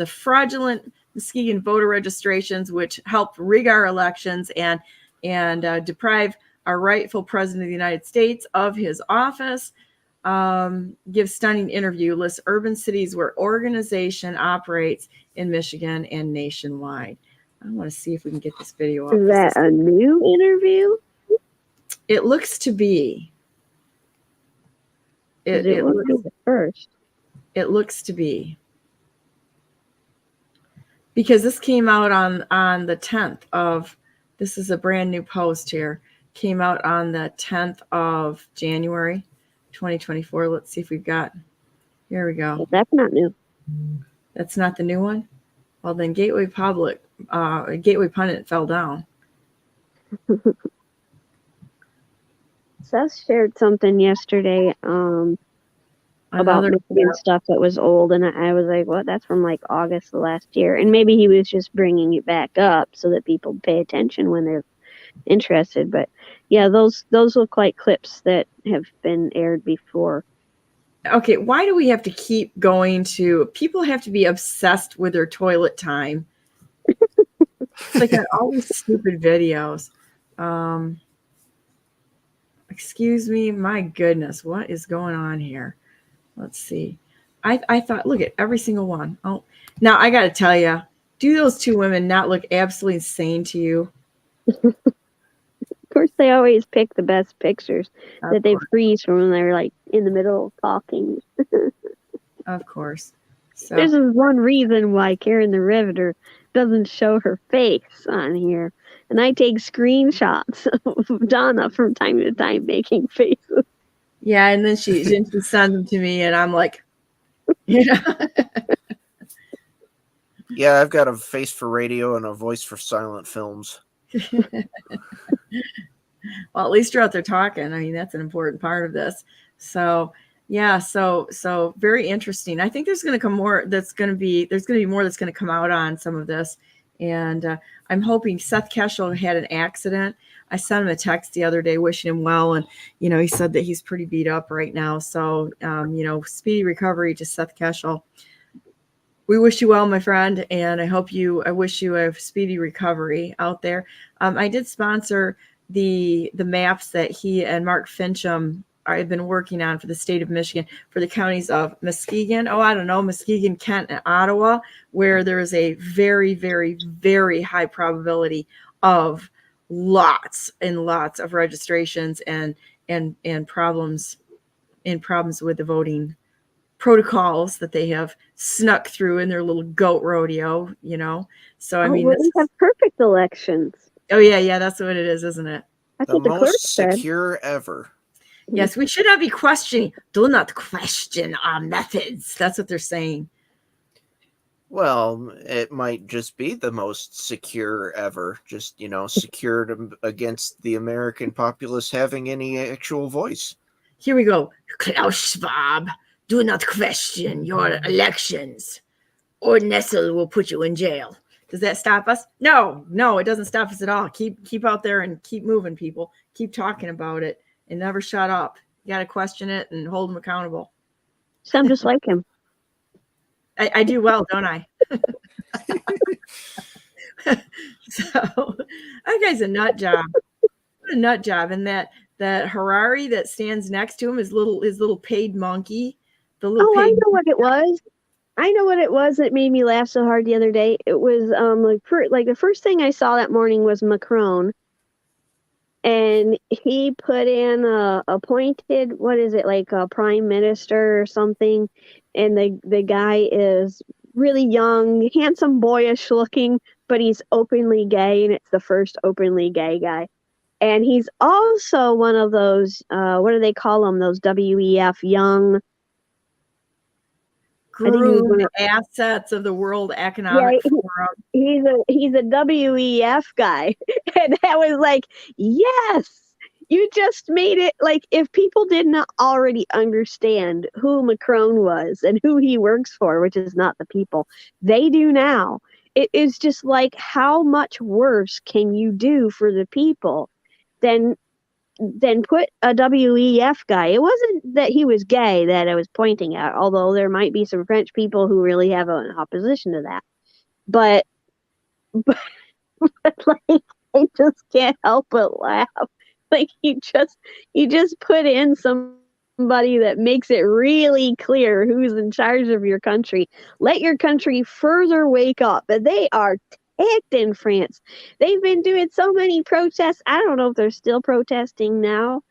[SPEAKER 1] fraudulent Muskegon voter registrations, which helped rig our elections and deprive our rightful president of the United States of his office. Gives stunning interview, lists urban cities where organization operates in Michigan and nationwide. I want to see if we can get this video up.
[SPEAKER 3] Is that a new interview?
[SPEAKER 1] It looks to be. It looks
[SPEAKER 3] at first.
[SPEAKER 1] It looks to be. Because this came out on the 10th of, this is a brand new post here, came out on the 10th of January, 2024. Let's see if we've got, here we go.
[SPEAKER 3] Well, that's not new.
[SPEAKER 1] That's not the new one? Well, then Gateway Pundit fell down.
[SPEAKER 3] Seth shared something yesterday about
[SPEAKER 1] Another
[SPEAKER 3] Michigan stuff that was old, and I was like, "What? That's from like August of last year." And maybe he was just bringing it back up so that people pay attention when they're interested. But yeah, those look like clips that have been aired before.
[SPEAKER 1] Okay, why do we have to keep going to? People have to be obsessed with their toilet time. It's like all these stupid videos. Excuse me, my goodness, what is going on here? Let's see. I thought, look at every single one. Oh, now I got to tell you, do those two women not look absolutely insane to you?
[SPEAKER 3] Of course, they always pick the best pictures that they freeze from when they're like in the middle of talking.
[SPEAKER 1] Of course. So
[SPEAKER 3] This is one reason why Karen the Riveter doesn't show her face on here. And I take screenshots of Donna from time to time making faces.
[SPEAKER 1] yeah, and then she sends them to me, and I'm like, you know.
[SPEAKER 2] Yeah, I've got a face for radio and a voice for silent films.
[SPEAKER 1] Well, at least you're out there talking. I mean, that's an important part of this. So yeah, so very interesting. I think there's going to come more. There's going to be more that's going to come out on some of this, and I'm hoping Seth Keshel had an accident. I sent him a text the other day wishing him well, and he said that he's pretty beat up right now. So speedy recovery to Seth Keshel. We wish you well, my friend, and I wish you a speedy recovery out there. I did sponsor the maps that he and Mark Fincham have been working on for the state of Michigan for the counties of Muskegon, Muskegon, Kent, and Ottawa, where there is a very, very, very high probability of lots and lots of registrations and problems with the voting protocols that they have snuck through in their little goat rodeo, So I mean,
[SPEAKER 3] we have perfect elections.
[SPEAKER 1] Oh yeah, that's what it is, isn't it?
[SPEAKER 3] That's
[SPEAKER 2] The
[SPEAKER 3] what the clerk
[SPEAKER 2] most
[SPEAKER 3] said.
[SPEAKER 2] secure ever.
[SPEAKER 1] Yes, we should not be questioning. Do not question our methods. That's what they're saying.
[SPEAKER 2] Well, it might just be the most secure ever. Just, secured against the American populace having any actual voice.
[SPEAKER 1] Here we go. Klaus Schwab, do not question your elections, or Nestle will put you in jail. Does that stop us? No, it doesn't stop us at all. Keep out there and keep moving, people. Keep talking about it and never shut up. You got to question it and hold them accountable.
[SPEAKER 3] Sound just like him.
[SPEAKER 1] I do well, don't I? So that guy's a nut job. What a nut job. And that Harari that stands next to him, his little paid monkey.
[SPEAKER 3] I know what it was. I know what it was that made me laugh so hard the other day. It was the first thing I saw that morning was Macron, and he put in a appointed, what is it, like a prime minister or something, and the guy is really young, handsome, boyish looking, but he's openly gay, and it's the first openly gay guy. And he's also one of those, what do they call them? Those WEF young
[SPEAKER 1] groomed assets of the World Economic Forum.
[SPEAKER 3] He's a WEF guy. And I was like, yes, you just made it. Like, if people did not already understand who Macron was and who he works for, which is not the people, they do now. It is just like, how much worse can you do for the people than put a WEF guy? It wasn't that he was gay that I was pointing at, although there might be some French people who really have an opposition to that. But like, I just can't help but laugh. Like, you just put in somebody that makes it really clear who's in charge of your country. Let your country further wake up. And they are ticked in France. They've been doing so many protests. I don't know if they're still protesting now.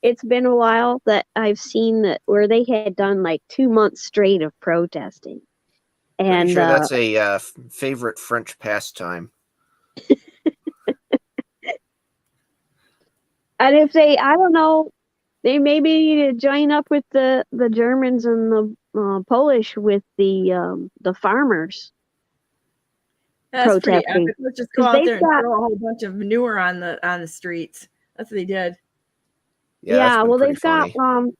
[SPEAKER 3] It's been a while that I've seen that where they had done like 2 months straight of protesting. And
[SPEAKER 2] sure that's a favorite French pastime.
[SPEAKER 3] And if I don't know, they maybe need to join up with the Germans and the Polish with the farmers.
[SPEAKER 1] That's pretty epic. Let's just go out there and throw a whole bunch of manure on the streets. That's what they did.
[SPEAKER 2] Yeah, that's been
[SPEAKER 3] well,
[SPEAKER 2] pretty
[SPEAKER 3] they've got
[SPEAKER 2] funny.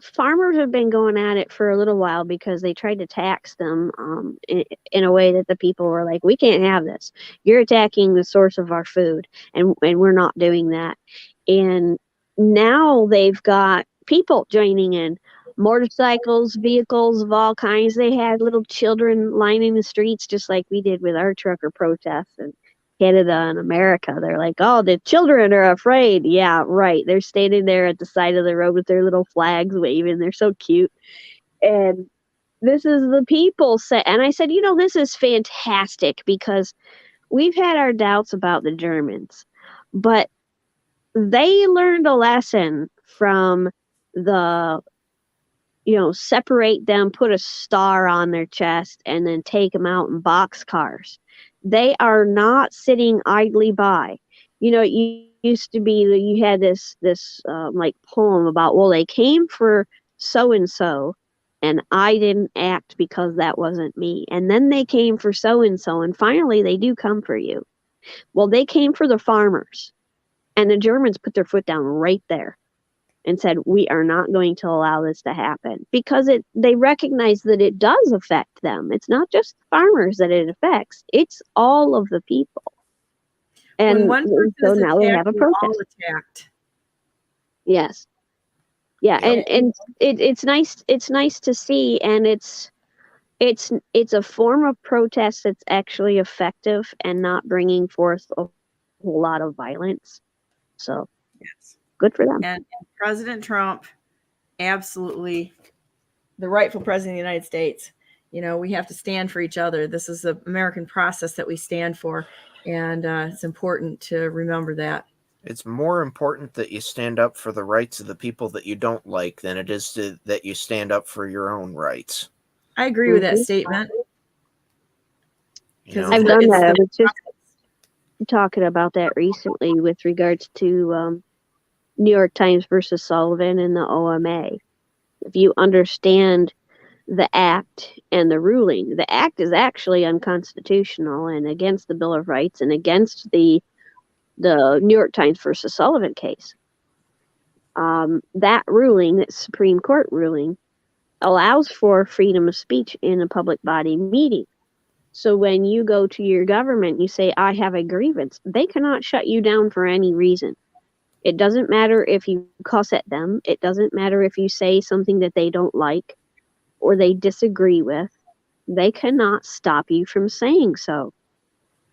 [SPEAKER 3] farmers have been going at it for a little while because they tried to tax them in a way that the people were like, we can't have this. You're attacking the source of our food, and we're not doing that. And now they've got people joining in, motorcycles, vehicles of all kinds. They had little children lining the streets just like we did with our trucker protests in Canada and America. They're like, oh, the children are afraid. Yeah, right. They're standing there at the side of the road with their little flags waving. They're so cute. And this is the people say, and I said, this is fantastic because we've had our doubts about the Germans, but they learned a lesson from the separate them, put a star on their chest, and then take them out in boxcars. They are not sitting idly by. It used to be that you had this like poem about, well, they came for so and so, and I didn't act because that wasn't me. And then they came for so and so, and finally they do come for you. Well, they came for the farmers, and the Germans put their foot down right there and said, we are not going to allow this to happen, because they recognize that it does affect them. It's not just farmers that it affects, it's all of the people. And
[SPEAKER 1] when one person
[SPEAKER 3] so
[SPEAKER 1] is
[SPEAKER 3] now they have
[SPEAKER 1] attacked,
[SPEAKER 3] a
[SPEAKER 1] we're all
[SPEAKER 3] protest.
[SPEAKER 1] attacked.
[SPEAKER 3] Yes. Yeah,
[SPEAKER 2] Yep.
[SPEAKER 3] and it's nice to see, and it's a form of protest that's actually effective and not bringing forth a whole lot of violence. So
[SPEAKER 1] Yes.
[SPEAKER 3] good for them.
[SPEAKER 1] And President Trump, absolutely the rightful president of the United States. We have to stand for each other. This is the American process that we stand for, and it's important to remember that.
[SPEAKER 2] It's more important that you stand up for the rights of the people that you don't like than it is that you stand up for your own rights.
[SPEAKER 1] I agree with that statement.
[SPEAKER 3] I've done that. I was just talking about that recently with regards to New York Times versus Sullivan and the OMA. If you understand the act and the ruling, the act is actually unconstitutional and against the Bill of Rights and against the New York Times versus Sullivan case. That ruling, that Supreme Court ruling, allows for freedom of speech in a public body meeting. So when you go to your government, you say, I have a grievance, they cannot shut you down for any reason. It doesn't matter if you cuss at them. It doesn't matter if you say something that they don't like or they disagree with. They cannot stop you from saying so.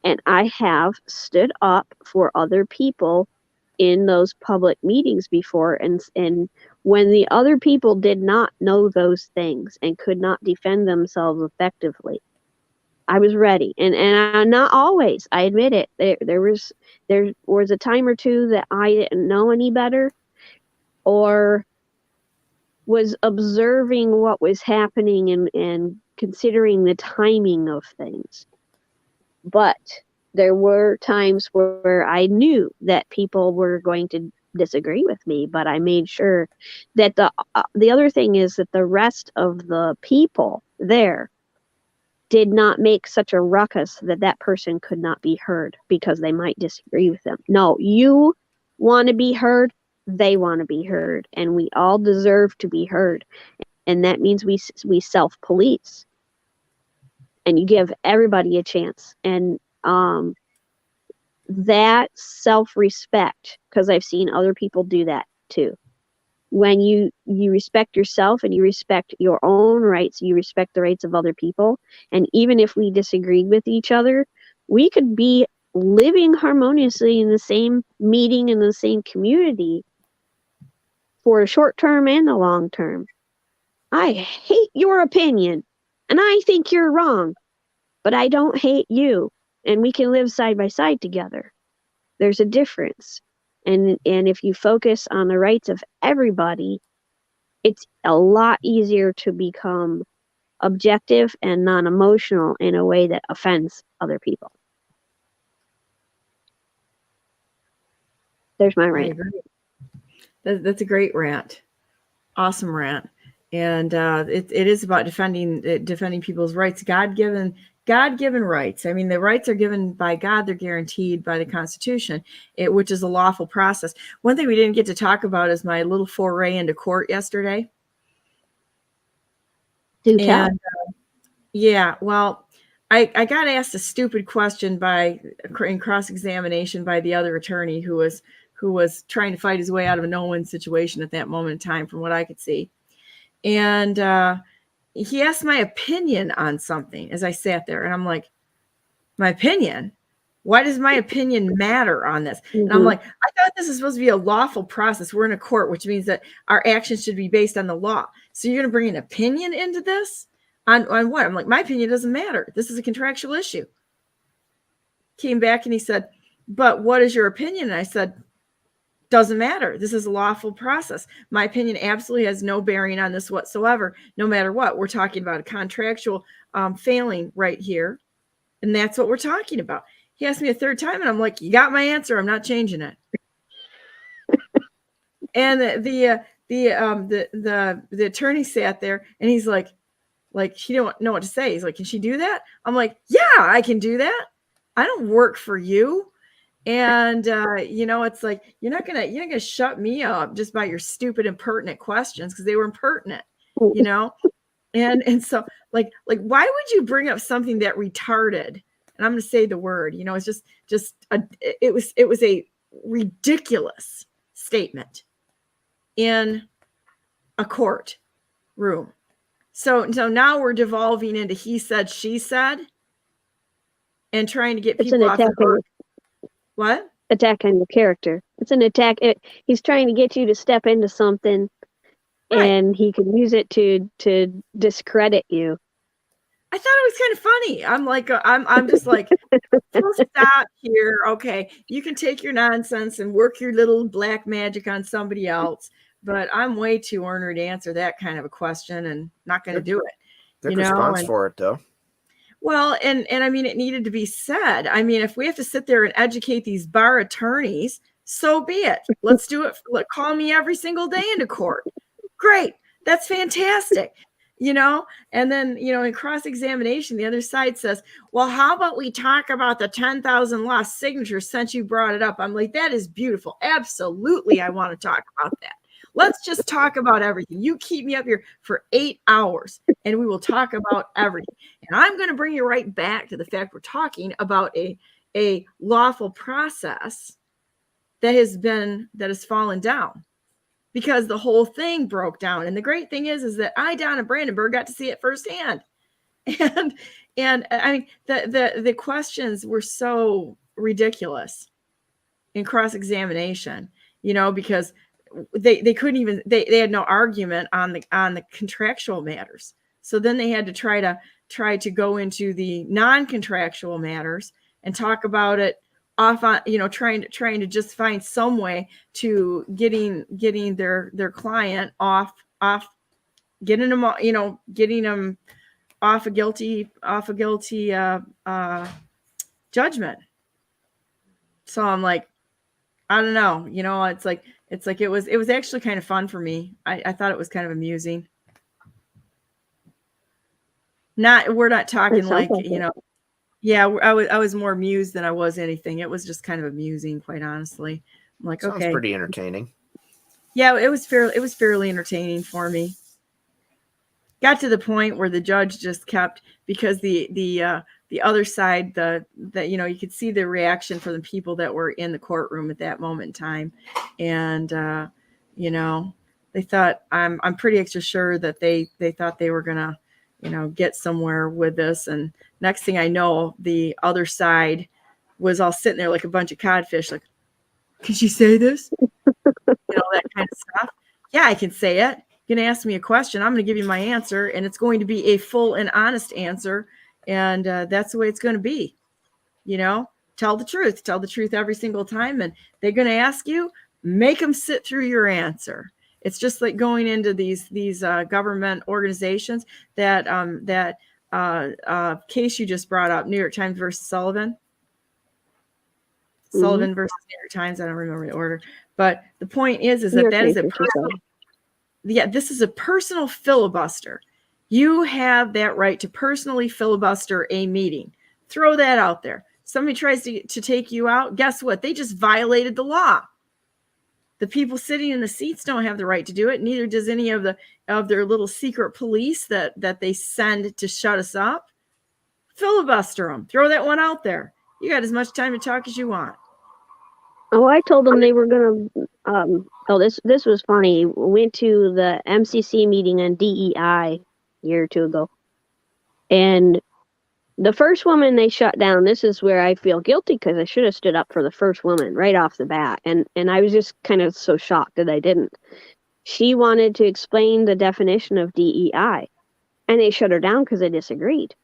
[SPEAKER 3] And I have stood up for other people in those public meetings before, and when the other people did not know those things and could not defend themselves effectively, I was ready. And not always, I admit it. There was a time or two that I didn't know any better, or was observing what was happening and considering the timing of things. But there were times where I knew that people were going to disagree with me, but I made sure that the other thing is that the rest of the people there did not make such a ruckus that person could not be heard because they might disagree with them. No, you want to be heard, they want to be heard, and we all deserve to be heard. And that means we self-police. And you give everybody a chance. And that self-respect, because I've seen other people do that too. When you respect yourself and you respect your own rights, you respect the rights of other people. And even if we disagreed with each other, we could be living harmoniously in the same meeting, in the same community for the short term and the long term. I hate your opinion and I think you're wrong, but I don't hate you, and we can live side by side together. There's a difference. And if you focus on the rights of everybody, it's a lot easier to become objective and non-emotional in a way that offends other people. There's my rant.
[SPEAKER 1] I agree. That's a great rant. Awesome rant. And it is about defending people's rights, God-given rights. I mean, the rights are given by God; they're guaranteed by the Constitution, which is a lawful process. One thing we didn't get to talk about is my little foray into court yesterday.
[SPEAKER 3] Do tell.
[SPEAKER 1] And yeah, well, I got asked a stupid question in cross-examination by the other attorney who was trying to fight his way out of a no-win situation at that moment in time, from what I could see. And he asked my opinion on something as I sat there. And I'm like, my opinion? Why does my opinion matter on this? And I'm like, I thought this is supposed to be a lawful process. We're in a court, which means that our actions should be based on the law. So you're going to bring an opinion into this? On what? I'm like, my opinion doesn't matter. This is a contractual issue. Came back and he said, but what is your opinion? And I said, doesn't matter. This is a lawful process. My opinion absolutely has no bearing on this whatsoever, no matter what. We're talking about a contractual failing right here. And that's what we're talking about. He asked me a third time and I'm like, you got my answer. I'm not changing it. And the attorney sat there and he's like she didn't know what to say. He's like, can she do that? I'm like, yeah, I can do that. I don't work for you. And, it's like, you're not gonna shut me up just by your stupid, impertinent questions, because they were impertinent, and so like, why would you bring up something that retarded? And I'm going to say the word, it's it was a ridiculous statement in a court room. So now we're devolving into he said, she said, and trying to get people off the hook. What?
[SPEAKER 3] Attack on your character. It's an attack. He's trying to get you to step into something, right, and he can use it to discredit you.
[SPEAKER 1] I thought it was kind of funny. I'm like, I'm just like, full stop here. Okay, you can take your nonsense and work your little black magic on somebody else, but I'm way too ornery to answer that kind of a question, and not going to do it.
[SPEAKER 2] Good response for it, though.
[SPEAKER 1] Well, and I mean, it needed to be said. I mean, if we have to sit there and educate these bar attorneys, so be it. Let's do it. Call me every single day into court. Great. That's fantastic. And then, in cross-examination, the other side says, well, how about we talk about the 10,000 lost signatures since you brought it up? I'm like, that is beautiful. Absolutely. I want to talk about that. Let's just talk about everything. You keep me up here for 8 hours and we will talk about everything. And I'm going to bring you right back to the fact we're talking about a lawful process that has fallen down, because the whole thing broke down. And the great thing is that I down in Brandenburg got to see it firsthand. And I mean, the questions were so ridiculous in cross-examination, because they couldn't even, they had no argument on the contractual matters. So then they had to try to go into the non-contractual matters and talk about it off on, trying to just find some way to getting their client off, getting them off a guilty judgment. So I'm like, I don't know, it was actually kind of fun for me. I thought it was kind of amusing. We're not talking like, yeah, I was more amused than I was anything. It was just kind of amusing, quite honestly. I'm like,
[SPEAKER 2] sounds
[SPEAKER 1] okay,
[SPEAKER 2] pretty entertaining.
[SPEAKER 1] Yeah, it was fairly entertaining for me. Got to the point where the judge just kept, because the other side, you could see the reaction from the people that were in the courtroom at that moment in time, and they thought, I'm pretty extra sure that they thought they were gonna get somewhere with this. And next thing I know, the other side was all sitting there like a bunch of codfish, like, can she say this? That kind of stuff. Yeah, I can say it. You're going to ask me a question. I'm going to give you my answer, and it's going to be a full and honest answer. And that's the way it's going to be. Tell the truth every single time. And they're going to ask you, make them sit through your answer. It's just like going into these government organizations that case you just brought up, New York Times versus Sullivan. Mm-hmm. Sullivan versus New York Times. I don't remember the order, but the point is that this is a personal filibuster. You have that right to personally filibuster a meeting. Throw that out there. Somebody tries to take you out. Guess what? They just violated the law. The people sitting in the seats don't have the right to do it. Neither does any of their little secret police that they send to shut us up. Filibuster them. Throw that one out there. You got as much time to talk as you want.
[SPEAKER 3] Oh, I told them they were gonna. This was funny. Went to the MCC meeting on DEI a year or two ago, and the first woman they shut down. This is where I feel guilty because I should have stood up for the first woman right off the bat, and I was just kind of so shocked that I didn't. She wanted to explain the definition of DEI, and they shut her down because they disagreed,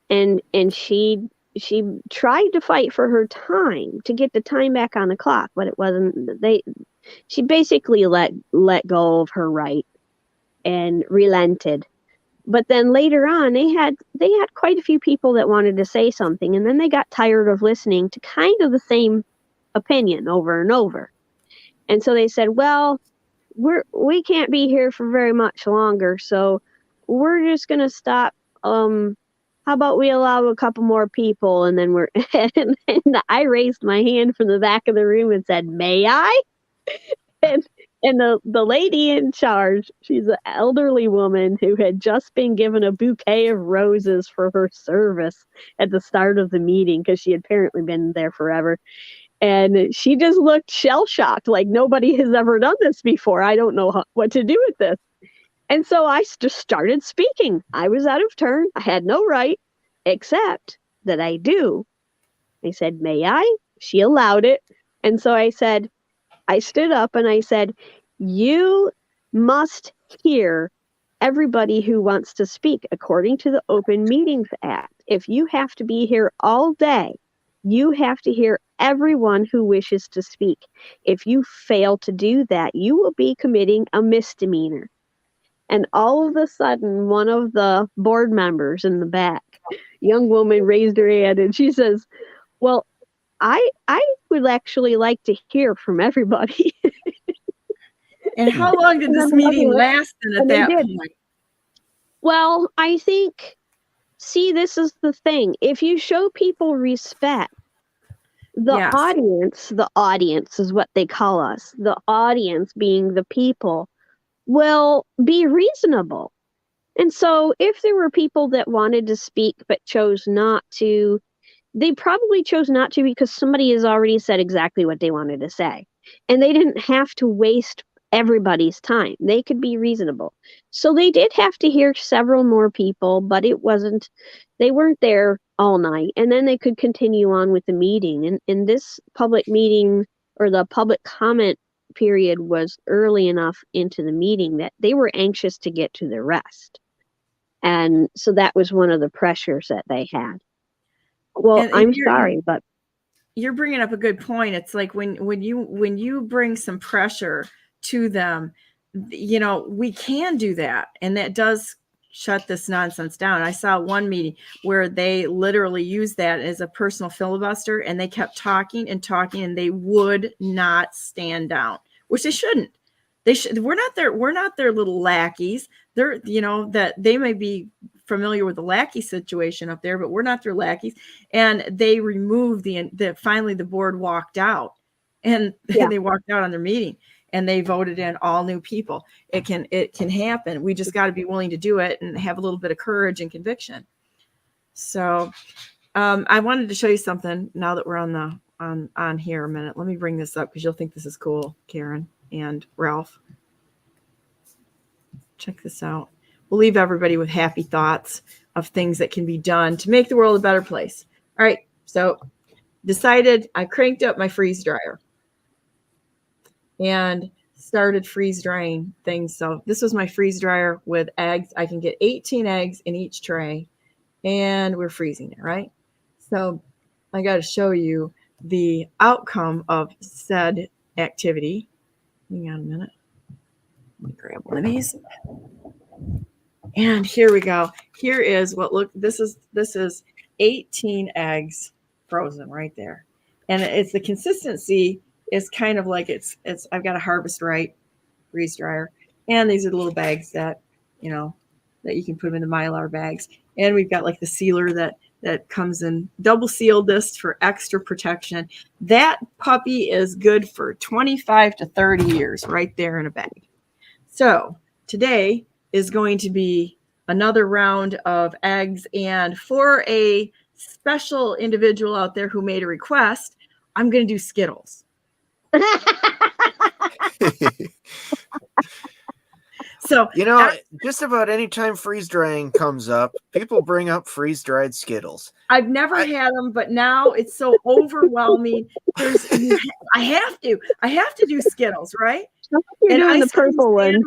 [SPEAKER 3] and she tried to fight for her time to get the time back on the clock, but it wasn't. She basically let go of her right and relented. But then later on, they had quite a few people that wanted to say something, and then they got tired of listening to kind of the same opinion over and over. And so they said, well, we can't be here for very much longer, so we're just going to stop. How about we allow a couple more people? And then and I raised my hand from the back of the room and said, may I? And the lady in charge, she's an elderly woman who had just been given a bouquet of roses for her service at the start of the meeting because she had apparently been there forever. And she just looked shell-shocked, like nobody has ever done this before. I don't know what to do with this. And so I just started speaking. I was out of turn. I had no right, except that I do. I said, may I? She allowed it. And so I stood up and I said, you must hear everybody who wants to speak according to the Open Meetings Act. If you have to be here all day, you have to hear everyone who wishes to speak. If you fail to do that, you will be committing a misdemeanor. And all of a sudden, one of the board members in the back, young woman, raised her hand and she says, well, I would actually like to hear from everybody.
[SPEAKER 1] And how long did this meeting last at that point?
[SPEAKER 3] Well, I think, see, this is the thing. If you show people respect, the audience is what they call us. The audience being the people will be reasonable. And so if there were people that wanted to speak but chose not to, they probably chose not to because somebody has already said exactly what they wanted to say. And they didn't have to waste everybody's time. They could be reasonable. So they did have to hear several more people, but they weren't there all night. And then they could continue on with the meeting. And in this public meeting, or the public comment period, was early enough into the meeting that they were anxious to get to the rest. And so that was one of the pressures that they had. Well, and I'm sorry, but
[SPEAKER 1] you're bringing up a good point. It's like when you bring some pressure to them, we can do that, and that does shut this nonsense down. I saw one meeting where they literally used that as a personal filibuster, and they kept talking and talking, and they would not stand down, which they shouldn't. We're not their little lackeys. They're, that they may be familiar with the lackey situation up there, but we're not their lackeys. And they removed finally the board walked out, and they walked out on their meeting, and they voted in all new people. It can happen. We just got to be willing to do it and have a little bit of courage and conviction. So I wanted to show you something now that we're on here a minute. Let me bring this up because you'll think this is cool, Karen and Ralph. Check this out. We'll leave everybody with happy thoughts of things that can be done to make the world a better place. All right. So I cranked up my freeze dryer and started freeze drying things. So this was my freeze dryer with eggs. I can get 18 eggs in each tray, and we're freezing it, right? So I got to show you the outcome of said activity. Hang on a minute. Let me grab one of these. And here we go. Here is this is 18 eggs frozen right there. And it's the consistency is kind of like it's I've got a Harvest Right freeze dryer, And these are the little bags that, that you can put them in the Mylar bags. And we've got like the sealer that comes in double sealed this for extra protection. That puppy is good for 25 to 30 years right there in a bag. So today is going to be another round of eggs. And for a special individual out there who made a request, I'm going to do Skittles. So,
[SPEAKER 2] just about any time freeze drying comes up, people bring up freeze dried Skittles.
[SPEAKER 1] I've never had them, but now it's so overwhelming. I have to do Skittles, right?
[SPEAKER 3] You're doing the purple one.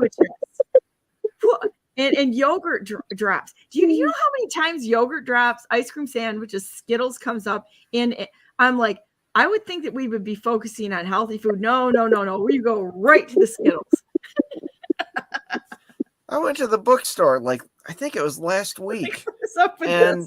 [SPEAKER 1] And yogurt drops. Do you know how many times yogurt drops, ice cream sandwiches, Skittles comes up? And I'm like, I would think that we would be focusing on healthy food. No. We go right to the Skittles.
[SPEAKER 2] I went to the bookstore, I think it was last week.
[SPEAKER 1] What's up with
[SPEAKER 2] and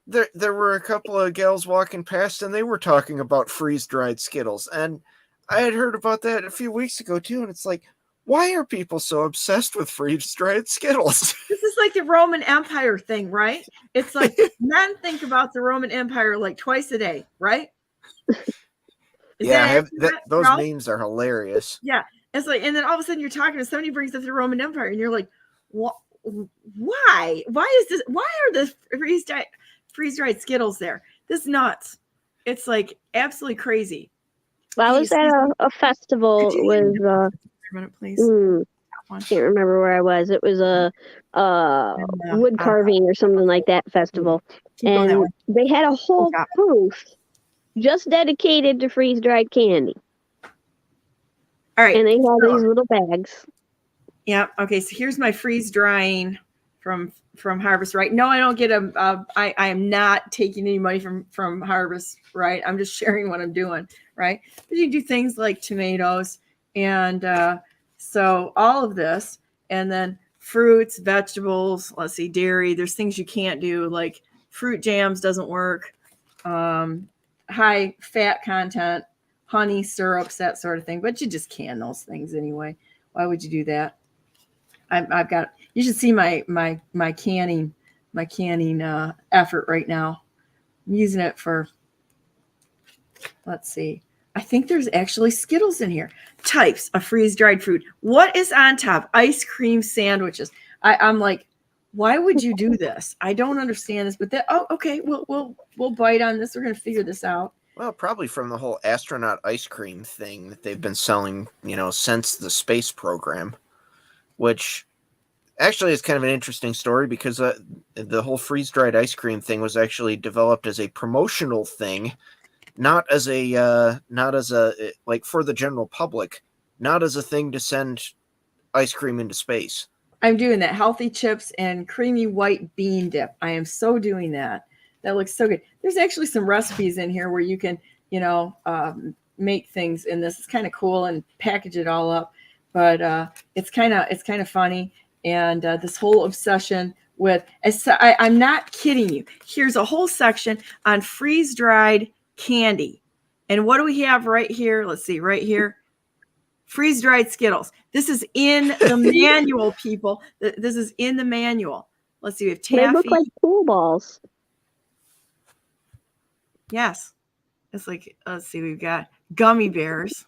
[SPEAKER 1] this?
[SPEAKER 2] there were a couple of gals walking past, and they were talking about freeze-dried Skittles. And I had heard about that a few weeks ago, too. And it's like, why are people so obsessed with freeze-dried Skittles?
[SPEAKER 1] This is like the Roman Empire thing, right? It's like men think about the Roman Empire like twice a day, right?
[SPEAKER 2] Those memes are hilarious.
[SPEAKER 1] Yeah. It's like, and then all of a sudden you're talking to somebody brings up the Roman Empire, and you're like, what? Why? Why is this? Why are the freeze-dried Skittles there? This is nuts. It's like absolutely crazy.
[SPEAKER 3] Well, I was at a festival with
[SPEAKER 1] please.
[SPEAKER 3] I can't remember where I was. It was a wood carving or something like that festival, and they had a whole booth just dedicated to freeze-dried candy.
[SPEAKER 1] All right.
[SPEAKER 3] And they have these little bags.
[SPEAKER 1] Yeah. Okay. So here's my freeze drying from Harvest, right? No, I don't get I am not taking any money from Harvest, right? I'm just sharing what I'm doing, right? But you do things like tomatoes and so all of this, and then fruits, vegetables, let's see, dairy. There's things you can't do, like fruit jams doesn't work. High fat content, honey, syrups, that sort of thing. But you just can those things anyway. Why would you do that? I've got. You should see my canning effort right now. I'm using it for. Let's see. I think there's actually Skittles in here. Types of freeze-dried fruit. What is on top? Ice cream sandwiches. I'm like, why would you do this? I don't understand this. But okay. We'll bite on this. We're gonna figure this out.
[SPEAKER 2] Well, probably from the whole astronaut ice cream thing that they've been selling, since the space program, which actually is kind of an interesting story because the whole freeze-dried ice cream thing was actually developed as a promotional thing, not as a for the general public, not as a thing to send ice cream into space.
[SPEAKER 1] I'm doing that. Healthy chips and creamy white bean dip. I am so doing that. That looks so good. There's actually some recipes in here where you can, make things in this. It's kind of cool and package it all up. But it's kind of funny. And this whole obsession with, I'm not kidding you. Here's a whole section on freeze-dried candy. And what do we have right here? Let's see, right here. Freeze-dried Skittles. This is in the manual, people. This is in the manual. Let's see, we have taffy.
[SPEAKER 3] They look like pool balls.
[SPEAKER 1] Yes. It's like, let's see, we've got gummy bears.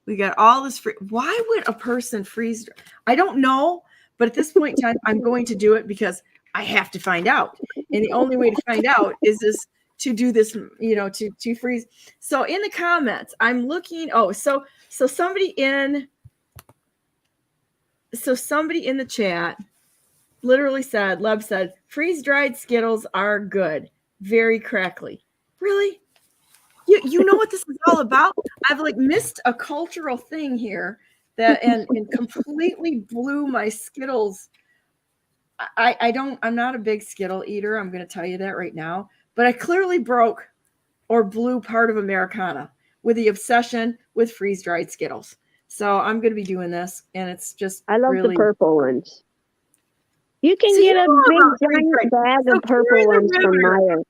[SPEAKER 1] We got all this free. Why would a person freeze? I don't know. But at this point in time, I'm going to do it because I have to find out. And the only way to find out is to do this, to freeze. So in the comments, I'm looking. So somebody in the chat literally said, Leb said, freeze-dried Skittles are good. Very correctly. Really? You know what this is all about? I've missed a cultural thing here that and completely blew my Skittles. I'm not a big Skittle eater. I'm going to tell you that right now, but I clearly broke or blew part of Americana with the obsession with freeze-dried Skittles. So I'm going to be doing this, and it's just
[SPEAKER 3] I love
[SPEAKER 1] really...
[SPEAKER 3] the purple ones. You can get a big giant bag of purple ones from Meyer.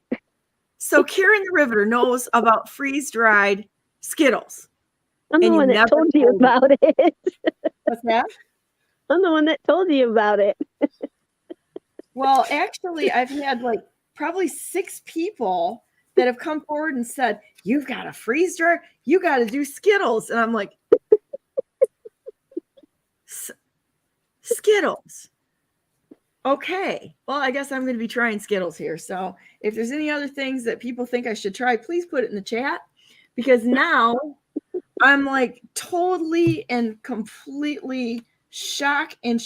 [SPEAKER 1] So Karen the Riveter knows about freeze-dried Skittles.
[SPEAKER 3] I'm the one that told you about it.
[SPEAKER 1] What's that?
[SPEAKER 3] I'm the one that told you about it.
[SPEAKER 1] Well, actually, I've had like probably 6 people that have come forward and said, "You've got to freeze dry. You got to do Skittles," and I'm like, Skittles. Okay. Well, I guess I'm going to be trying Skittles here. So if there's any other things that people think I should try, please put it in the chat, because now I'm like totally and completely shock and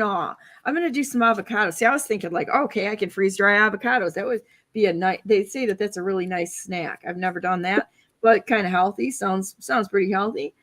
[SPEAKER 1] awe. I'm going to do some avocados. See, I was thinking like, okay, I can freeze dry avocados. That would be a nice, they say that that's a really nice snack. I've never done that, but kind of healthy. Sounds pretty healthy.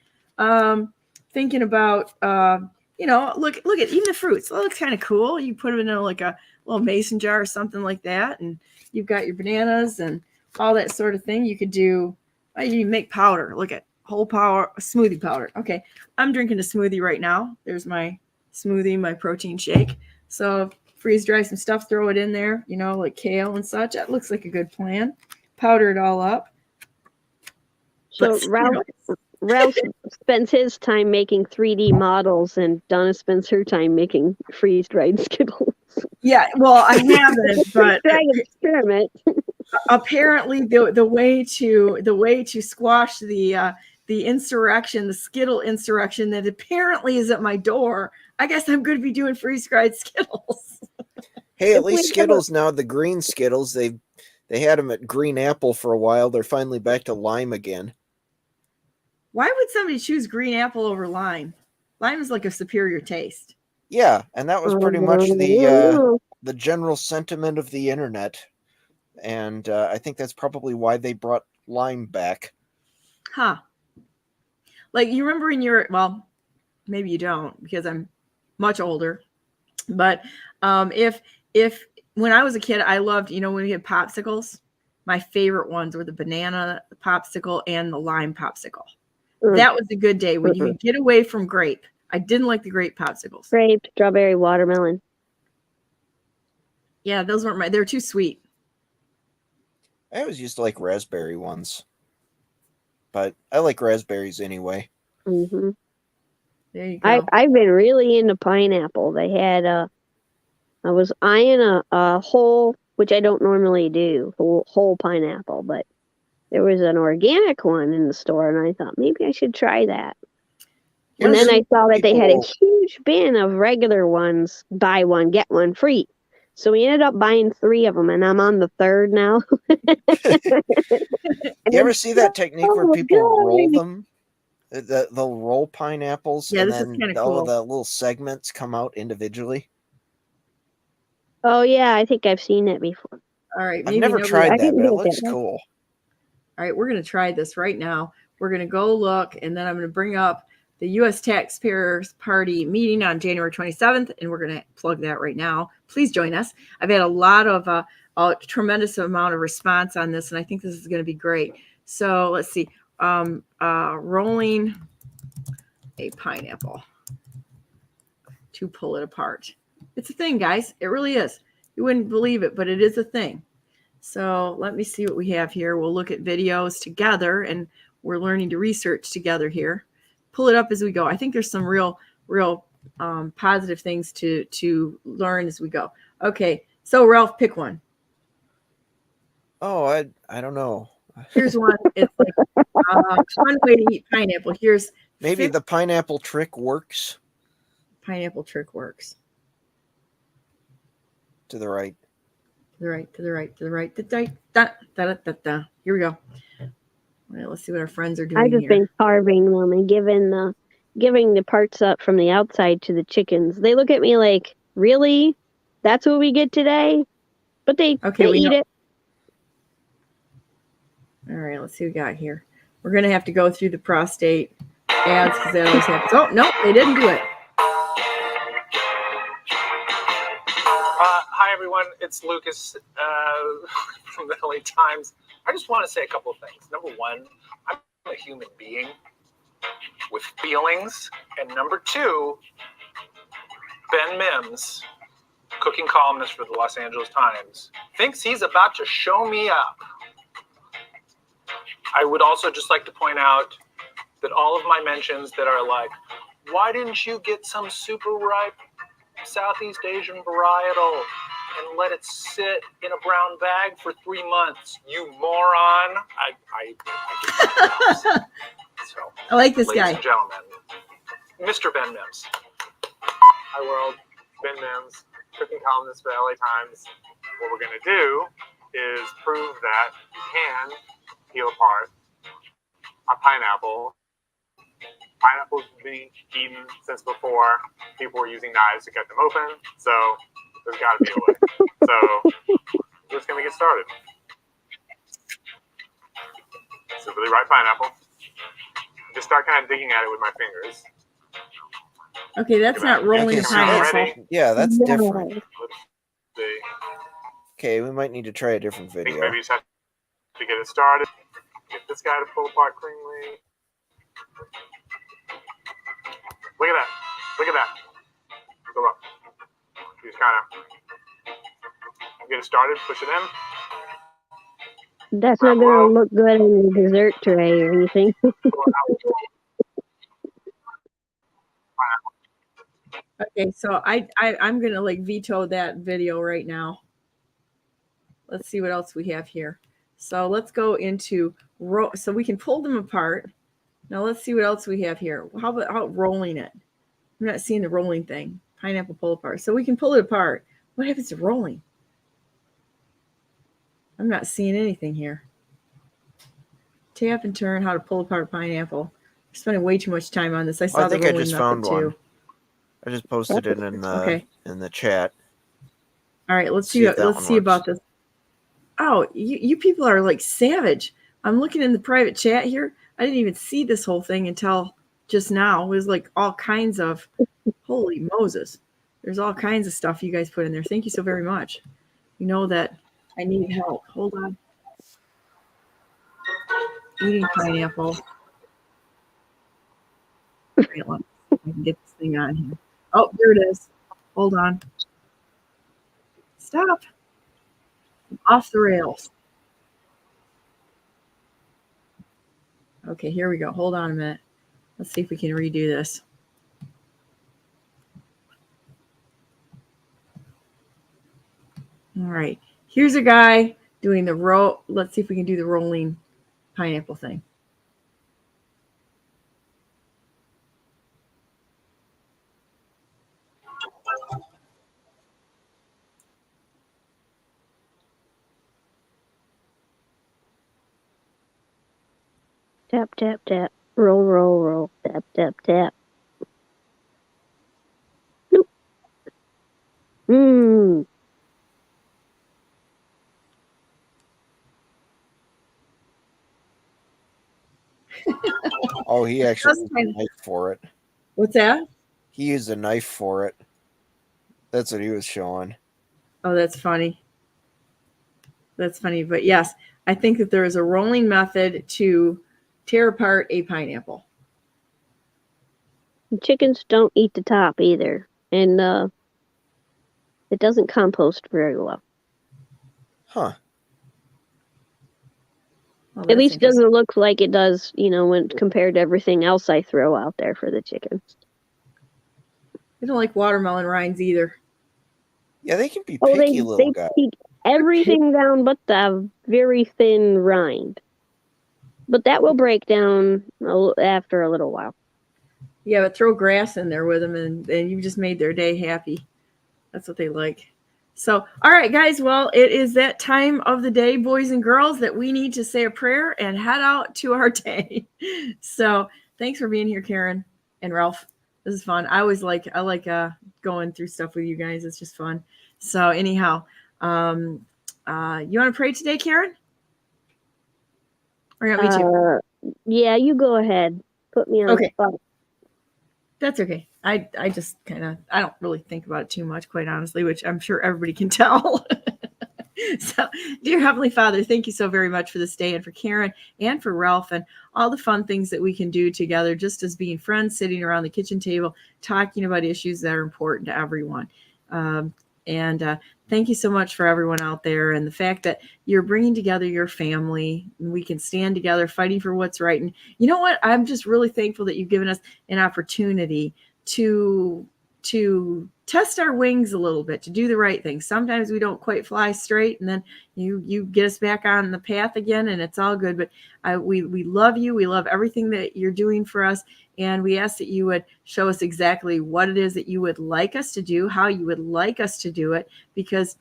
[SPEAKER 1] Thinking about, look at even the fruits. It looks kind of cool. You put them in like a little mason jar or something like that, and you've got your bananas and all that sort of thing. You could do, you make powder. Look at whole power smoothie powder. Okay, I'm drinking a smoothie right now. There's my smoothie, my protein shake. So freeze dry some stuff, throw it in there, like kale and such. That looks like a good plan. Powder it all up.
[SPEAKER 3] So Ralph spends his time making 3D models, and Donna spends her time making freeze-dried Skittles.
[SPEAKER 1] Yeah, well, I haven't, but
[SPEAKER 3] experiment.
[SPEAKER 1] Apparently, the way to squash the insurrection, the Skittle insurrection that apparently is at my door, I guess I'm going to be doing freeze-dried Skittles.
[SPEAKER 2] Hey, at least Skittles now, the green Skittles, they had them at green apple for a while. They're finally back to lime again.
[SPEAKER 1] Why would somebody choose green apple over lime? Lime is like a superior taste.
[SPEAKER 2] Yeah, and that was pretty much the general sentiment of the internet. And I think that's probably why they brought lime back.
[SPEAKER 1] Huh. Like, you remember well, maybe you don't, because I'm much older. But if when I was a kid, I loved, when we had popsicles, my favorite ones were the banana popsicle and the lime popsicle. That was a good day when you could get away from grape. I didn't like the grape popsicles.
[SPEAKER 3] Grape, strawberry, watermelon.
[SPEAKER 1] Yeah, those weren't they're too sweet.
[SPEAKER 2] I always used to like raspberry ones. But I like raspberries anyway.
[SPEAKER 3] Mm-hmm.
[SPEAKER 1] There you go.
[SPEAKER 3] I've been really into pineapple. They had I was eyeing a whole, which I don't normally do, whole pineapple, but there was an organic one in the store, and I thought maybe I should try that. And then I saw that they had a huge bin of regular ones, buy one, get one free. So we ended up buying 3 of them, and I'm on the 3rd now.
[SPEAKER 2] You ever see that technique where people roll them? They'll roll pineapples,
[SPEAKER 1] yeah,
[SPEAKER 2] and
[SPEAKER 1] this
[SPEAKER 2] then
[SPEAKER 1] is kinda
[SPEAKER 2] all
[SPEAKER 1] cool.
[SPEAKER 2] of the little segments come out individually.
[SPEAKER 3] Oh, yeah, I think I've seen it before.
[SPEAKER 1] All right.
[SPEAKER 2] I've never tried that, but it looks cool.
[SPEAKER 1] All right, we're going to try this right now. We're going to go look, and then I'm going to bring up the U.S. Taxpayers Party meeting on January 27th, and we're going to plug that right now. Please join us. I've had a lot of a tremendous amount of response on this, and I think this is going to be great. So let's see. Rolling a pineapple to pull it apart. It's a thing, guys. It really is. You wouldn't believe it, but it is a thing. So let me see what we have here. We'll look at videos together, and we're learning to research together here. Pull it up as we go. I think there's some real positive things to learn as we go. Okay, so Ralph, pick one.
[SPEAKER 2] Oh, I don't know.
[SPEAKER 1] Here's one. It's like one way to eat pineapple. Here's
[SPEAKER 2] maybe the pineapple trick works.
[SPEAKER 1] Pineapple trick works.
[SPEAKER 2] To the right.
[SPEAKER 1] To the right, to the right, to the right. Da. Here we go. All right, let's see what our friends are doing.
[SPEAKER 3] I've just been carving them and giving the parts up from the outside to the chickens. They look at me like, really? That's what we get today? But they eat it.
[SPEAKER 1] All right, let's see what we got here. We're going to have to go through the prostate ads because that always happens. Oh, no, they didn't do it.
[SPEAKER 8] Hi, everyone. It's Lucas from the LA Times. I just want to say a couple of things. Number one, I'm a human being with feelings. And number two, Ben Mims, cooking columnist for the Los Angeles Times, thinks he's about to show me up. I would also just like to point out that all of my mentions that are like, Why didn't you get some super ripe Southeast Asian varietal and let it sit in a brown bag for 3 months? You moron! So,
[SPEAKER 1] I like this
[SPEAKER 8] ladies
[SPEAKER 1] guy.
[SPEAKER 8] and gentlemen, Mr. Ben Mims.
[SPEAKER 9] Hi world, Ben Mims, cooking columnist for LA Times. What we're gonna do is prove that you can peel apart a pineapple. Pineapples have been eaten since before people were using knives to cut them open, so there's got to be a way. So we're just gonna get started. It's a really ripe pineapple. Just start kind of digging at it with my fingers.
[SPEAKER 1] Okay, that's not rolling
[SPEAKER 2] Okay, so
[SPEAKER 1] pineapple.
[SPEAKER 2] that's, yeah, that's
[SPEAKER 3] No.
[SPEAKER 2] different.
[SPEAKER 9] Let's see.
[SPEAKER 2] Okay, we might need to try a different
[SPEAKER 9] I think
[SPEAKER 2] video.
[SPEAKER 9] maybe you just have to get it started. Get this guy to pull apart cleanly. Look at that. Look at that. Go up. You just kind of get it started, push it in.
[SPEAKER 3] That's not going to look good in the dessert tray or anything.
[SPEAKER 1] Okay, so I'm gonna like veto that video right now. Let's see what else we have here. So let's go into so we can pull them apart. Now let's see what else we have here. How about rolling it? I'm not seeing the rolling thing. Pineapple pull apart. So we can pull it apart. What happens to rolling? I'm not seeing anything here. Tap and turn how to pull apart pineapple. I'm spending way too much time on this. I saw
[SPEAKER 2] I think
[SPEAKER 1] the
[SPEAKER 2] I
[SPEAKER 1] rolling
[SPEAKER 2] just
[SPEAKER 1] method
[SPEAKER 2] found
[SPEAKER 1] too.
[SPEAKER 2] one. I just posted it in the
[SPEAKER 1] Okay.
[SPEAKER 2] in the chat.
[SPEAKER 1] All right, let's
[SPEAKER 2] See
[SPEAKER 1] see.
[SPEAKER 2] if that
[SPEAKER 1] Let's
[SPEAKER 2] one
[SPEAKER 1] see about
[SPEAKER 2] works.
[SPEAKER 1] this. Oh, you people are like savage. I'm looking in the private chat here. I didn't even see this whole thing until just now. It was like all kinds of, holy Moses. There's all kinds of stuff you guys put in there. Thank you so very much. You know that I need help. Hold on. Eating pineapple. Wait, let me see if I can get this thing on here. Oh, there it is. Hold on. Stop. I'm off the rails. Okay, here we go. Hold on a minute. Let's see if we can redo this. All right. Here's a guy doing the roll. Let's see if we can do the rolling pineapple thing.
[SPEAKER 3] Tap, tap, tap. Roll, roll, roll. Tap, tap, tap. Nope. Mmm.
[SPEAKER 2] Oh, he actually
[SPEAKER 1] That's
[SPEAKER 2] used a
[SPEAKER 1] kind
[SPEAKER 2] knife for it.
[SPEAKER 1] What's that?
[SPEAKER 2] He used a knife for it. That's what he was showing.
[SPEAKER 1] Oh, that's funny. That's funny. But yes, I think that there is a rolling method to tear apart a pineapple.
[SPEAKER 3] Chickens don't eat the top either. And it doesn't compost very well.
[SPEAKER 2] Huh.
[SPEAKER 1] Well,
[SPEAKER 3] At
[SPEAKER 1] that's
[SPEAKER 3] least it
[SPEAKER 1] interesting.
[SPEAKER 3] doesn't look like it does, when compared to everything else I throw out there for the chickens.
[SPEAKER 1] I don't like watermelon rinds either.
[SPEAKER 2] Yeah, they can be
[SPEAKER 3] Oh,
[SPEAKER 2] picky
[SPEAKER 3] they
[SPEAKER 2] little guys.
[SPEAKER 3] eat everything down but the very thin rind. But that will break down after a little while.
[SPEAKER 1] Yeah, but throw grass in there with them and you just made their day happy. That's what they like. So, all right, guys. Well, it is that time of the day, boys and girls, that we need to say a prayer and head out to our day. So thanks for being here, Karen and Ralph. This is fun. I like going through stuff with you guys. It's just fun. So anyhow, you want to pray today, Karen? Or you want me to?
[SPEAKER 3] Yeah, you go ahead. Put me on the spot.
[SPEAKER 1] That's okay. I just I don't really think about it too much, quite honestly, which I'm sure everybody can tell. So, dear Heavenly Father, thank you so very much for this day and for Karen and for Ralph and all the fun things that we can do together, just as being friends, sitting around the kitchen table, talking about issues that are important to everyone. And thank you so much for everyone out there, and the fact that you're bringing together your family, and we can stand together fighting for what's right. And you know what? I'm just really thankful that you've given us an opportunity to test our wings a little bit, to do the right thing. Sometimes we don't quite fly straight, and then you get us back on the path again, and it's all good. But we love you. We love everything that you're doing for us. And we ask that you would show us exactly what it is that you would like us to do, how you would like us to do it, because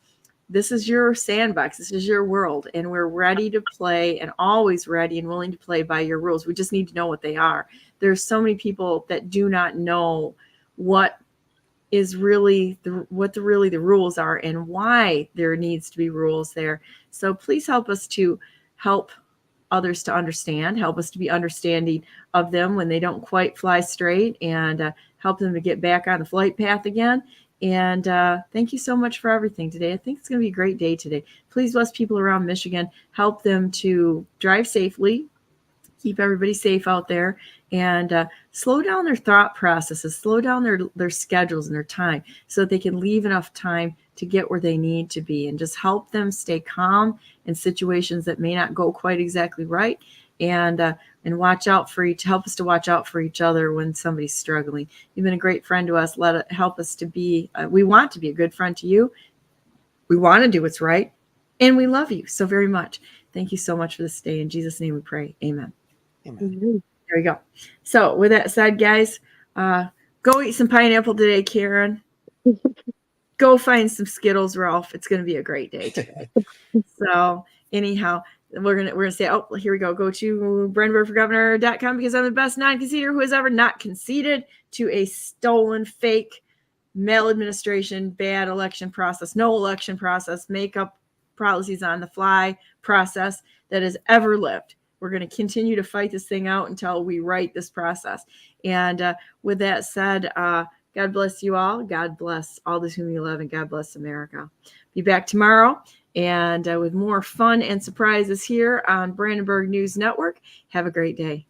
[SPEAKER 1] this is your sandbox. This is your world. And we're ready to play, and always ready and willing to play by your rules. We just need to know what they are. There's so many people that do not know what is really the rules are, and why there needs to be rules there. So please help us to help others to understand, help us to be understanding of them when they don't quite fly straight, and help them to get back on the flight path again. And thank you so much for everything today. I think it's going to be a great day today. Please bless people around Michigan, help them to drive safely, keep everybody safe out there, and slow down their thought processes, slow down their schedules and their time, so that they can leave enough time to get where they need to be, and just help them stay calm in situations that may not go quite exactly right, and watch out for help us to watch out for each other when somebody's struggling. You've been a great friend to us. Help us to be, we want to be a good friend to you. We want to do what's right, and we love you so very much. Thank you so much for this day. In Jesus' name we pray. Amen.
[SPEAKER 2] Amen.
[SPEAKER 1] There we go. So with that said, guys, go eat some pineapple today, Karen. Go find some Skittles, Ralph. It's going to be a great day today. So anyhow, we're gonna say, oh, here we go. Go to BrandenburgForGovernor.com, because I'm the best non-conceder who has ever not conceded to a stolen, fake, maladministration, bad election process, no election process, make up policies on the fly process that has ever lived. We're going to continue to fight this thing out until we right this process. And with that said, God bless you all. God bless all those whom you love, and God bless America. Be back tomorrow, and with more fun and surprises here on Brandenburg News Network. Have a great day.